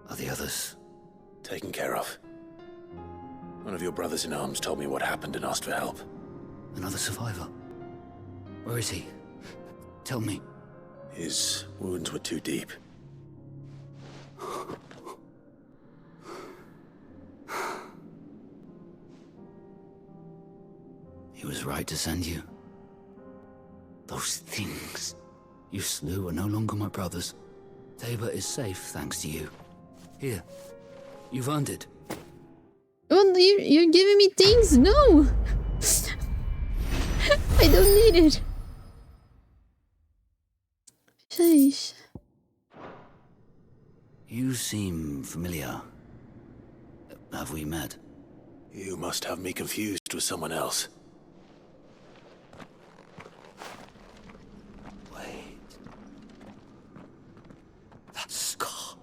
U: Are the others?
C: Taken care of. One of your brothers in arms told me what happened and asked for help.
U: Another survivor? Where is he? Tell me.
C: His wounds were too deep.
U: He was right to send you. Those things you slew are no longer my brothers. Tabor is safe thanks to you. Here, you've earned it.
A: Well, you're giving me things? No! I don't need it. Sheesh.
U: You seem familiar. Have we met?
C: You must have me confused with someone else.
U: Wait. That scar.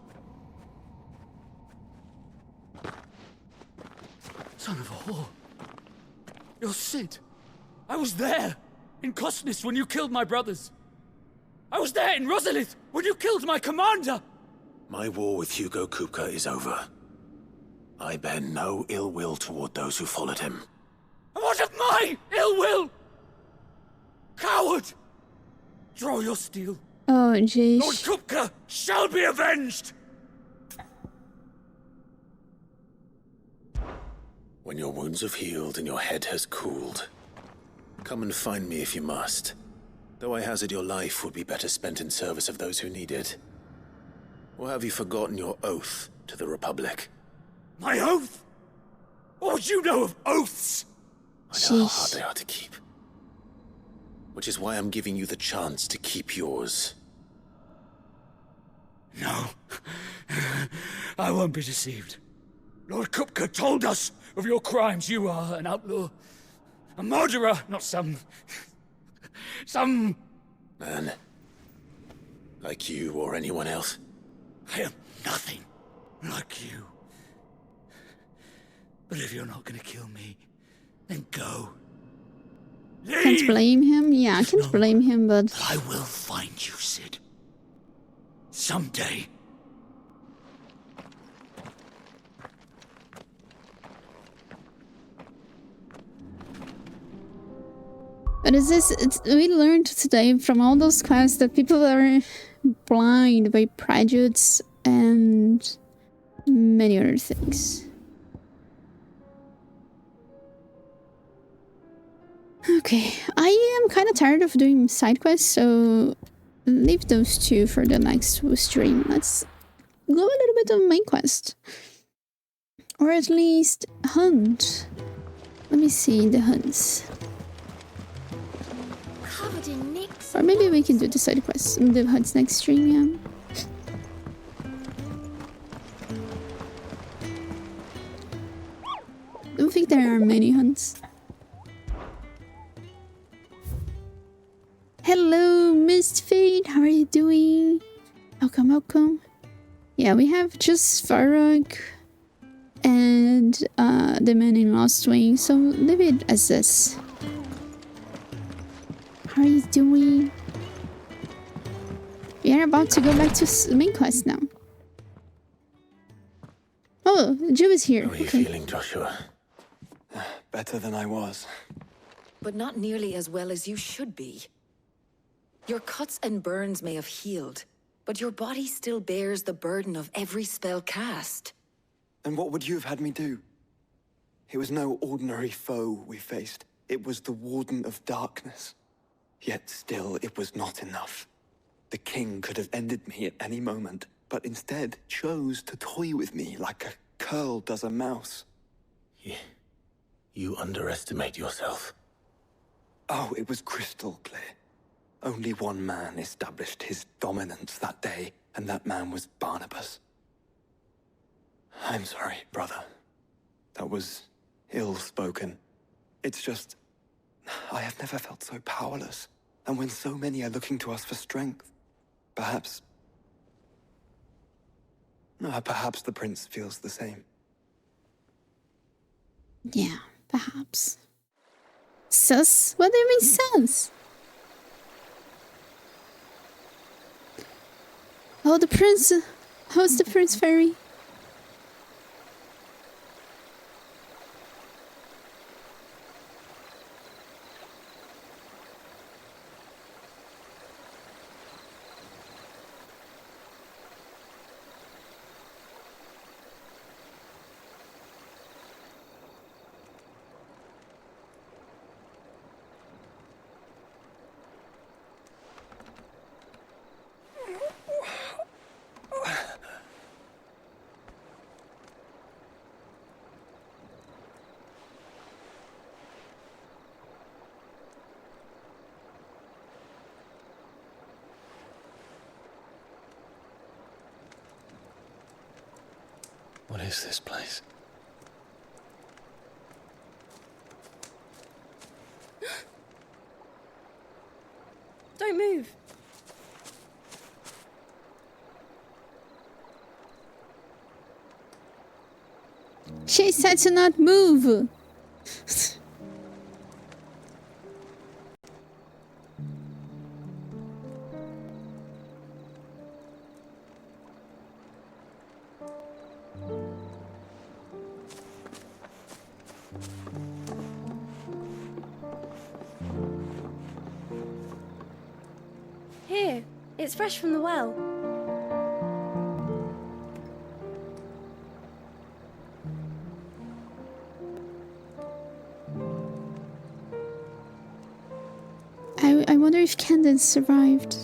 U: Son of a whore. You're Sid.
I: I was there in Cosnis when you killed my brothers. I was there in Rosalith when you killed my commander.
C: My war with Hugo Kupka is over. I bear no ill will toward those who followed him.
I: And what of my ill will? Coward! Draw your steel.
A: Oh, jeez.
I: Lord Kupka shall be avenged!
C: When your wounds have healed and your head has cooled, come and find me if you must. Though I hazard your life would be better spent in service of those who need it. Or have you forgotten your oath to the Republic?
I: My oath? What would you know of oaths?
C: I know how hard they are to keep. Which is why I'm giving you the chance to keep yours.
I: No. I won't be deceived. Lord Kupka told us of your crimes. You are an outlaw. A murderer, not some
C: man. Like you or anyone else.
I: I am nothing like you. But if you're not gonna kill me, then go.
A: Can't blame him. Yeah, I can't blame him, but
I: I will find you, Sid. Someday.
A: But is this? We learned today from all those quests that people are blind by prejudice and many other things. Okay, I am kind of tired of doing side quests, so leave those two for the next stream. Let's go a little bit of main quest, or at least hunt. Let me see the hunts.
T: Covered in nicks.
A: Or maybe we can do the side quests, the hunts next stream, yeah. Don't think there are many hunts. Hello, Mist Fate, how are you doing? Welcome, welcome. Yeah, we have just Farag and the man in Lost Wing, so leave it as this. How are you doing? We are about to go back to main quest now. Oh, Joe is here.
C: How are you feeling, Joshua?
Q: Better than I was.
R: But not nearly as well as you should be. Your cuts and burns may have healed, but your body still bears the burden of every spell cast.
Q: And what would you have had me do? It was no ordinary foe we faced. It was the Warden of Darkness. Yet still, it was not enough. The king could have ended me at any moment, but instead chose to toy with me like a curl does a mouse.
C: You underestimate yourself.
Q: Oh, it was crystal clear. Only one man established his dominance that day, and that man was Barnabas. I'm sorry, brother. That was ill-spoken. It's just, I have never felt so powerless. And when so many are looking to us for strength, perhaps the prince feels the same.
A: Yeah, perhaps. Sus? What do you mean sus? Oh, the prince. How's the prince fairy?
O: What is this place?
T: Don't move.
A: She said to not move.
T: Here, it's fresh from the well.
A: I wonder if Candace survived.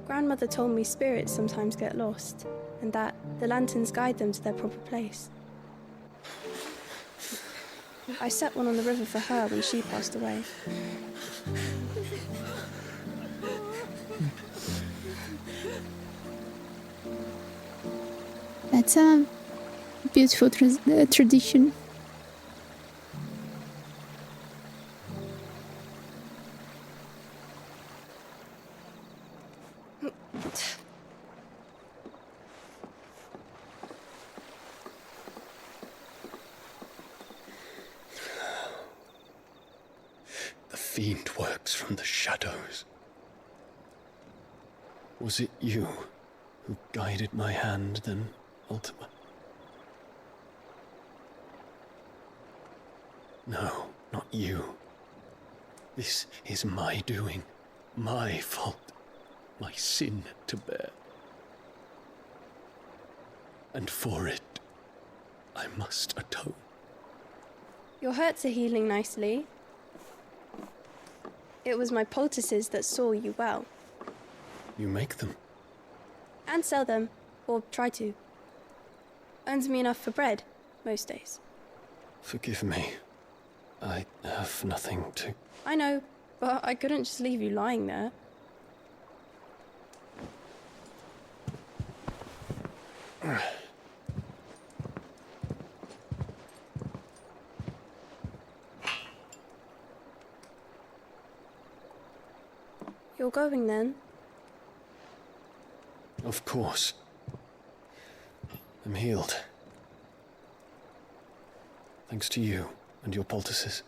T: Grandmother told me spirits sometimes get lost, and that the lanterns guide them to their proper place. I set one on the river for her when she passed away.
A: That's a beautiful tradition.
O: The fiend works from the shadows. Was it you who guided my hand then, Ultima? No, not you. This is my doing, my fault, my sin to bear. And for it, I must atone.
T: Your hurts are healing nicely. It was my poultices that saw you well.
O: You make them?
T: And sell them, or try to. Earns me enough for bread, most days.
O: Forgive me. I have nothing to...
T: I know, but I couldn't just leave you lying there. You're going then?
O: Of course. I'm healed. Thanks to you and your poultices.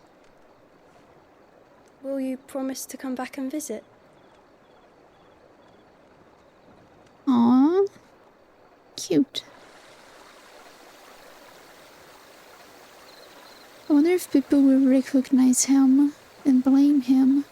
T: Will you promise to come back and visit?
A: Aww. Cute. I wonder if people will recognize him and blame him.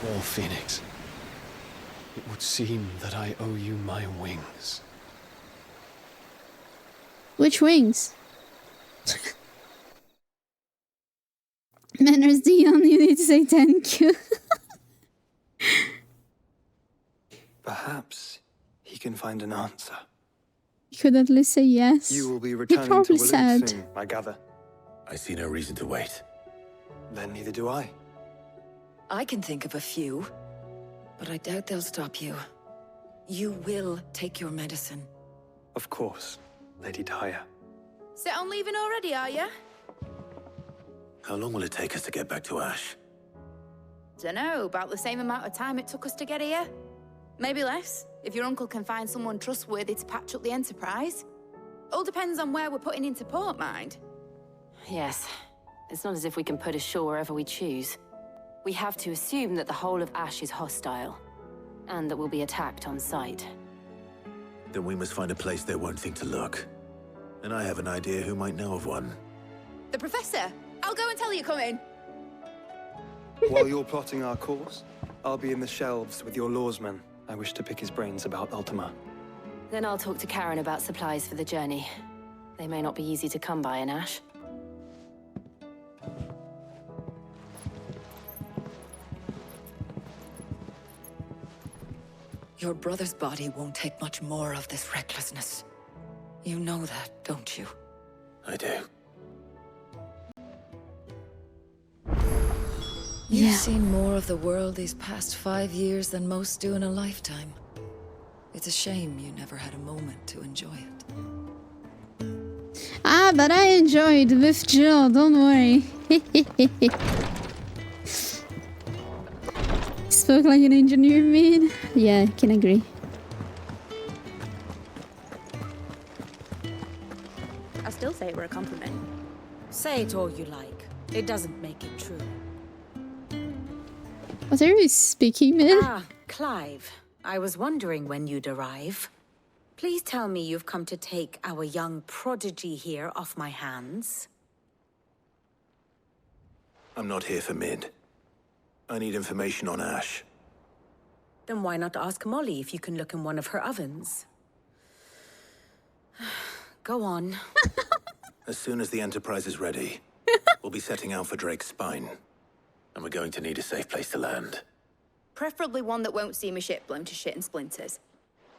O: Well, Phoenix, it would seem that I owe you my wings.
A: Which wings? Manners, Dion, you need to say thank you.
Q: Perhaps he can find an answer.
A: You could at least say yes.
Q: You will be
A: He
Q: returning to
A: probably
Q: Williams
A: said.
Q: soon, I gather.
C: I see no reason to wait.
Q: Then neither do I.
R: I can think of a few, but I doubt they'll stop you. You will take your medicine.
Q: Of course, Lady Daya.
D: Set on leaving already, are you?
C: How long will it take us to get back to Ash?
D: Dunno, about the same amount of time it took us to get here. Maybe less, if your uncle can find someone trustworthy to patch up the Enterprise. All depends on where we're putting into port, mind.
M: Yes. It's not as if we can put ashore wherever we choose. We have to assume that the whole of Ash is hostile, and that we'll be attacked on sight.
C: Then we must find a place they won't think to look. And I have an idea who might know of one.
D: The Professor! I'll go and tell you come in.
Q: While you're plotting our course, I'll be in the shelves with your lawsmen. I wish to pick his brains about Ultima.
M: Then I'll talk to Karen about supplies for the journey. They may not be easy to come by in Ash.
R: Your brother's body won't take much more of this recklessness. You know that, don't you?
C: I do.
R: You've seen more of the world these past 5 years than most do in a lifetime. It's a shame you never had a moment to enjoy it.
A: Ah, but I enjoyed with Jill, don't worry. Spoke like an engineer, man. Yeah, I can agree.
F: I still say it were a compliment. Say it all you like. It doesn't make it true.
A: What are you speaking, man?
F: Ah, Clive. I was wondering when you'd arrive. Please tell me you've come to take our young prodigy here off my hands.
C: I'm not here for Mid. I need information on Ash.
F: Then why not ask Molly if you can look in one of her ovens? Go on.
C: As soon as the Enterprise is ready, we'll be setting out for Drake's Spine. And we're going to need a safe place to land.
D: Preferably one that won't see my ship blown to shit and splinters.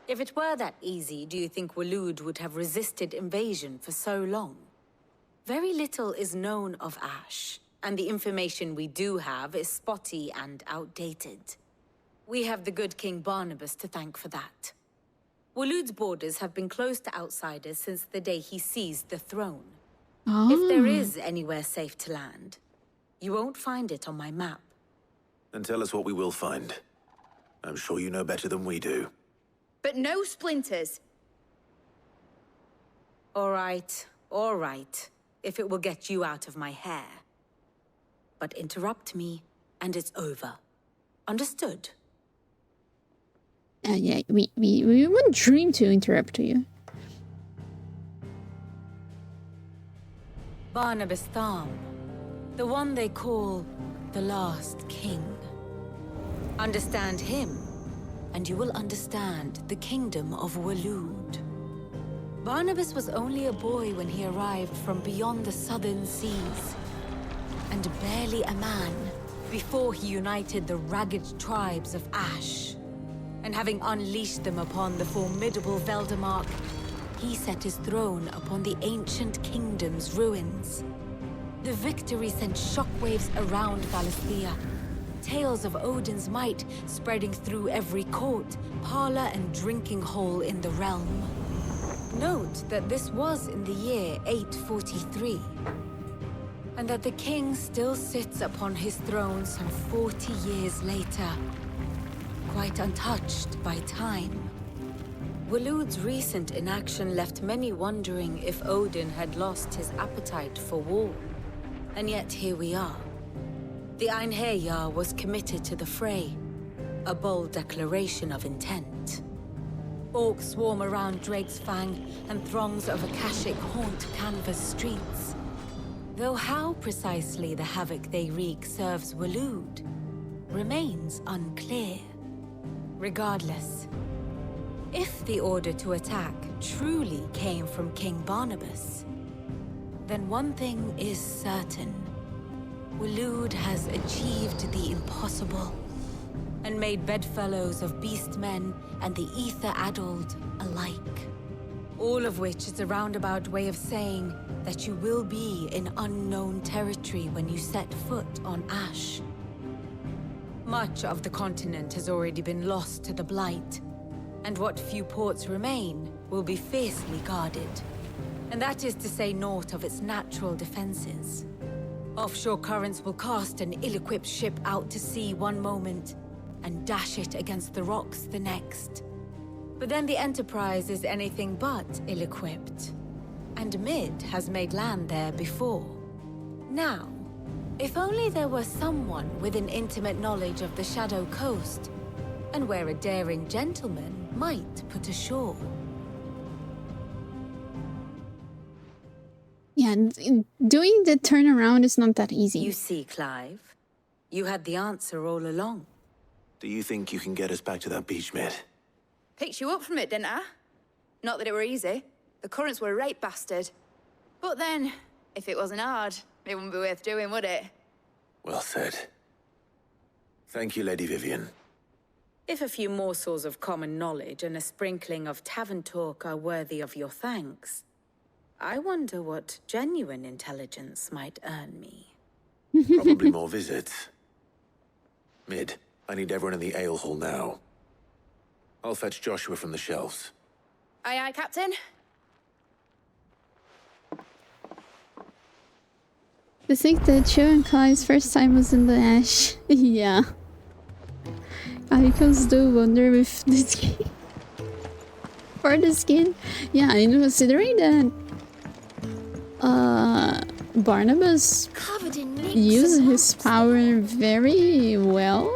F: If it were that easy, do you think Waloed would have resisted invasion for so long? Very little is known of Ash, and the information we do have is spotty and outdated. We have the good King Barnabas to thank for that. Waloed's borders have been closed to outsiders since the day he seized the throne.
A: Oh.
F: If there is anywhere safe to land, you won't find it on my map.
C: Then tell us what we will find. I'm sure you know better than we do.
D: But no splinters.
F: All right. If it will get you out of my hair. But interrupt me, and it's over. Understood?
A: Yeah, we wouldn't dream to interrupt you.
F: Barnabas Tham. The one they call the last king. Understand him, and you will understand the kingdom of Waloed. Barnabas was only a boy when he arrived from beyond the southern seas, and barely a man before he united the ragged tribes of Ash. And having unleashed them upon the formidable Veldamark, he set his throne upon the ancient kingdom's ruins. The victory sent shockwaves around Valisthea, tales of Odin's might spreading through every court, parlor, and drinking hole in the realm. Note that this was in the year 843, and that the king still sits upon his throne some 40 years later, quite untouched by time. Waloed's recent inaction left many wondering if Odin had lost his appetite for war. And yet here we are. The Einherjar was committed to the fray, a bold declaration of intent. Orcs swarm around Drake's Fang, and throngs of Akashic haunt Canvas streets. Though how precisely the havoc they wreak serves Waloed remains unclear. Regardless, if the order to attack truly came from King Barnabas, then one thing is certain. Waloed has achieved the impossible, and made bedfellows of beastmen and the ether-addled alike. All of which is a roundabout way of saying that you will be in unknown territory when you set foot on Ash. Much of the continent has already been lost to the Blight, and what few ports remain will be fiercely guarded. And that is to say naught of its natural defenses. Offshore currents will cast an ill-equipped ship out to sea one moment, and dash it against the rocks the next. But then the Enterprise is anything but ill-equipped. And Mid has made land there before. Now, if only there were someone with an intimate knowledge of the Shadow Coast, and where a daring gentleman might put ashore.
A: Yeah, doing the turnaround is not that easy.
F: You see, Clive, you had the answer all along.
C: Do you think you can get us back to that beach, Mid?
D: Picked you up from it, didn't I? Not that it were easy. The currents were a right bastard. But then, if it wasn't hard, it wouldn't be worth doing, would it?
C: Well said. Thank you, Lady Vivian.
F: If a few morsels of common knowledge and a sprinkling of tavern talk are worthy of your thanks, I wonder what genuine intelligence might earn me.
C: Probably more visits. Mid, I need everyone in the ale hall now. I'll fetch Joshua from the shelves.
D: Aye, aye, Captain.
A: I think that Joe and Clive's first time was in the Ash. Yeah. I do wonder if this game for the skin. Yeah, and considering that Barnabas used his power very well.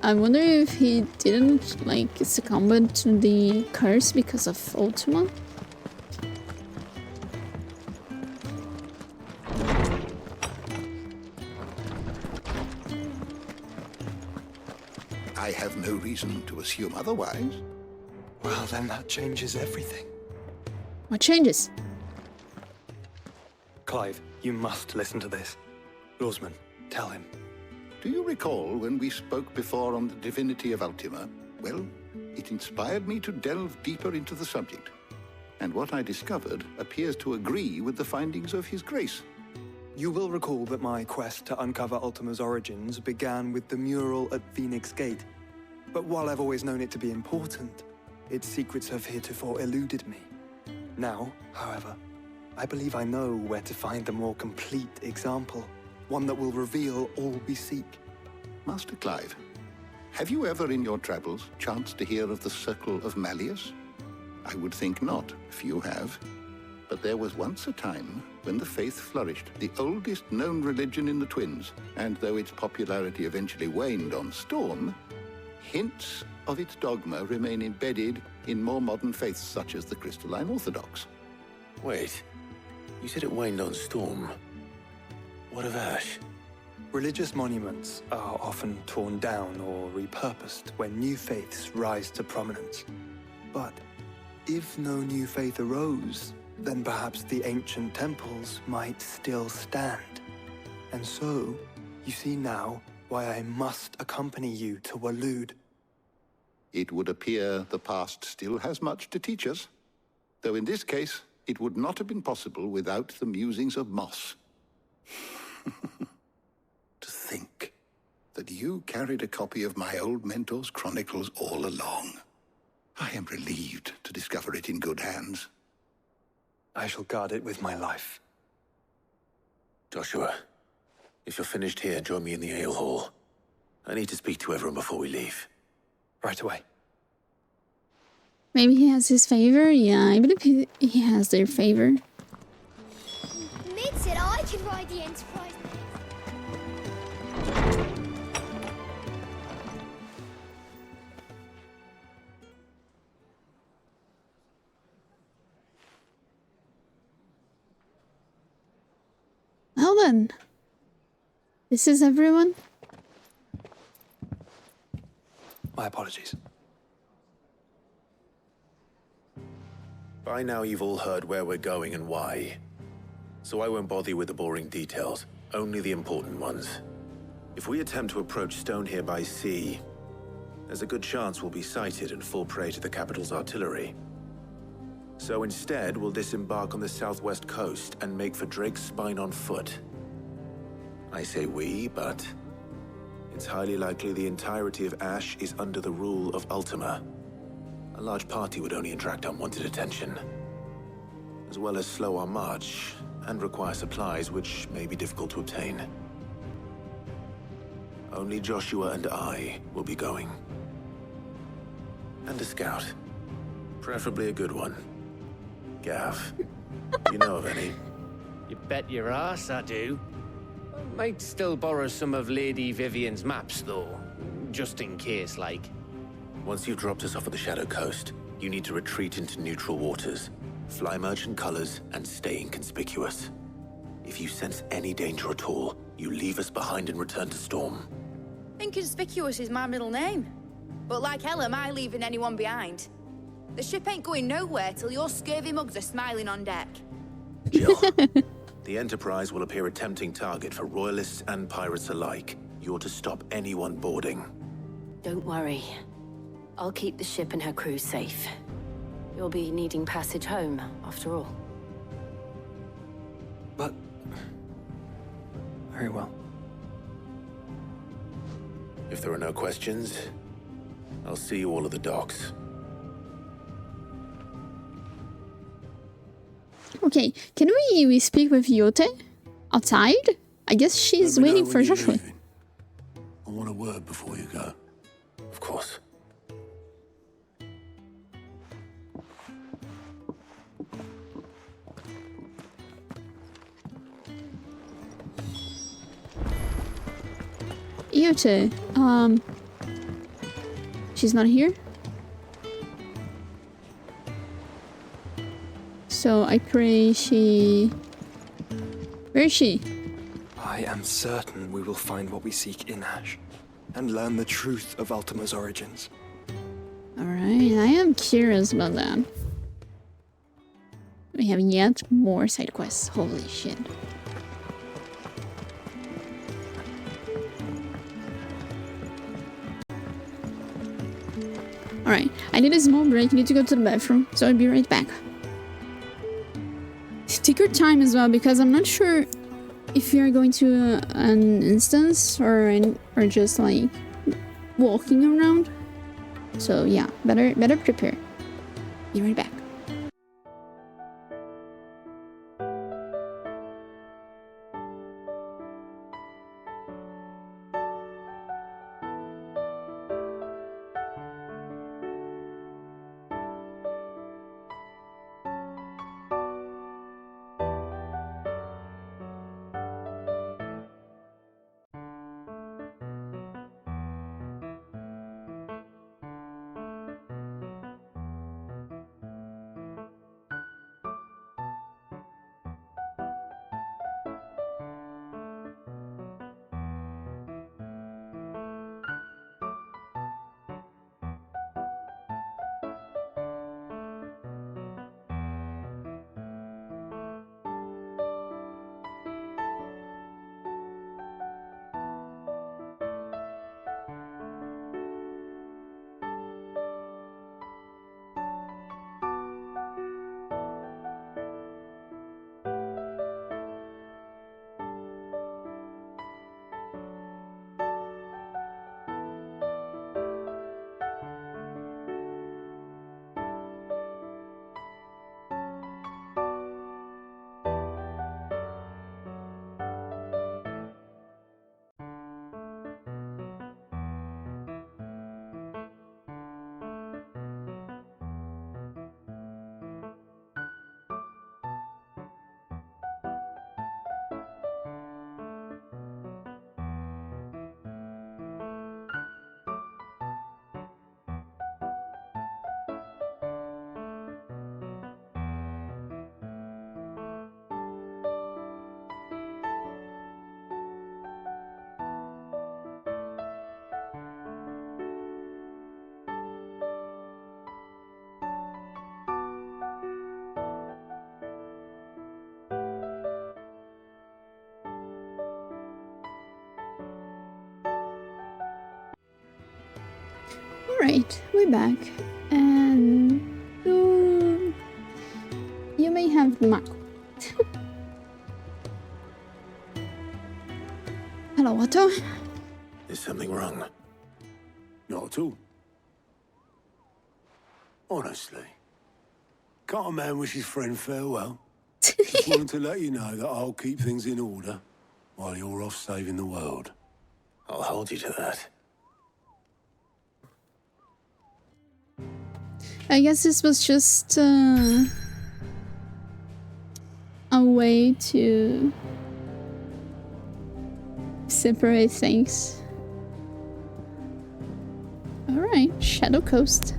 A: I wonder if he didn't like succumb to the curse because of Ultima.
B: I have no reason to assume otherwise.
Q: Well, then that changes everything.
A: What changes?
Q: Clive, you must listen to this. Lawsman, tell him.
B: Do you recall when we spoke before on the divinity of Ultima? Well, it inspired me to delve deeper into the subject. And what I discovered appears to agree with the findings of His Grace.
Q: You will recall that my quest to uncover Ultima's origins began with the mural at Phoenix Gate. But while I've always known it to be important, its secrets have heretofore eluded me. Now, however, I believe I know where to find the more complete example, one that will reveal all we seek.
B: Master Clive, have you ever in your travels chanced to hear of the Circle of Malleus? I would think not, few have. But there was once a time when the faith flourished, the oldest known religion in the Twins, and though its popularity eventually waned on Storm, hints of its dogma remain embedded in more modern faiths such as the Crystalline Orthodox.
C: Wait, you said it waned on Storm. What of Ash?
Q: Religious monuments are often torn down or repurposed when new faiths rise to prominence. But if no new faith arose, then perhaps the ancient temples might still stand. And so, you see now why I must accompany you to Waloed.
B: It would appear the past still has much to teach us, though in this case, it would not have been possible without the musings of Moss. To think that you carried a copy of my old mentor's chronicles all along. I am relieved to discover it in good hands.
Q: I shall guard it with my life.
C: Joshua, if you're finished here, join me in the ale hall. I need to speak to everyone before we leave.
Q: Right away.
A: Maybe he has his favor? Yeah, I believe he has their favor.
T: Mid said I could ride the Enterprise.
A: Well then. This is everyone?
Q: My apologies.
C: By now you've all heard where we're going and why. So I won't bother you with the boring details, only the important ones. If we attempt to approach Stone here by sea, there's a good chance we'll be sighted and fall prey to the capital's artillery. So instead, we'll disembark on the southwest coast and make for Drake's Spine on foot. I say we, but it's highly likely the entirety of Ash is under the rule of Ultima. A large party would only attract unwanted attention, as well as slow our march and require supplies which may be difficult to obtain. Only Joshua and I will be going. And a scout. Preferably a good one. Gav, do you know of any?
H: You bet your ass I do. Might still borrow some of Lady Vivian's maps, though. Just in case, like.
C: Once you've dropped us off at the Shadow Coast, you need to retreat into neutral waters, fly merchant colors, and stay inconspicuous. If you sense any danger at all, you leave us behind and return to Storm.
F: Are
D: Inconspicuous is my middle name. But like hell am I leaving anyone behind. The ship ain't going nowhere till your scurvy mugs are smiling on deck.
C: Jill, the Enterprise will appear a tempting target for royalists and pirates alike. You're to stop anyone boarding.
M: Don't worry. I'll keep the ship and her crew safe. You'll be needing passage home, after all.
Q: But... very well.
C: If there are no questions, I'll see you all at the docks.
A: Okay, can we speak with Yote outside? I guess she's waiting for Joshua.
E: I want a word before you go.
C: Of course.
A: Yote, she's not here? So I pray she... Where is she?
Q: I am certain we will find what we seek in Ash, and learn the truth of Ultima's origins.
A: Alright, I am curious about that. We have yet more side quests. Holy shit. Alright, I need a small break. I need to go to the bathroom, so I'll be right back. Take your time as well, because I'm not sure if you're going to an instance or just like walking around. So yeah, better prepare. Be right back. Alright, we're back. And you may have the mark. Hello, Otto.
C: Is something wrong?
E: Not at all. Honestly. Can't a man wish his friend farewell? Just wanted to let you know that I'll keep things in order while you're off saving the world.
C: I'll hold you to that.
A: I guess this was just a way to separate things. Alright, Shadow Coast.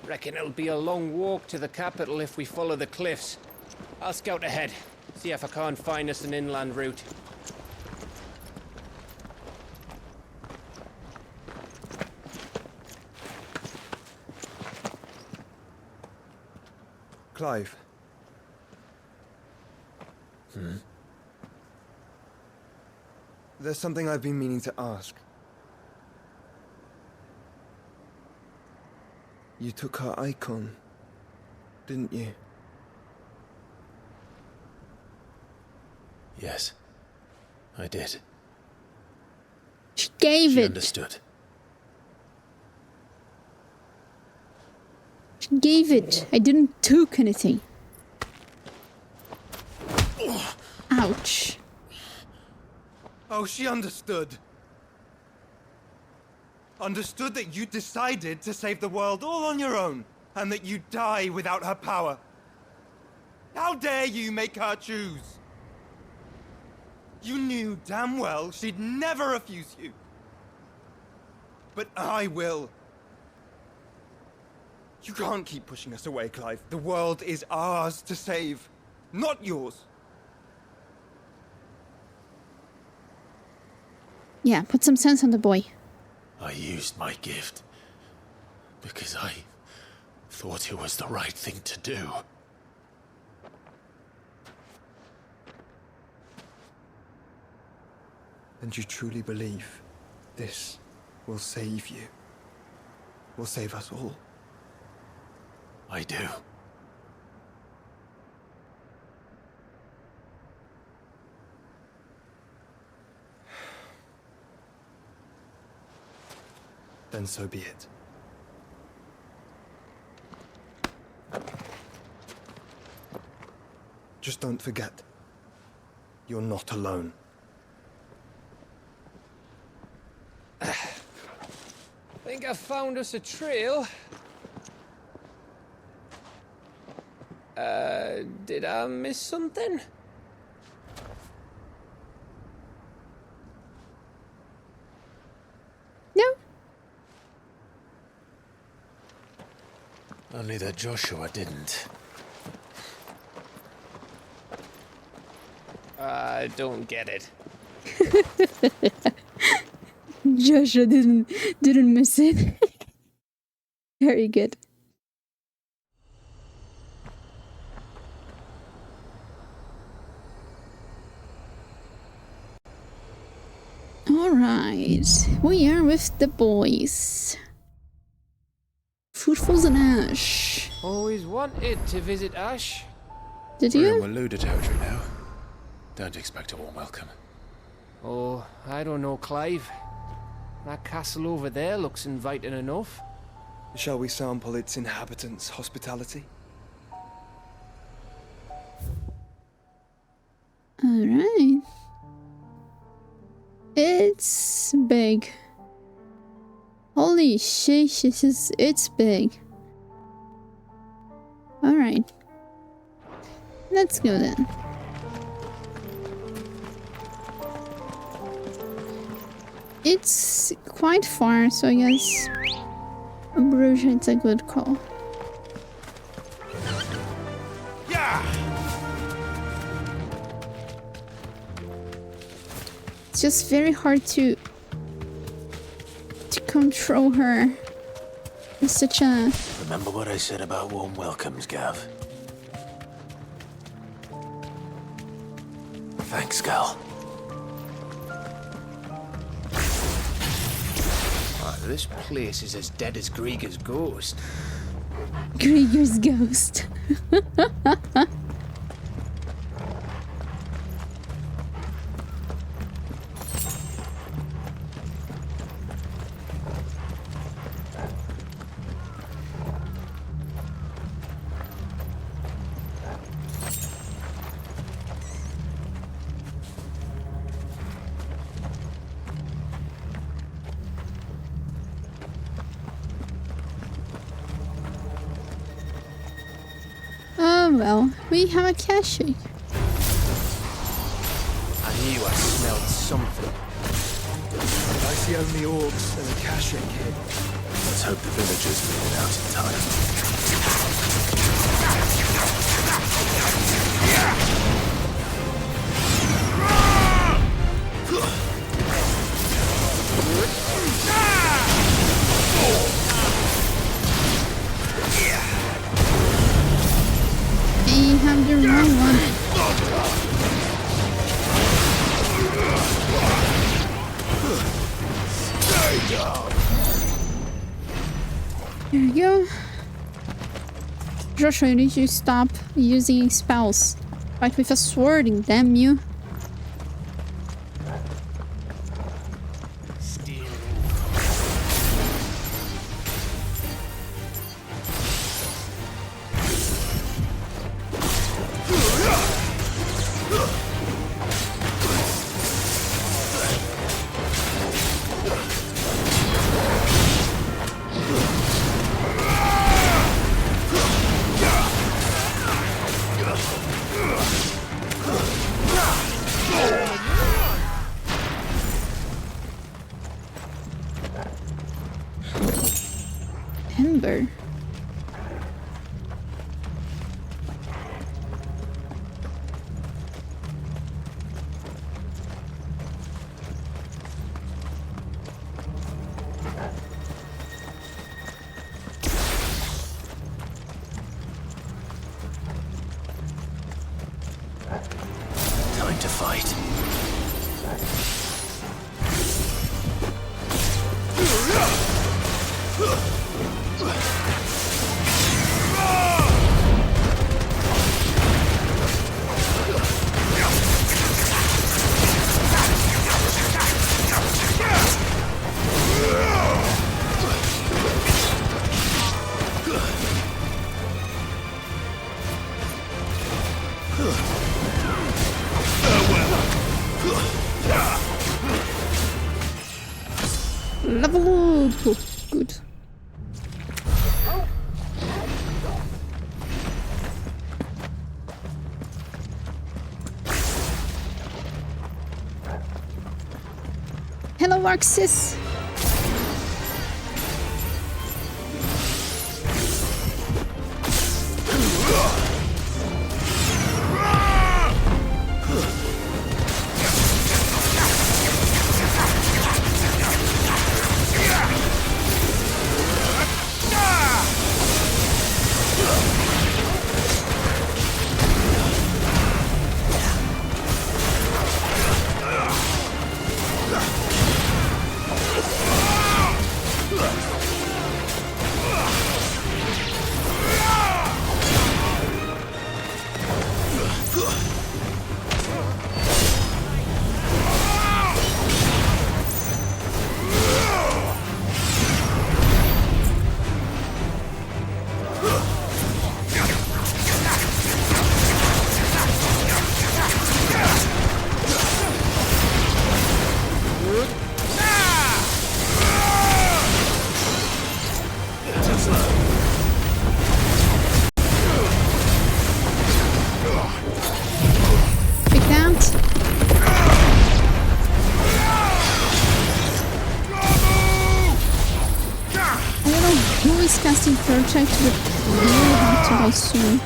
H: Reckon it'll be a long walk to the capital if we follow the cliffs. I'll scout ahead, see if I can't find us an inland route.
N: Clive. There's something I've been meaning to ask. You took her icon, didn't you?
C: Yes, I did.
A: She gave
C: She
A: it.
C: understood.
A: She gave it. I didn't took anything. Ouch.
N: Oh, she understood. Understood that you decided to save the world all on your own, and that you'd die without her power. How dare you make her choose? You knew damn well she'd never refuse you. But I will. You can't keep pushing us away, Clive. The world is ours to save, not yours.
A: Yeah, put some sense on the boy.
C: I used my gift because I thought it was the right thing to do.
N: And you truly believe this will save you? Will save us all?
C: I do.
N: Then so be it. Just don't forget, you're not alone.
H: Think I found us a trail. Did I miss something?
A: No.
C: Only that Joshua didn't.
H: I don't get it.
A: Joshua didn't miss it. Very good. All right, we are with the boys. Footfalls and Ash.
H: Always wanted to visit Ash.
A: Did
C: We're
A: you?
C: in Waluda territory now. Don't expect a warm welcome.
H: Oh, I don't know, Clive. That castle over there looks inviting enough.
N: Shall we sample its inhabitants' hospitality?
A: All right. It's big. Holy shit, it's big. All right. Let's go then. It's quite far, so I guess Ambrosia it's a good call. It's just very hard to control her. It's such a...
C: Remember what I said about warm welcomes, Gav? Thanks, Gal.
H: This place is as dead as Grieger's ghost.
A: Grieger's ghost. Well, we have a cache.
H: I knew I smelled something.
N: I see only orcs and a cache here.
C: Let's hope the villagers made it out in time.
A: You have the wrong one. There we go. Joshua, you need to stop using spells. Fight with a sword, damn you. Ember.
C: Time to fight.
A: Level up. Good. Hello, Arxis. Casting Protect, but really have to die soon.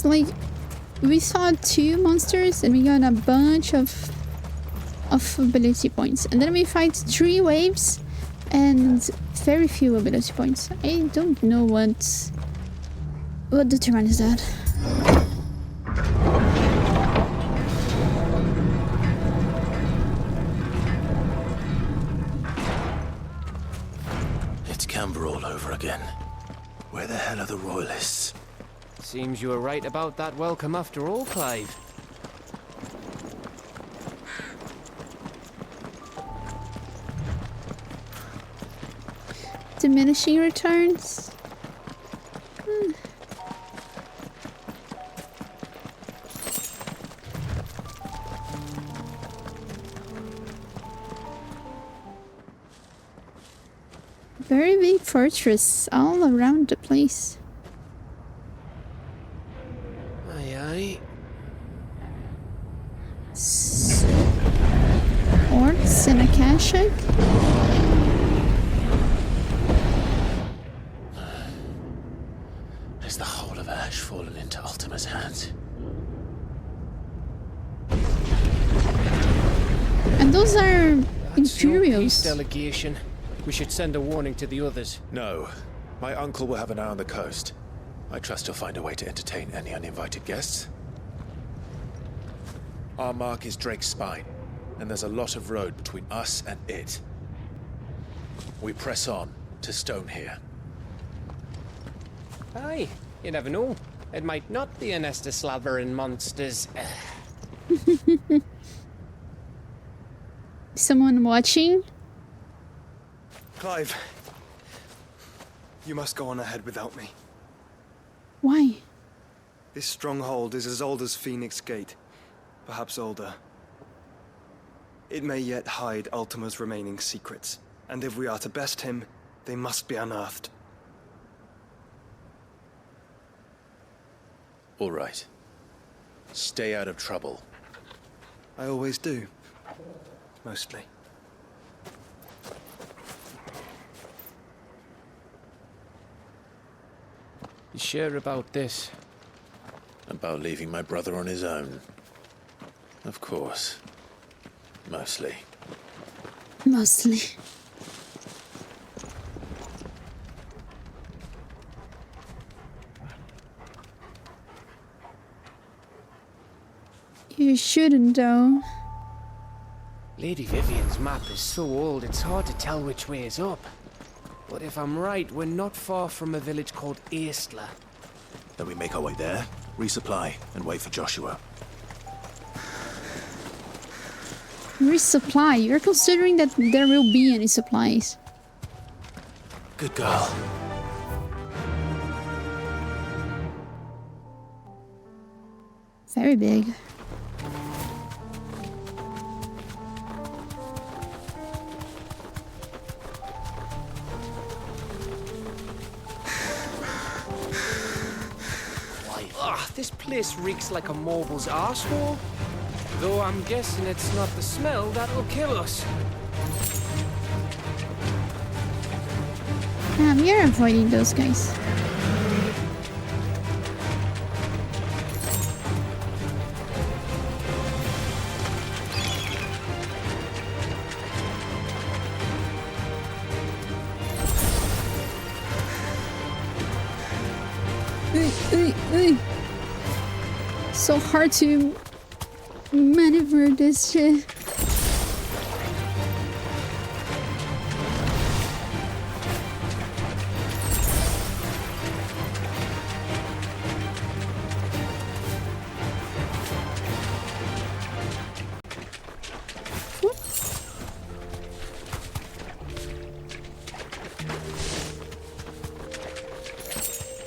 A: Like, we saw 2 monsters and we got a bunch of ability points, and then we fight 3 waves and very few ability points. I don't know what determines that.
C: It's Canberra all over again. Where the hell are the royalists?
H: Seems you were right about that welcome after all, Clive.
A: Diminishing returns. Very big fortress all around the place.
H: Aye, aye.
A: Orcs in a Kashak?
C: Has the whole of Ash fallen into Ultima's hands?
A: And those are
H: That's your
A: Imperials.
H: peace delegation. We should send a warning to the others.
C: No. My uncle will have an eye on the coast. I trust he'll find a way to entertain any uninvited guests. Our mark is Drake's Spine, and there's a lot of road between us and it. We press on to Stone here.
H: Aye, you never know. It might not be a nest of slavering monsters.
A: Someone watching?
Q: Clive, you must go on ahead without me.
A: Why?
Q: This stronghold is as old as Phoenix Gate, perhaps older. It may yet hide Ultima's remaining secrets, and if we are to best him, they must be unearthed.
C: All right. Stay out of trouble.
Q: I always do. Mostly.
H: You sure about this?
C: About leaving my brother on his own. Of course. Mostly.
A: Mostly. You shouldn't, though.
H: Lady Vivian's map is so old, it's hard to tell which way is up. But if I'm right, we're not far from a village called Aistla.
C: Then we make our way there, resupply, and wait for Joshua.
A: Resupply? You're considering that there will be any supplies.
C: Good girl.
A: Very big.
H: This place reeks like a mobile's arsehole. Though I'm guessing it's not the smell that'll kill us.
A: You're avoiding those guys. So hard to maneuver this shit.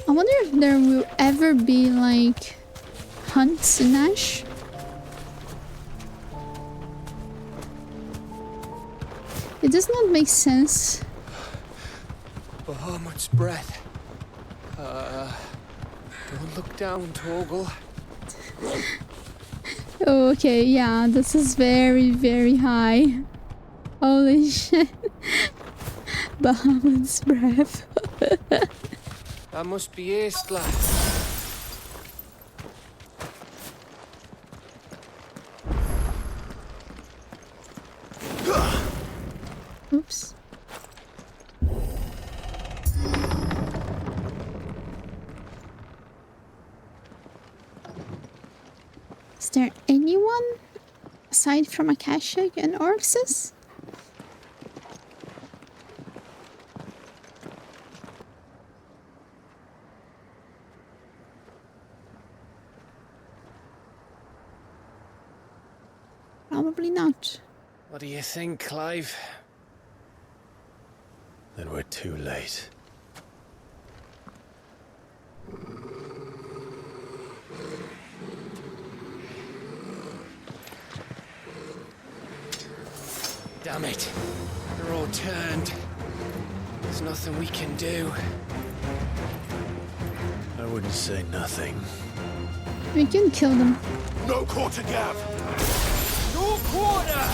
A: I wonder if there will ever be like hunts in Ash. It does not make sense.
H: Bahamut's breath. Don't look down, Torgal.
A: Oh, okay, yeah, this is very, very high. Holy shit. Bahamut's breath.
H: That must be Aistla.
A: Oops. Is there anyone aside from Akashic and Orxus? Probably not.
H: What do you think, Clive?
C: Then we're too late.
H: Damn it. They're all turned. There's nothing we can do.
C: I wouldn't say nothing.
A: We can kill them.
C: No quarter, Gav!
J: No quarter!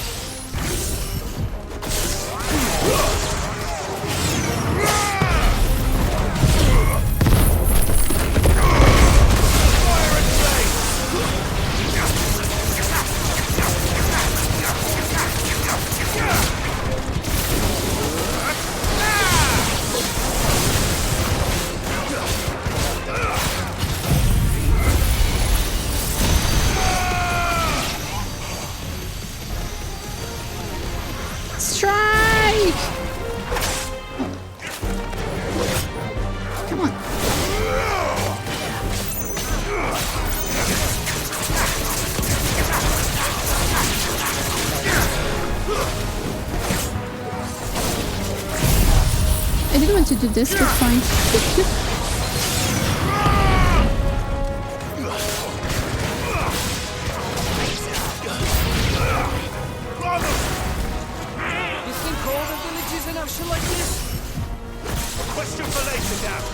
A: Strike! Come on. I didn't want to do this, but fine.
J: You think all the villages in action like this?
C: A question for later, Gav!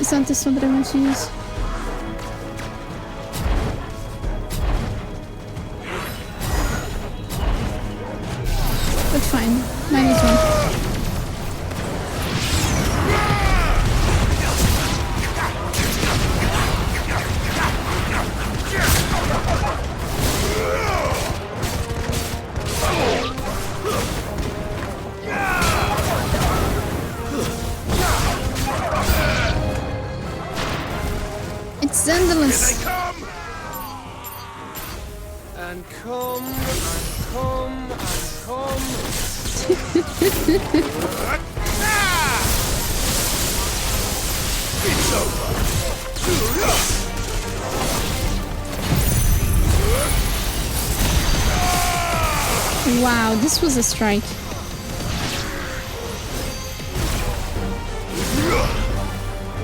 A: It's not this one that I want to use. But fine, might as well. It's endless.
H: And come, and come, and come.
C: It's over!
A: Wow, this was a strike.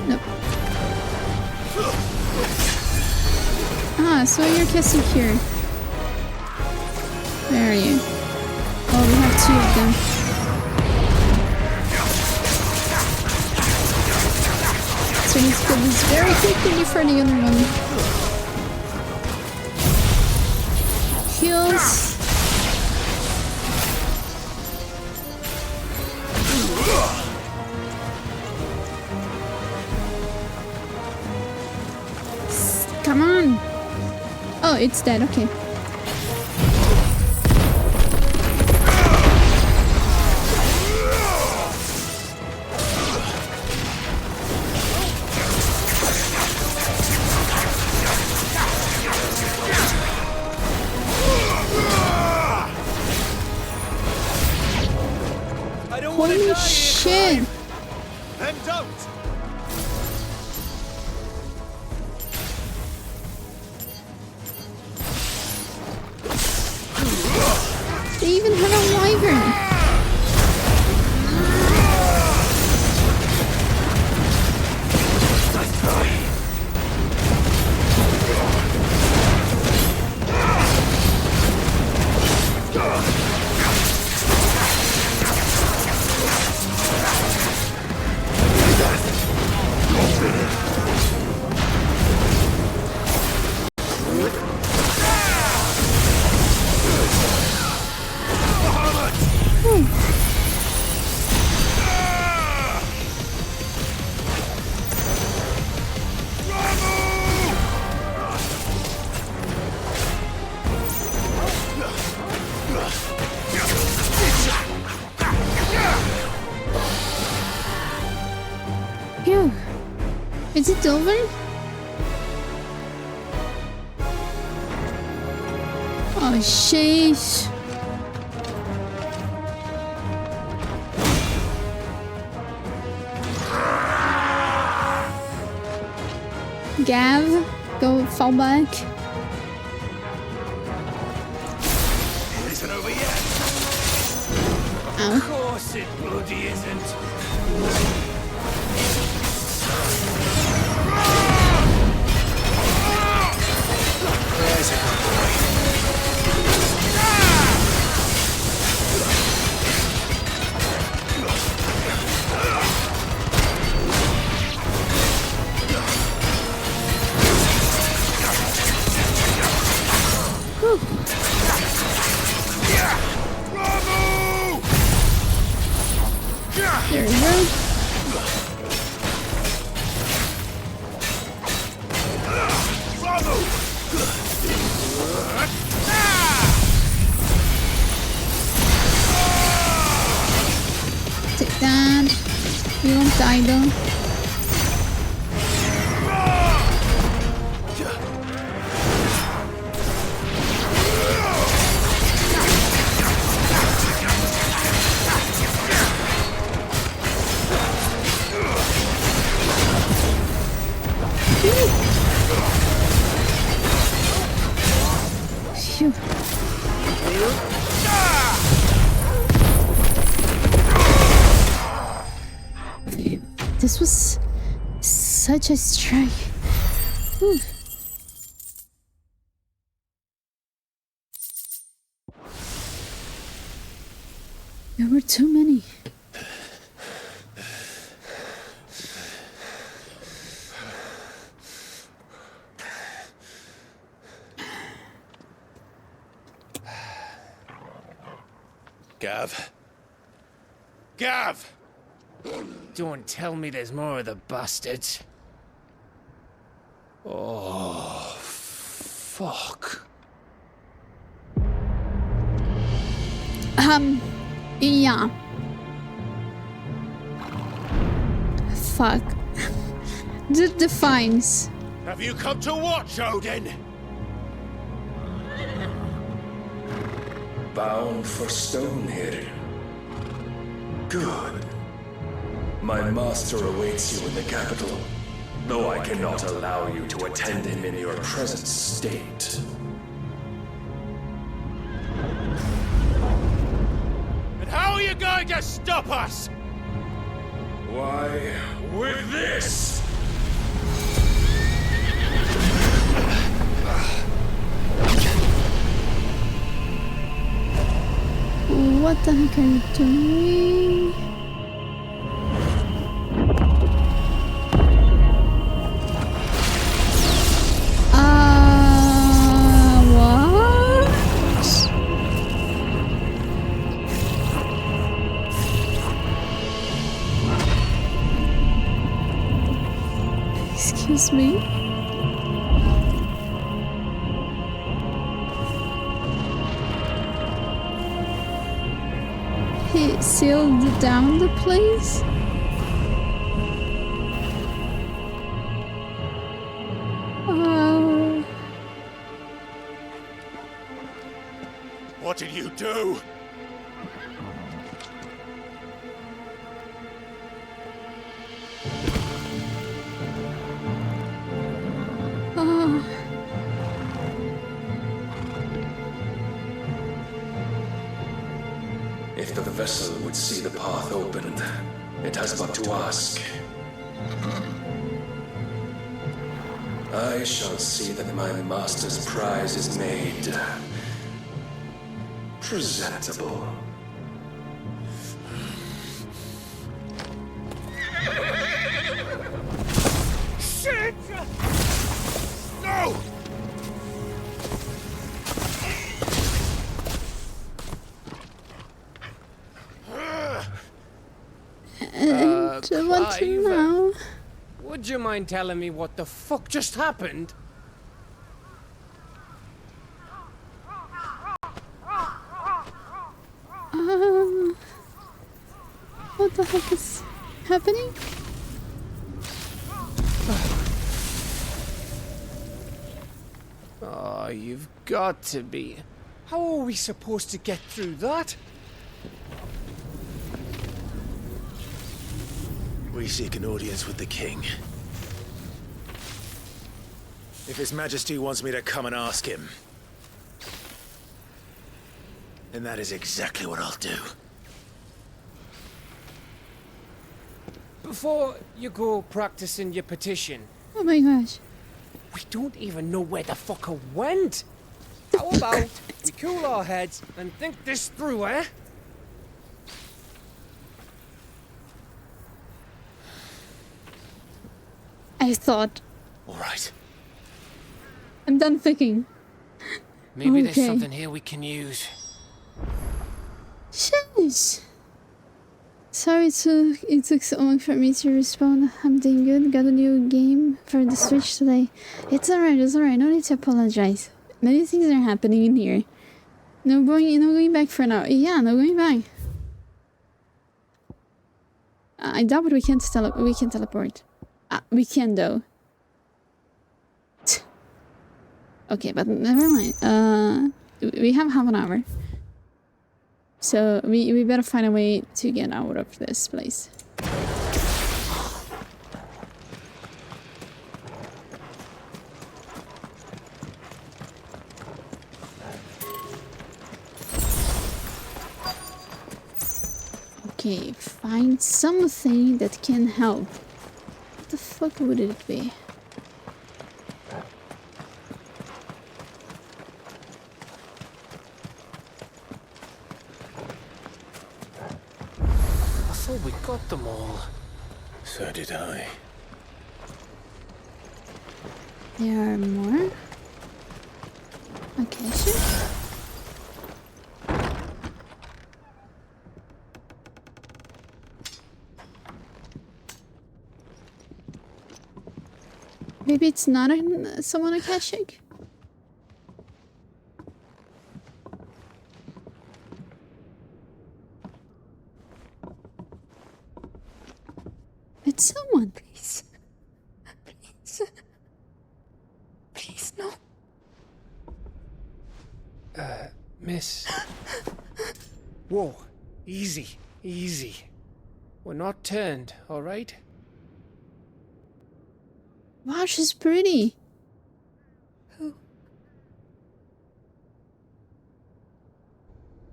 A: Nope. Ah, so you're casting here. Where are you? Oh, we have two of them. So we need to put this very quickly for the other one. Heals. Come on! Oh, it's dead, okay. Holy shit!
C: Then don't!
A: They even have a wyvern! Is it over? Oh, sheesh. Gav, go fall back.
I: It isn't over yet.
A: Ow.
I: Of course it bloody isn't.
C: There's a good boy.
A: There we go. Take that. You won't die though. Phew. This was such a strike. Whew. There were too many.
C: Gav. Gav!
H: Don't tell me there's more of the bastards.
C: Oh, fuck.
A: Yeah. Fuck. The defines.
C: Have you come to watch, Odin?
S: Bound for Stonehill. Good. My master awaits you in the capital, though I cannot allow you to attend him in your present state.
C: And how are you going to stop us?
S: Why, with this!
A: What the heck are you doing? What? Excuse me? He sealed down the place?
C: What did you do?
S: If the vessel would see the path opened, it has but to ask. I shall see that my master's prize is made presentable.
C: Shit! No!
A: I want to know.
H: Would you mind telling me what the fuck just happened?
A: What the heck is happening?
H: you've got to be. How are we supposed to get through that?
C: We seek an audience with the king. If His Majesty wants me to come and ask him, then that is exactly what I'll do.
H: Before you go practicing your petition.
A: Oh my gosh.
H: We don't even know where the fucker went. How about we cool our heads and think this through, eh?
A: I thought.
C: All right.
A: I'm done thinking.
H: Maybe there's something here we can use.
A: Shush. Sorry it took so long for me to respond. I'm doing good. Got a new game for the Switch today. It's alright, no need to apologize. Many things are happening in here. No going back for now. Yeah, no going back. I doubt we can teleport. We can though. Okay, but never mind. We have half an hour. So we better find a way to get out of this place. Okay, find something that can help. What the fuck would it be?
H: We got them all.
C: So did I.
A: There are more? Okay, sure. Maybe it's not someone Akashic? It's someone, please. Please. Please, no.
H: Miss. Whoa. Easy. Easy. We're not turned, alright?
A: Wow, she's pretty.
T: Who?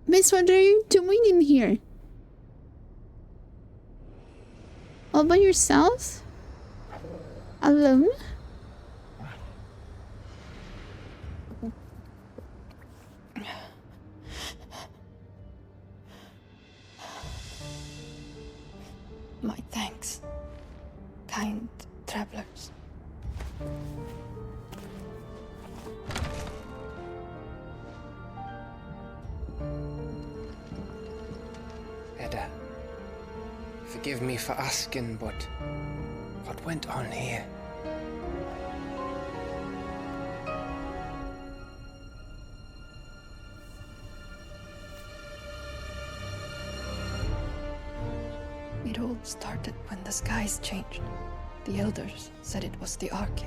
A: Miss, what are you doing in here? All by yourself? Alone?
G: My thanks, kind travelers.
H: Edda, forgive me for asking, but what went on here?
G: It all started when the skies changed. The elders said it was the Ark.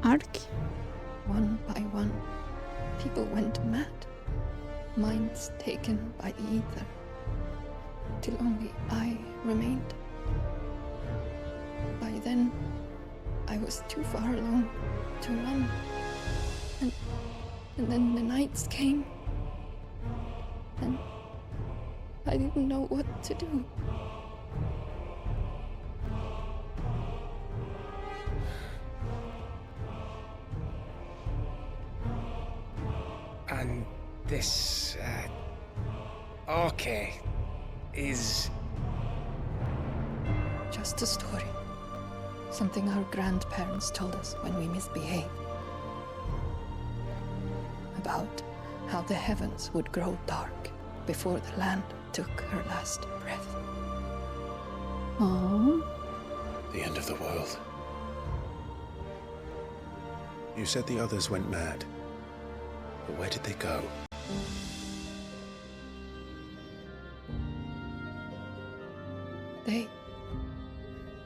A: Ark?
G: One by one, people went mad. Minds taken by the ether. Till only I remained. By then, I was too far alone to run. And then the nights came. And I didn't know what to do.
H: And this, okay, is...
G: Just a story. Something our grandparents told us when we misbehaved. About how the heavens would grow dark before the land took her last breath.
A: Oh.
C: The end of the world. You said the others went mad. But where did they go?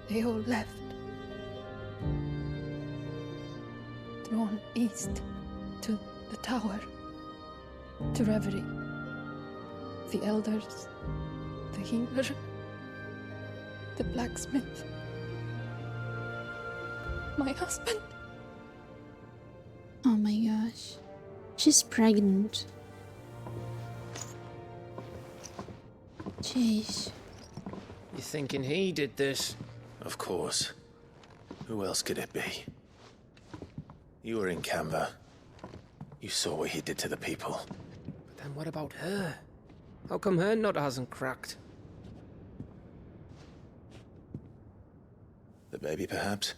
G: They all left. Drawn east The tower. To reverie. The elders. The healer. The blacksmith. My husband.
A: Oh my gosh. She's pregnant. Jeez.
H: You thinking he did this?
C: Of course. Who else could it be? You were in Canva. You saw what he did to the people.
H: But then what about her? How come her nut hasn't cracked?
C: The baby, perhaps?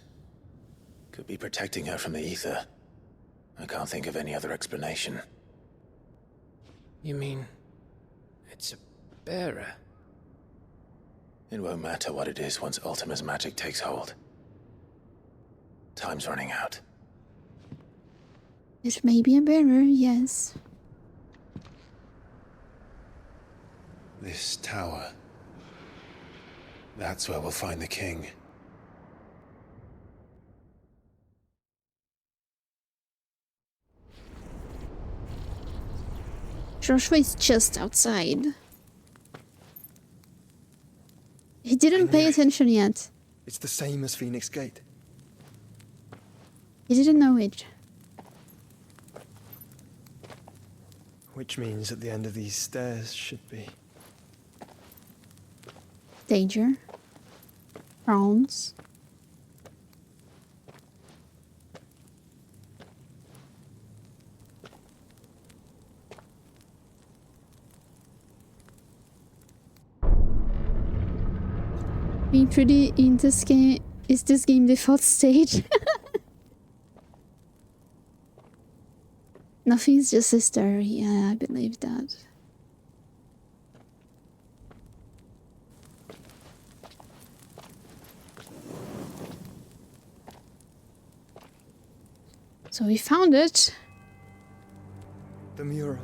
C: Could be protecting her from the ether. I can't think of any other explanation.
H: You mean... it's a bearer?
C: It won't matter what it is once Ultima's magic takes hold. Time's running out.
A: It may be a bearer, yes.
C: This tower. That's where we'll find the king.
A: Joshua is just outside. He didn't pay attention yet.
K: It's the same as Phoenix Gate.
A: He didn't know it.
K: Which means at the end of these stairs should be...
A: Danger. Prawns. Being pretty in this game. Is this game default stage? Nothing's just a story. Yeah, I believe that. So we found it.
K: The mural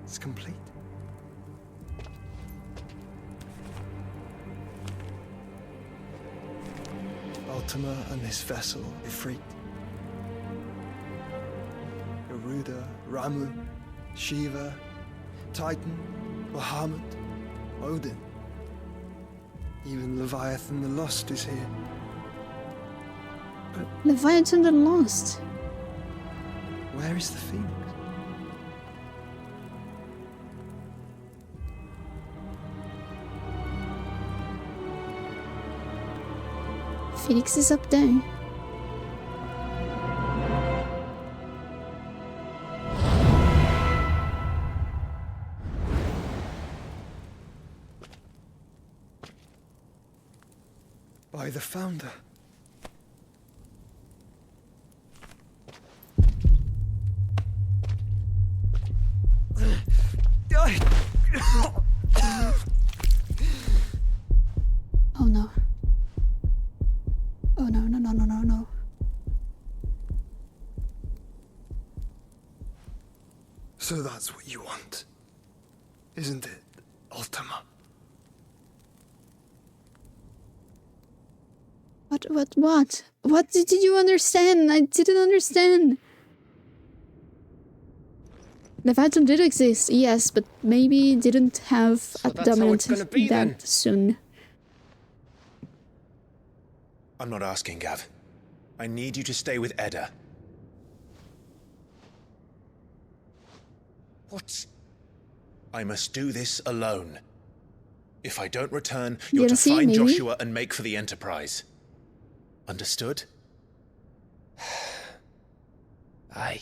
K: is complete. Ultima and this vessel, Ifrit. Garuda, Ramu, Shiva, Titan, Bahamut, Odin. Even Leviathan the Lost is here. But
A: Leviathan the Lost.
K: where is the Phoenix?
A: Phoenix is up there.
K: By the Founder.
A: Oh no. Oh no, no, no, no, no, no.
K: So that's what you want, isn't it, Ultima?
A: What? What did you understand? I didn't understand. Leviathan did exist, yes, but maybe didn't have a dominant that soon.
C: I'm not asking, Gav. I need you to stay with Edda.
H: What?
C: I must do this alone. If I don't return, you're to
A: DLC,
C: find
A: maybe?
C: Joshua and make for the Enterprise. Understood?
H: Aye.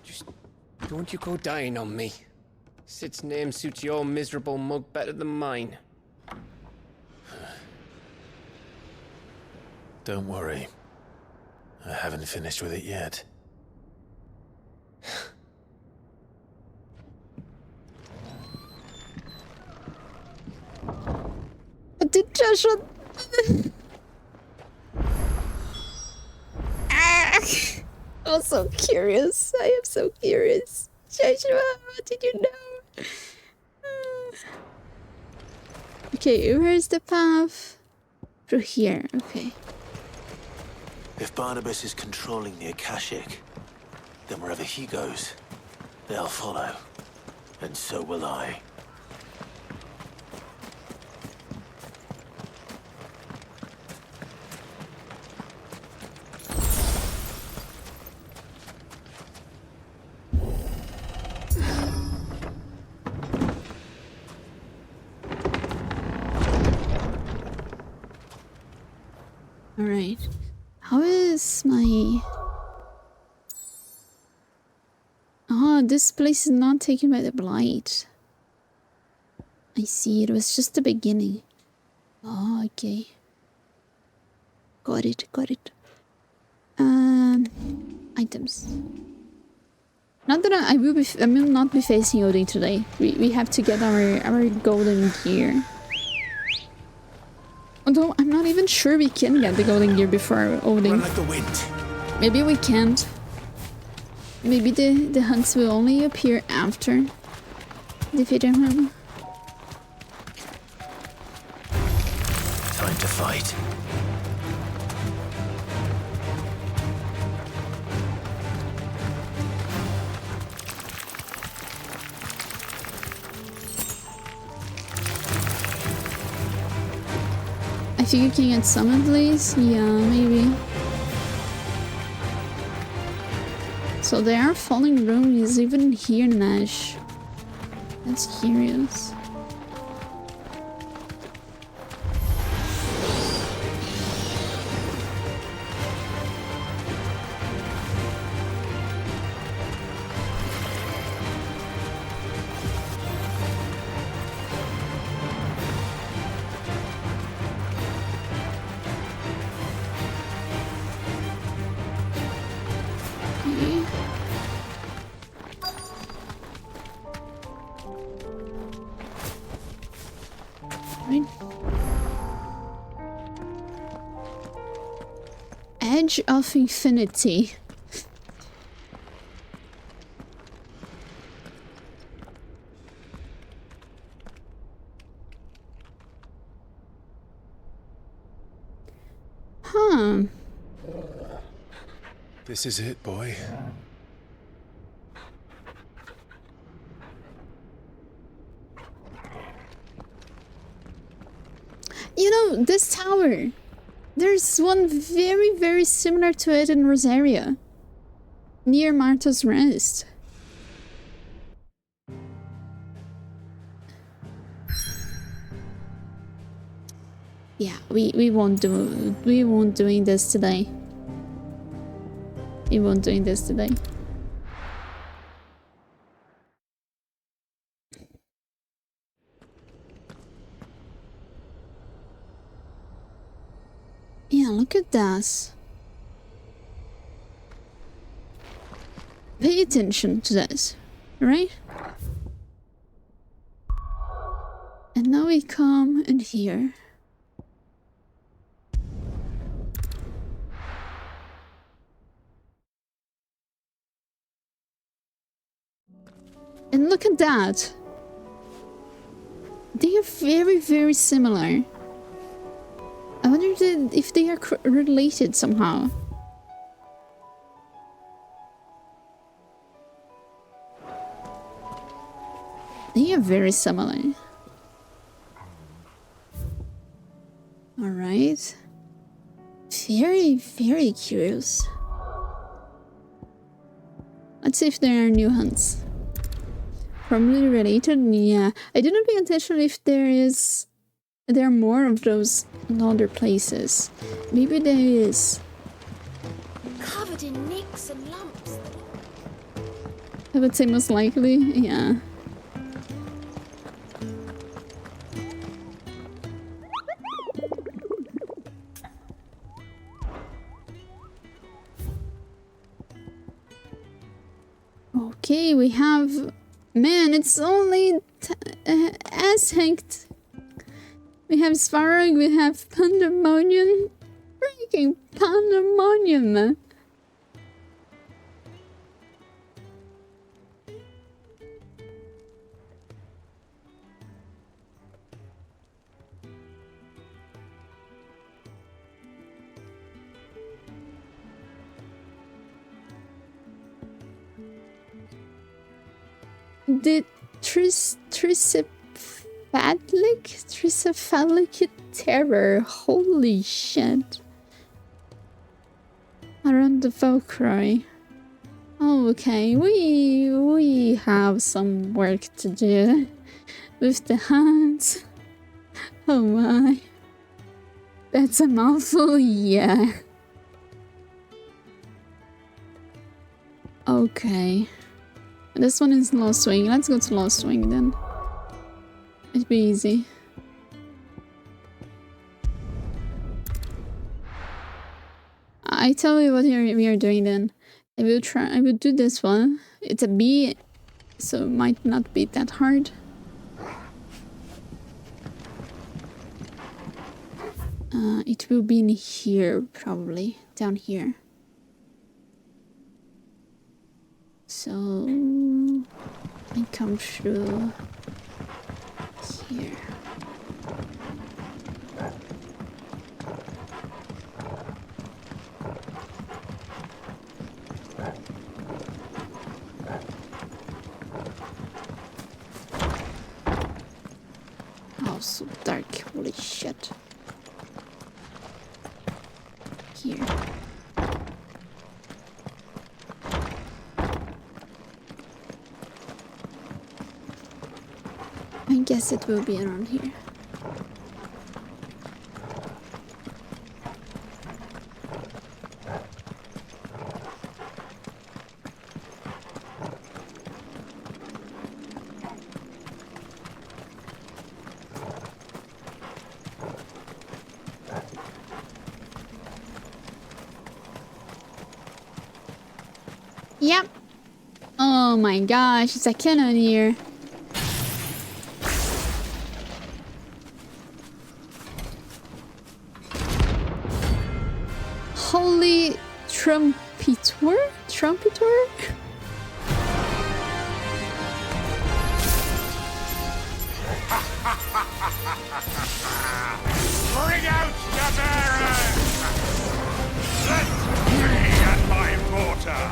H: Just don't you go dying on me. Sid's name suits your miserable mug better than mine.
C: Don't worry. I haven't finished with it yet.
A: Did Joshua... I'm so curious. I am so curious. Joshua, what did you know? Okay, where's the path? Through here, okay.
C: If Barnabas is controlling the Akashic, then wherever he goes, they'll follow. And so will I.
A: Alright. How is my... Oh, this place is not taken by the blight. I see, it was just the beginning. Oh, okay. Got it, got it. Items. Not that I will not be facing Odin today. We have to get our golden gear. Although I'm not even sure we can get the golden gear before Odin.
C: Run like the wind.
A: Maybe we can't. Maybe the hunts will only appear after defeating him.
C: Time to fight.
A: I think you can get some at least. Yeah, maybe. So there are falling runes even here in Ash. That's curious. Edge of Infinity. Huh.
C: This is it, boy.
A: You know, this tower. There's one very, very similar to it in Rosaria. Near Martha's Rest. Yeah, we won't doing this today. We won't doing this today. Yeah, look at that. Pay attention to this, right? And now we come in here. And look at that. They are very, very similar. I wonder if they are related somehow. They are very similar. Alright. Very, very curious. Let's see if there are new hunts. Probably related? Yeah. I didn't pay attention if there are more of those in other places. Maybe there is.
T: Covered in nicks and lumps.
A: I would say most likely, yeah. Okay, we have... Man, it's only ass-hanked. We have Svarog, we have Pandemonium. Freaking Pandemonium. The tricephalic terror. Holy shit. Around the Valkyrie. Oh, okay, we have some work to do with the hands. Oh my. That's a mouthful, yeah. Okay. This one is Lost Wing. Let's go to Lost Wing then. It'd be easy. I tell you what we are doing then. I will do this one. It's a B, so it might not be that hard. It will be in here, probably. Down here. So I come through here. Oh, so dark. Holy shit. Here. I guess it will be around here. Yep. Oh my gosh, it's a cannon here. Holy trumpeter? Trumpeter?
L: Bring out the Baron! Let me and my mortar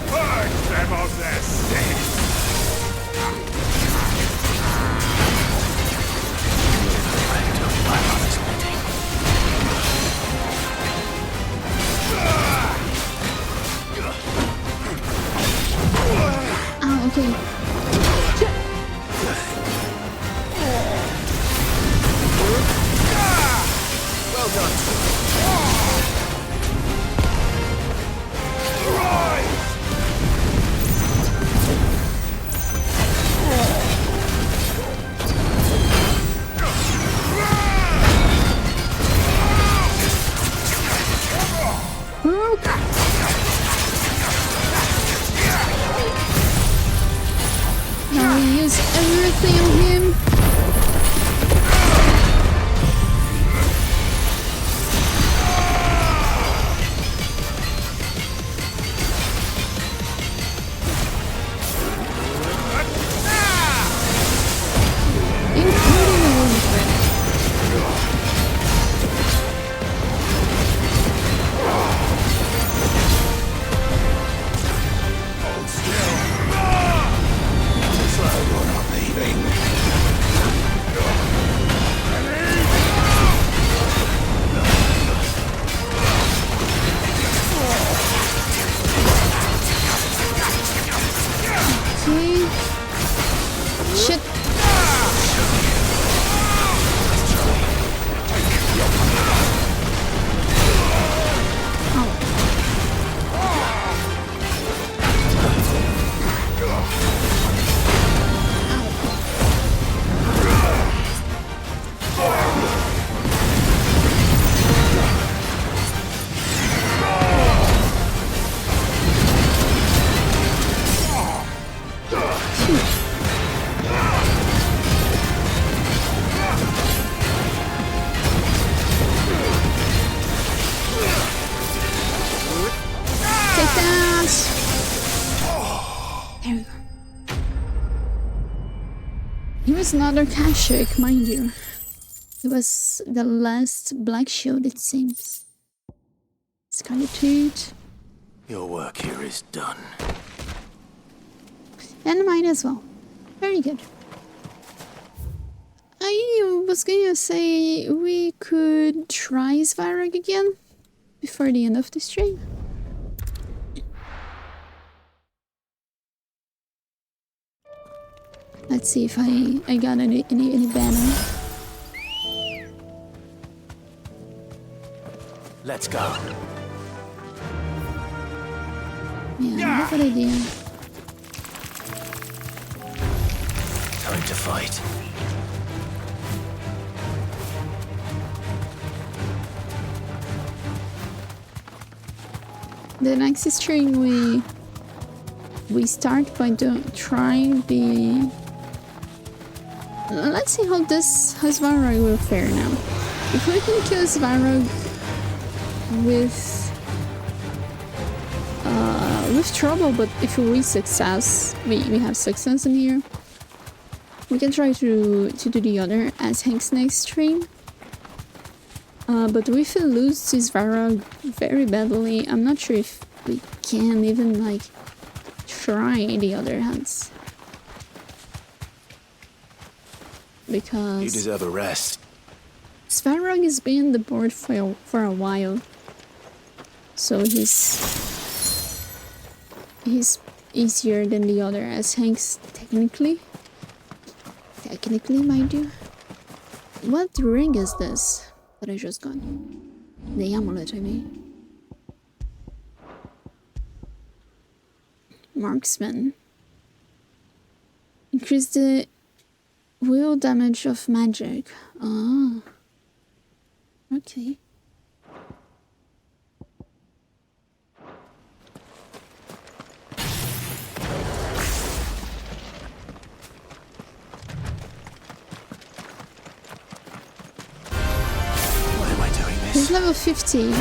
L: purge them of their sins!
A: Oh, okay.
L: Well done.
A: Now we use everything on him. Shit. Take that! There we go. He was another Kashik, mind you. He was the last Black Shield, it seems. Scarlet.
C: Your work here is done.
A: And mine as well. Very good. I was gonna say we could try Svarog again before the end of the stream. Let's see if I got any banner.
C: Let's go.
A: Yeah, good idea.
C: Time to fight.
A: The next stream we start by trying the. Let's see how Svarog will fare now. If we can kill Svarog with trouble, but if we success, we have success in here. We can try to do the other as Hank's next stream. But if we lose to Svarog very badly, I'm not sure if we can even like try the other hands. Because
C: you deserve a rest.
A: Svarog has been on the board for a while, so he's easier than the other as Hank's technically, mind you. What ring is this that I just got? The amulet, I mean. Marksman. Increase the wheel damage of magic. Ah. Okay.
C: Why am I doing this?
A: He's level 50.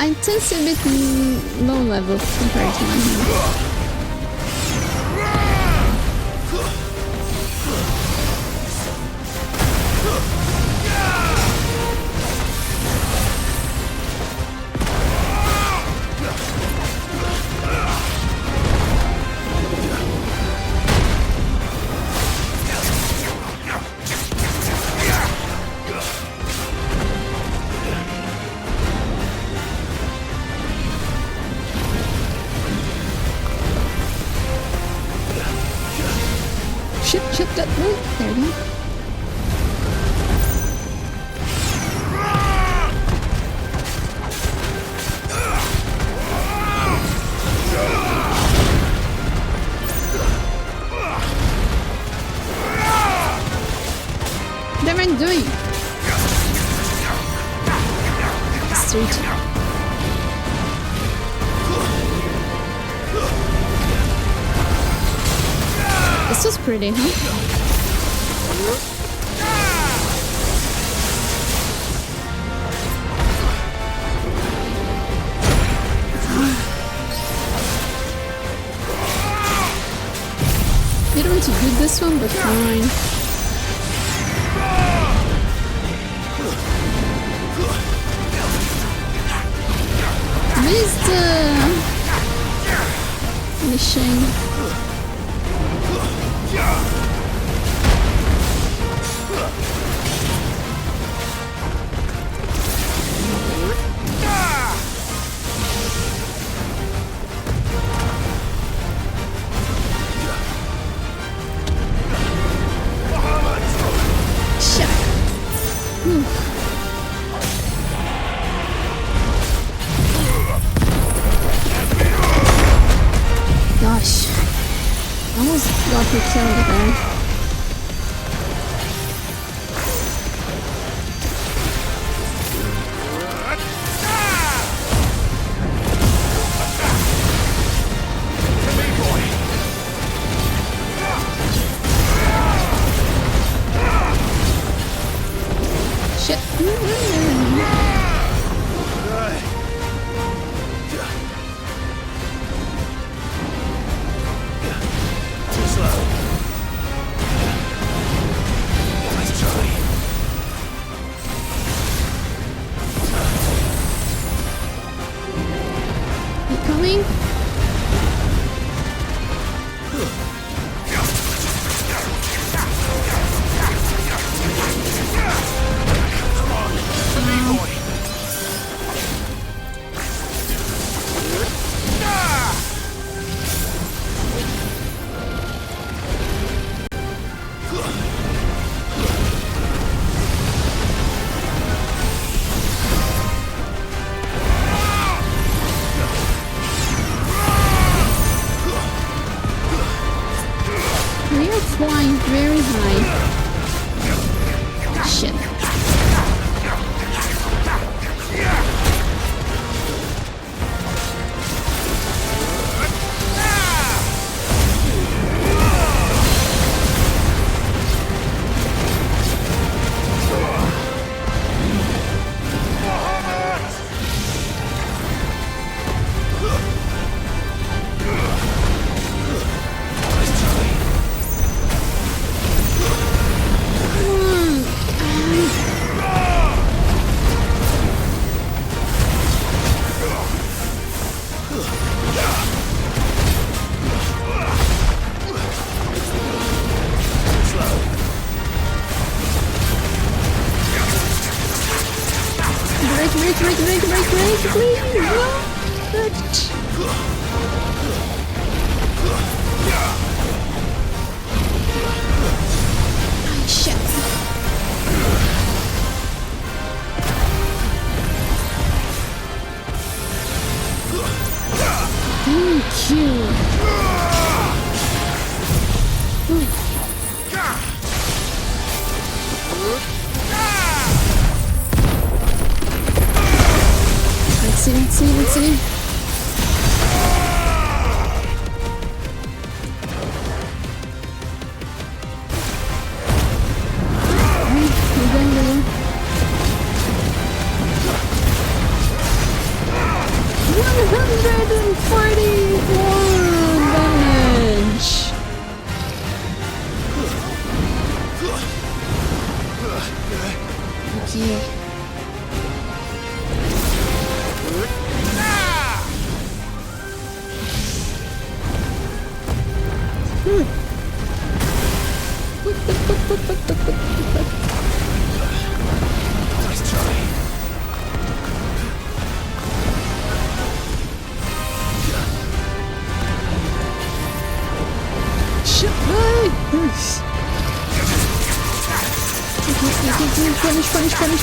A: I tend to be a bit low level compared to my Shit, that way. There we go. What am I doing? Street. This was pretty, huh? Didn't want to do this one, but fine. Missed finishing. Gosh, almost got me killed there. flying very high. Shit. Break, please! Oh, shit. Thank you. Let's see.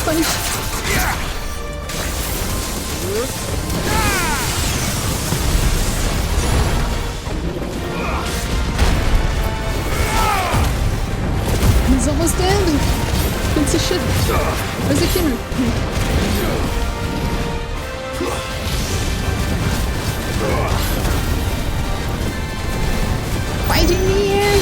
A: Punish. He's almost dead. Piece of shit. Where's the killer? Fighting me here.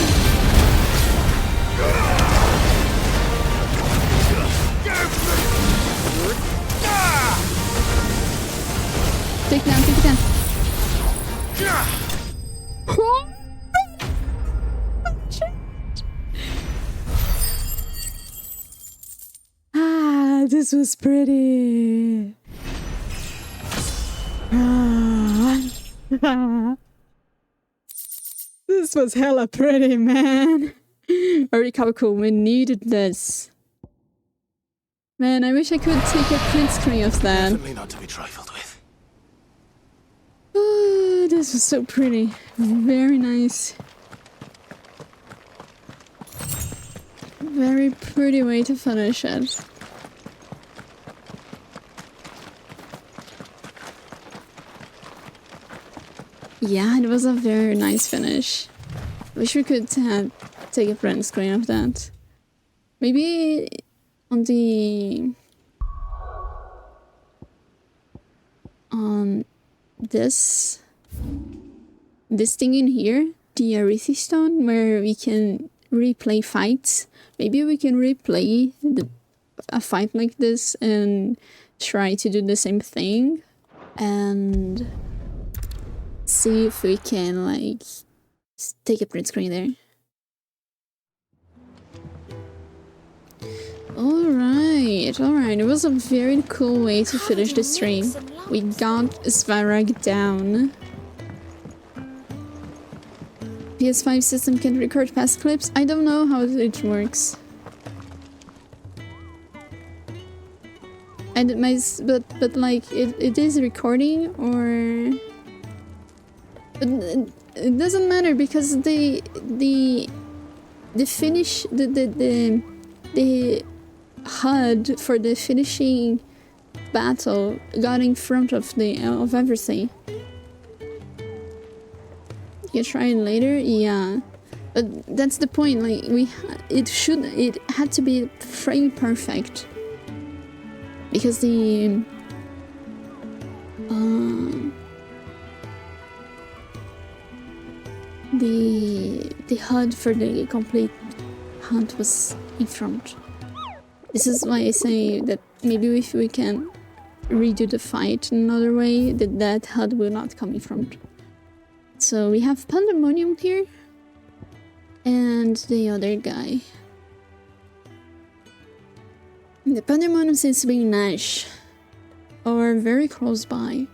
A: Take it down. This was pretty. This was hella pretty, man. Very cool. We needed this. Man, I wish I could take a print screen of that.
C: Definitely not to be trifled with.
A: Oh, this was so pretty. Very nice. Very pretty way to finish it. Yeah, it was a very nice finish. Wish we could take a print screen of that. Maybe on this thing in here, the Arythi Stone, where we can replay fights. Maybe we can replay a fight like this and try to do the same thing and see if we can like take a print screen there. Alright. It was a very cool way to finish the stream. We got Svarag down. PS5 system can record past clips. I don't know how it works. And but like it is recording, or but it doesn't matter because the finish the HUD for the finishing battle got in front of everything. You try it later? Yeah. But that's the point, like, it had to be frame perfect. Because the HUD for the complete hunt was in front. This is why I say that maybe if we can redo the fight another way, that HUD will not come in front. So we have Pandemonium here, and the other guy. The Pandemonium seems to be Nash, or very close by,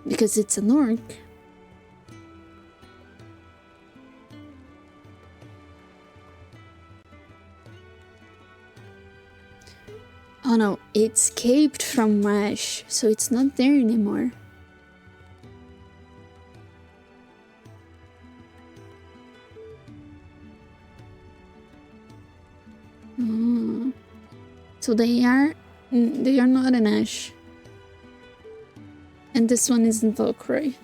A: because it's an orc. Oh no, it escaped from Nash, so it's not there anymore. So they are not an Ash. And this one isn't Valkyrie.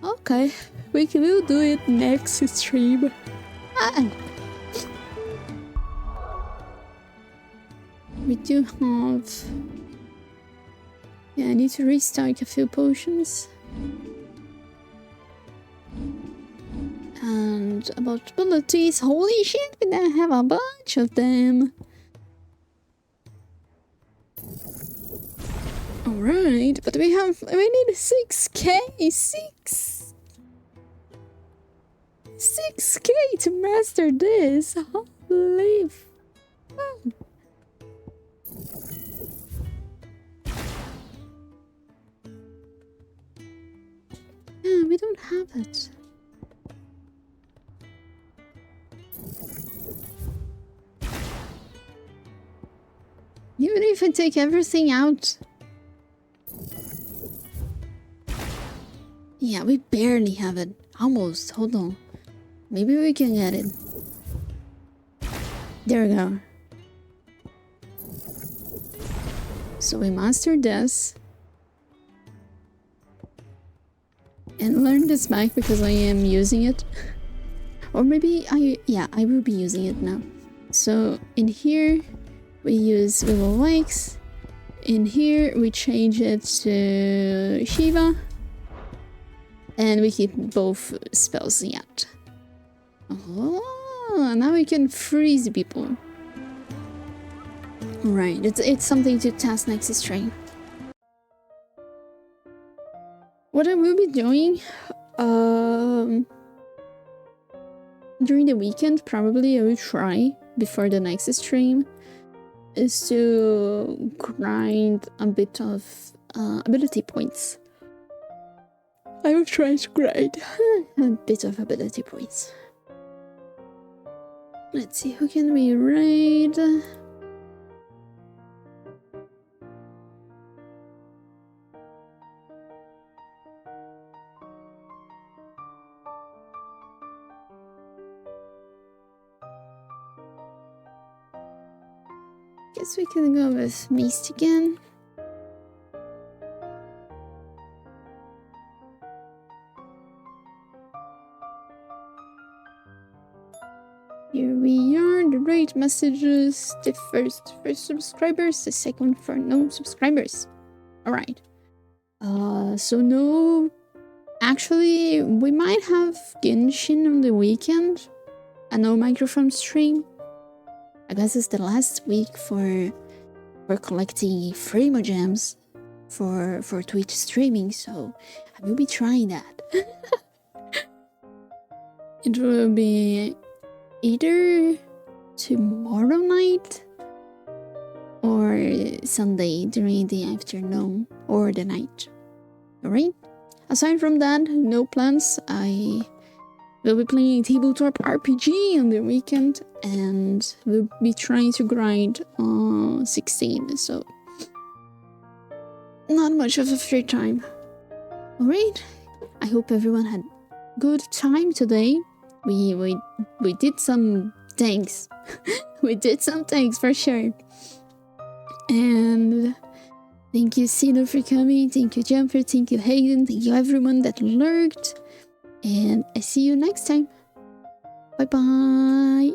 A: Okay, we will do it next stream. We do have... Yeah, I need to restock a few potions. And about abilities, holy shit, we now have a bunch of them. Alright, but we need 6k, 6k to master this. Holy fuck. Yeah, we don't have it. Even if I take everything out. Yeah, we barely have it. Almost. Hold on. Maybe we can get it. There we go. So we mastered this. And learned this back because I am using it. Or maybe I will be using it now. So in here we use Willow Wakes. In here we change it to Shiva. And we keep both spells yet. Oh, now we can freeze people. Right, it's something to test next stream. What I will be doing during the weekend, probably I will try before the next stream, is to grind a bit of ability points. I will try to grind a bit of ability points. Let's see, who can we raid? Guess we can go with Mist again. Here we are, the raid messages, the first for subscribers, the second for no subscribers. Alright. So no... Actually, we might have Genshin on the weekend. A no microphone stream. I guess it's the last week for collecting Frame gems for Twitch streaming, so I will be trying that. It will be either tomorrow night or Sunday during the afternoon or the night. Alright? Aside from that, no plans. I will be playing tabletop RPG on the weekend and we'll be trying to grind 16, so not much of a free time. Alright, I hope everyone had good time today. We did some things. We did some things for sure. And thank you Sino for coming, thank you Jumper, thank you Hayden, thank you everyone that lurked. And I see you next time. Bye bye.